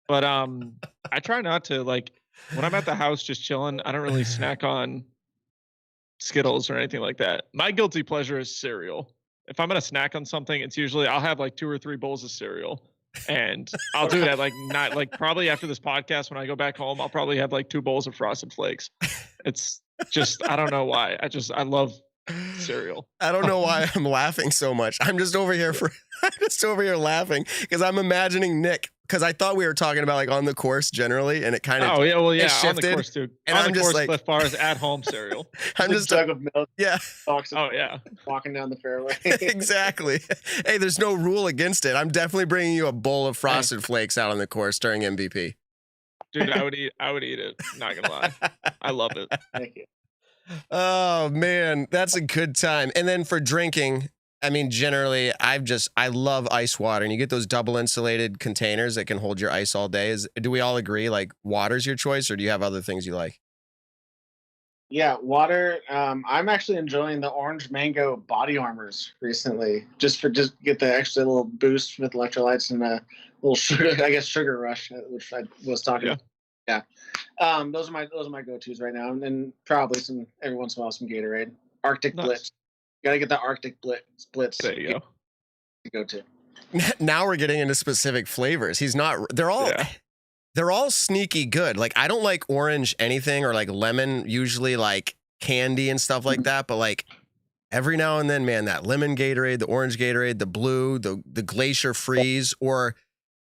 But I try not to, like, when I'm at the house just chilling, I don't really snack on Skittles or anything like that. My guilty pleasure is cereal. If I'm gonna snack on something, it's usually I'll have like 2 or 3 bowls of cereal, and I'll do it at like not like probably after this podcast when I go back home, I'll probably have like 2 bowls of Frosted Flakes. It's just I don't know why. I love cereal. I don't know why I'm laughing so much. I'm just over here laughing because I'm imagining Nick, because I thought we were talking about like on the course generally, and it kind of on the shifted. course too. And on I'm the just course, like Cliff Bars at home cereal. I'm just jug of milk. Yeah. Oh yeah. Walking down the fairway. Exactly. Hey, there's no rule against it. I'm definitely bringing you a bowl of Frosted Flakes out on the course during MVP. Dude, I would eat it. Not gonna lie. I love it. Thank you. Oh man, that's a good time. And then for drinking, I mean, generally, I love ice water, and you get those double insulated containers that can hold your ice all day. Do we all agree like water's your choice, or do you have other things you like? Yeah, water. I'm actually enjoying the orange mango body armors recently, just get the extra little boost with electrolytes and a little sugar rush, which I was talking about. Yeah. Those are my go-tos right now, and probably every once in a while some Gatorade. Arctic Blitz. Gotta get the Arctic Blitz. There you go. Go to. Now we're getting into specific flavors. They're all sneaky good. Like I don't like orange anything or like lemon, usually like candy and stuff like that. But like every now and then, man, that lemon Gatorade, the orange Gatorade, the blue, the Glacier Freeze, or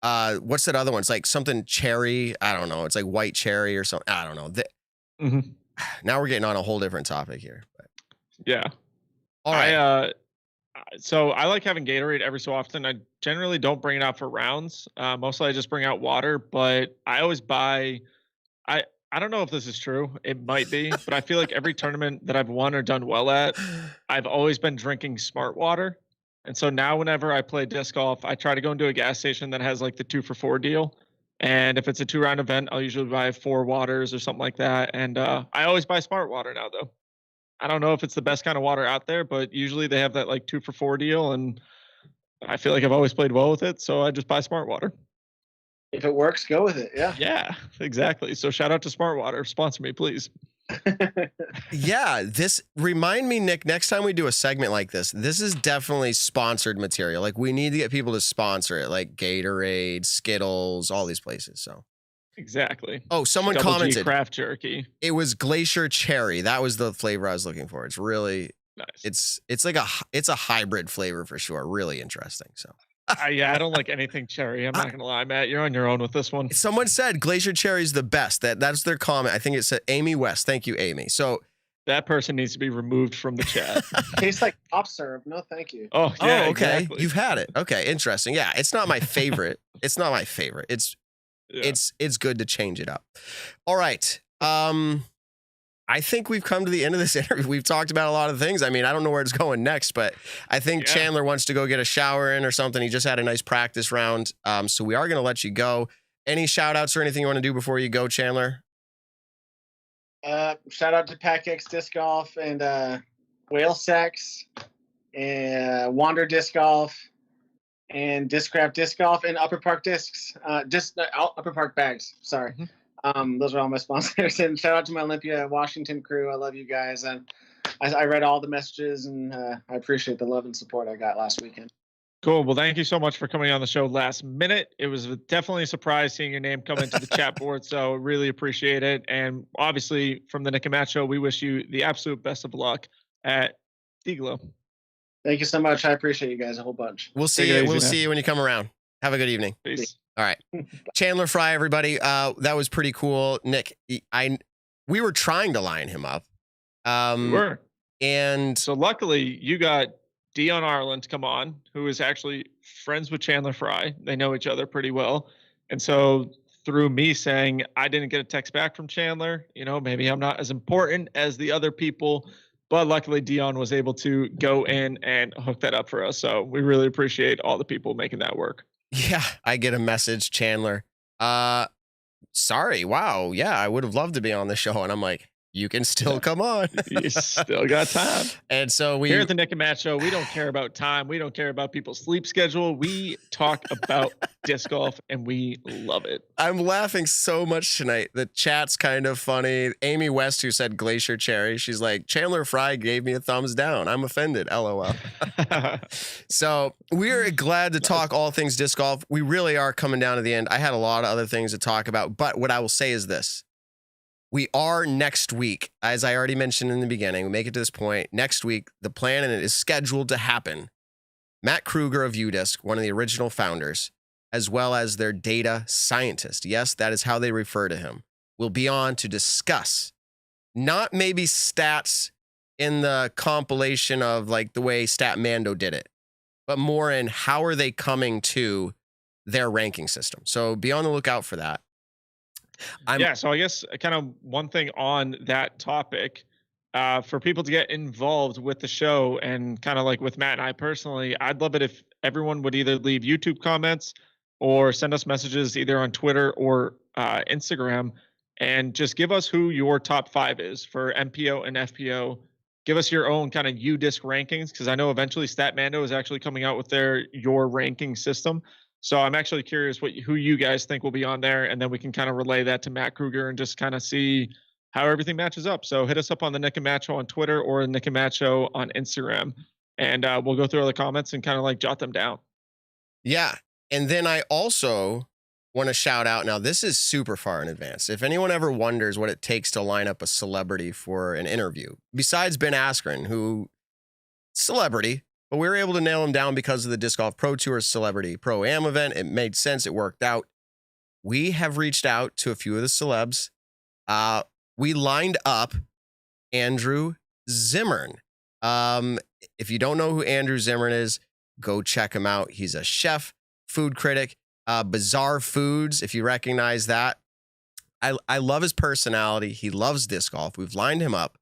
what's that other one? It's like something cherry. I don't know. It's like white cherry or something. I don't know. Now we're getting on a whole different topic here. But. Yeah. All right. So I like having Gatorade every so often. I generally don't bring it out for rounds. Mostly I just bring out water, but I always buy, I don't know if this is true. It might be, but I feel like every tournament that I've won or done well at, I've always been drinking smart water. And so now whenever I play disc golf, I try to go into a gas station that has like the 2-for-4 deal. And if it's a 2-round event, I'll usually buy 4 waters or something like that. And I always buy smart water now though. I don't know if it's the best kind of water out there, but usually they have that like 2-for-4 deal, and I feel like I've always played well with it, so I just buy Smart Water. If it works, go with it. Yeah. Yeah, exactly. So shout out to Smart Water. Sponsor me, please. Yeah, remind me, Nick, next time we do a segment like this is definitely sponsored material. Like we need to get people to sponsor it, like Gatorade, Skittles, all these places. So. Exactly. Oh, someone commented. Craft jerky. It was Glacier Cherry. That was the flavor I was looking for. It's really nice. It's like a hybrid flavor for sure. Really interesting. So. Yeah, I don't like anything cherry. I'm not gonna lie, Matt. You're on your own with this one. Someone said Glacier Cherry is the best. That's their comment. I think it said Amy West. Thank you, Amy. So that person needs to be removed from the chat. Tastes like pop syrup. No, thank you. Oh, yeah. Oh, okay. Exactly. You've had it. Okay, interesting. Yeah, it's not my favorite. It's good to change it up. All right. I think we've come to the end of this interview. We've talked about a lot of things. I mean, I don't know where it's going next, but I think Chandler wants to go get a shower in or something. He just had a nice practice round. So we are going to let you go. Any shout outs or anything you want to do before you go, Chandler? Shout out to Pack X Disc Golf and Whale Sex and Wander Disc Golf and Discraft Disc Golf and Upper Park Discs, Upper Park Bags. Sorry. Those are all my sponsors. And shout out to my Olympia Washington crew. I love you guys. And I read all the messages, and I appreciate the love and support I got last weekend. Cool. Well, thank you so much for coming on the show last minute. It was definitely a surprise seeing your name come into the chat board, so really appreciate it. And obviously, from the Nick and Matt Show, we wish you the absolute best of luck at DGLO. Thank you so much. I appreciate you guys a whole bunch. We'll see you. We'll see you when you come around. Have a good evening. Peace. All right. Chandler Fry, everybody. That was pretty cool. Nick, we were trying to line him up. We were. And so luckily you got Dion Arlyn to come on, who is actually friends with Chandler Fry. They know each other pretty well. And so through me saying I didn't get a text back from Chandler, maybe I'm not as important as the other people, but luckily Dion was able to go in and hook that up for us. So we really appreciate all the people making that work. Yeah, I get a message, Chandler. Sorry. Wow. Yeah, I would have loved to be on the show. And I'm like, you can still come on. You still got time. And so Here at the Nick and Matt Show, we don't care about time. We don't care about people's sleep schedule. We talk about disc golf, and we love it. I'm laughing so much tonight. The chat's kind of funny. Amy West, who said Glacier Cherry, she's like, Chandler Fry gave me a thumbs down. I'm offended. LOL. So we're glad to talk all things disc golf. We really are coming down to the end. I had a lot of other things to talk about, but what I will say is this. We are next week, as I already mentioned in the beginning, we make it to this point. Next week, the plan, and it is scheduled to happen. Matt Kruger of UDisc, one of the original founders, as well as their data scientist, yes, that is how they refer to him, will be on to discuss not maybe stats in the compilation of like the way StatMando did it, but more in how are they coming to their ranking system. So be on the lookout for that. So I guess kind of one thing on that topic, for people to get involved with the show and kind of like with Matt and I personally, I'd love it if everyone would either leave YouTube comments or send us messages either on Twitter or Instagram, and just give us who your top 5 is for MPO and FPO. Give us your own kind of UDisc rankings, because I know eventually StatMando is actually coming out with your ranking system. So I'm actually curious who you guys think will be on there, and then we can kind of relay that to Matt Kruger and just kind of see how everything matches up. So hit us up on the Nick and Matt Show on Twitter or the Nick and Matt Show on Instagram, and we'll go through all the comments and kind of like jot them down. Yeah. And then I also want to shout out, now this is super far in advance. If anyone ever wonders what it takes to line up a celebrity for an interview, besides Ben Askren, who celebrity, but we were able to nail him down because of the Disc Golf Pro Tour Celbrity Pro Am event. It made sense. It worked out. We have reached out to a few of the celebs. We lined up Andrew Zimmern. If you don't know who Andrew Zimmern is, go check him out. He's a chef, food critic, Bizarre Foods, if you recognize that. I love his personality. He loves disc golf. We've lined him up.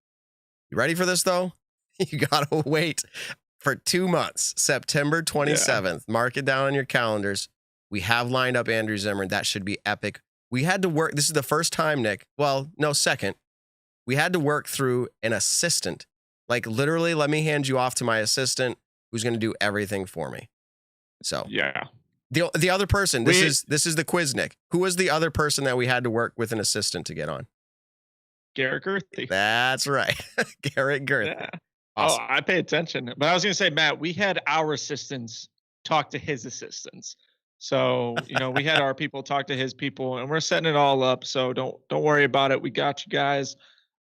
You ready for this, though? You got to wait for 2 months, September 27th. Yeah. Mark it down on your calendars. We have lined up Andrew Zimmern. That should be epic. We had to work. This is the first time, Nick. Well, no, second. We had to work through an assistant. Like literally, let me hand you off to my assistant who's going to do everything for me. So yeah. The other person, this is the quiz, Nick. Who was the other person that we had to work with an assistant to get on? Garrett Girthy. That's right. Garrett Girthy. Yeah. Awesome. Oh, I pay attention. But I was going to say, Matt, we had our assistants talk to his assistants. So, we had our people talk to his people, and we're setting it all up. So don't worry about it. We got you guys.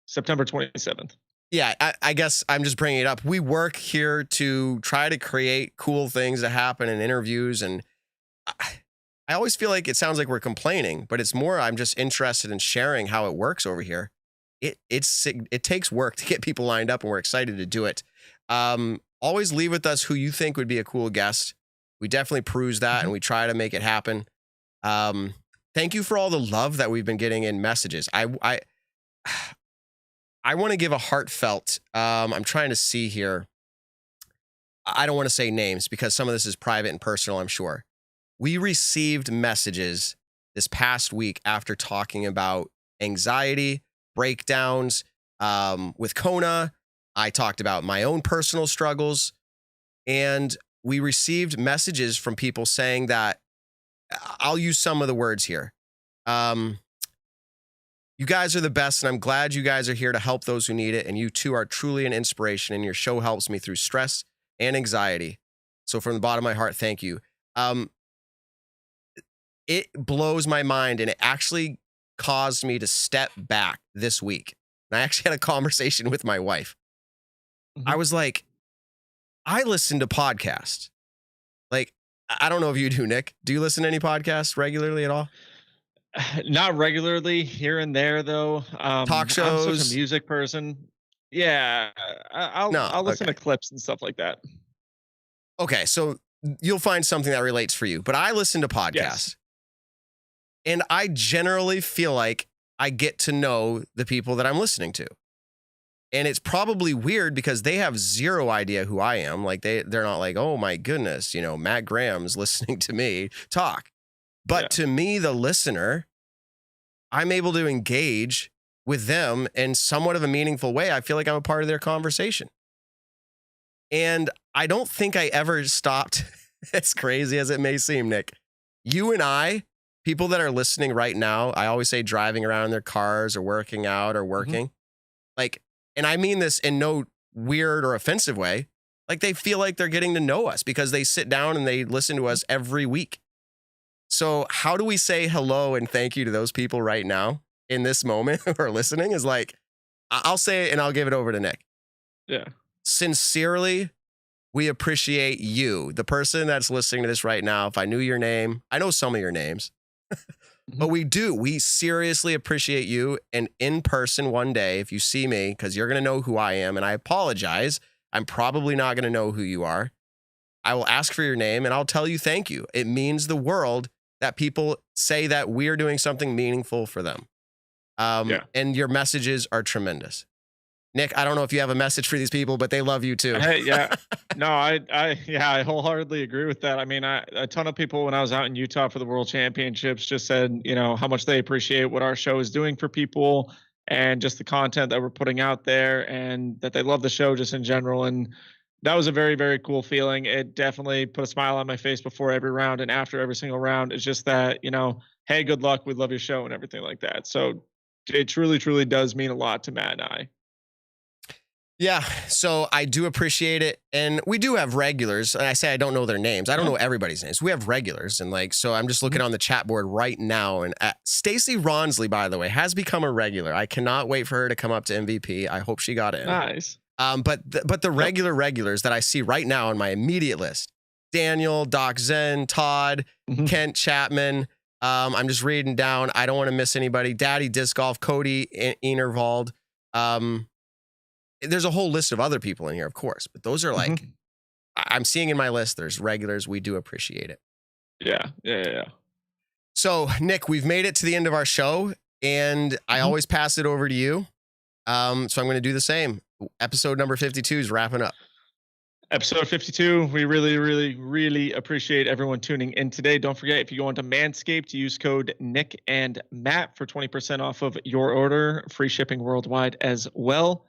September 27th. Yeah, I guess I'm just bringing it up. We work here to try to create cool things that happen in interviews. And I always feel like it sounds like we're complaining, but it's more I'm just interested in sharing how it works over here. It takes work to get people lined up, and we're excited to do it. Always leave with us who you think would be a cool guest. We definitely peruse that, and we try to make it happen. Thank you for all the love that we've been getting in messages. I want to give a heartfelt, I'm trying to see here. I don't want to say names because some of this is private and personal, I'm sure. We received messages this past week after talking about anxiety, breakdowns with Kona. I talked about my own personal struggles, and we received messages from people saying that, I'll use some of the words here. You guys are the best, and I'm glad you guys are here to help those who need it, and you two are truly an inspiration, and your show helps me through stress and anxiety. So from the bottom of my heart, thank you. It blows my mind, and it actually caused me to step back this week. And I actually had a conversation with my wife. I was like, I listen to podcasts. Like, I don't know if you do, Nick. Do you listen to any podcasts regularly at all? Not regularly, here and there, though. Talk shows. I'm such a music person. Yeah, I'll listen to clips and stuff like that. Okay, so you'll find something that relates for you. But I listen to podcasts. Yes. And I generally feel like I get to know the people that I'm listening to. And it's probably weird because they have zero idea who I am. Like they're not like, oh my goodness, Matt Graham's listening to me talk. But to me, the listener, I'm able to engage with them in somewhat of a meaningful way, I feel like I'm a part of their conversation. And I don't think I ever stopped, as crazy as it may seem, Nick. You and I, people that are listening right now, I always say driving around in their cars or working out or working. Like, and I mean this in no weird or offensive way. Like, they feel like they're getting to know us because they sit down and they listen to us every week. So how do we say hello and thank you to those people right now in this moment who are listening? Is like, I'll say it and I'll give it over to Nick. Yeah. Sincerely, we appreciate you, the person that's listening to this right now. If I knew your name, I know some of your names, but we seriously appreciate you. And in person one day, if you see me, because you're going to know who I am, and I apologize, I'm probably not going to know who you are. I will ask for your name and I'll tell you thank you. It means the world that people say that we're doing something meaningful for them. And your messages are tremendous. Nick, I don't know if you have a message for these people, but they love you too. Hey, yeah. No, I wholeheartedly agree with that. I mean, a ton of people when I was out in Utah for the World Championships just said, you know, how much they appreciate what our show is doing for people and just the content that we're putting out there, and that they love the show just in general. And that was a very, very cool feeling. It definitely put a smile on my face before every round and after every single round. It's just that, you know, hey, good luck. We love your show and everything like that. So it truly, truly does mean a lot to Matt and I. Yeah, so I do appreciate it. And we do have regulars. And I say I don't know their names. I don't know everybody's names. We have regulars. And like, so I'm just looking on the chat board right now. And Stacy Ronsley, by the way, has become a regular. I cannot wait for her to come up to MVP. I hope she got in. Nice. But the regulars that I see right now on my immediate list, Daniel, Doc Zen, Todd, Kent Chapman. I'm just reading down. I don't want to miss anybody. Daddy Disc Golf, Cody Enervald. There's a whole list of other people in here, of course, but those are like, I'm seeing in my list, there's regulars. We do appreciate it. Yeah. So Nick, we've made it to the end of our show, and I always pass it over to you. So I'm going to do the same. Episode number 52 is wrapping up. Episode 52. We really, really, really appreciate everyone tuning in today. Don't forget, if you go into Manscaped, use code Nick and Matt for 20% off of your order. Free shipping worldwide as well.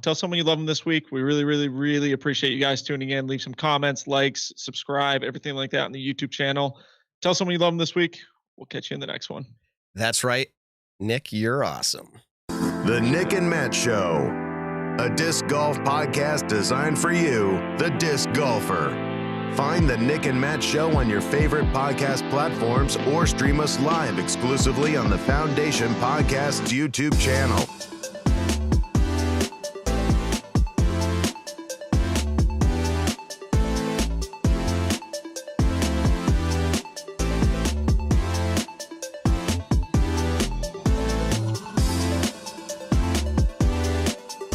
Tell someone you love them this week. We really, really, really appreciate you guys tuning in. Leave some comments, likes, subscribe, everything like that on the YouTube channel. Tell someone you love them this week. We'll catch you in the next one. That's right. Nick, you're awesome. The Nick and Matt Show, a disc golf podcast designed for you, the disc golfer. Find the Nick and Matt Show on your favorite podcast platforms or stream us live exclusively on the Foundation Podcasts YouTube channel.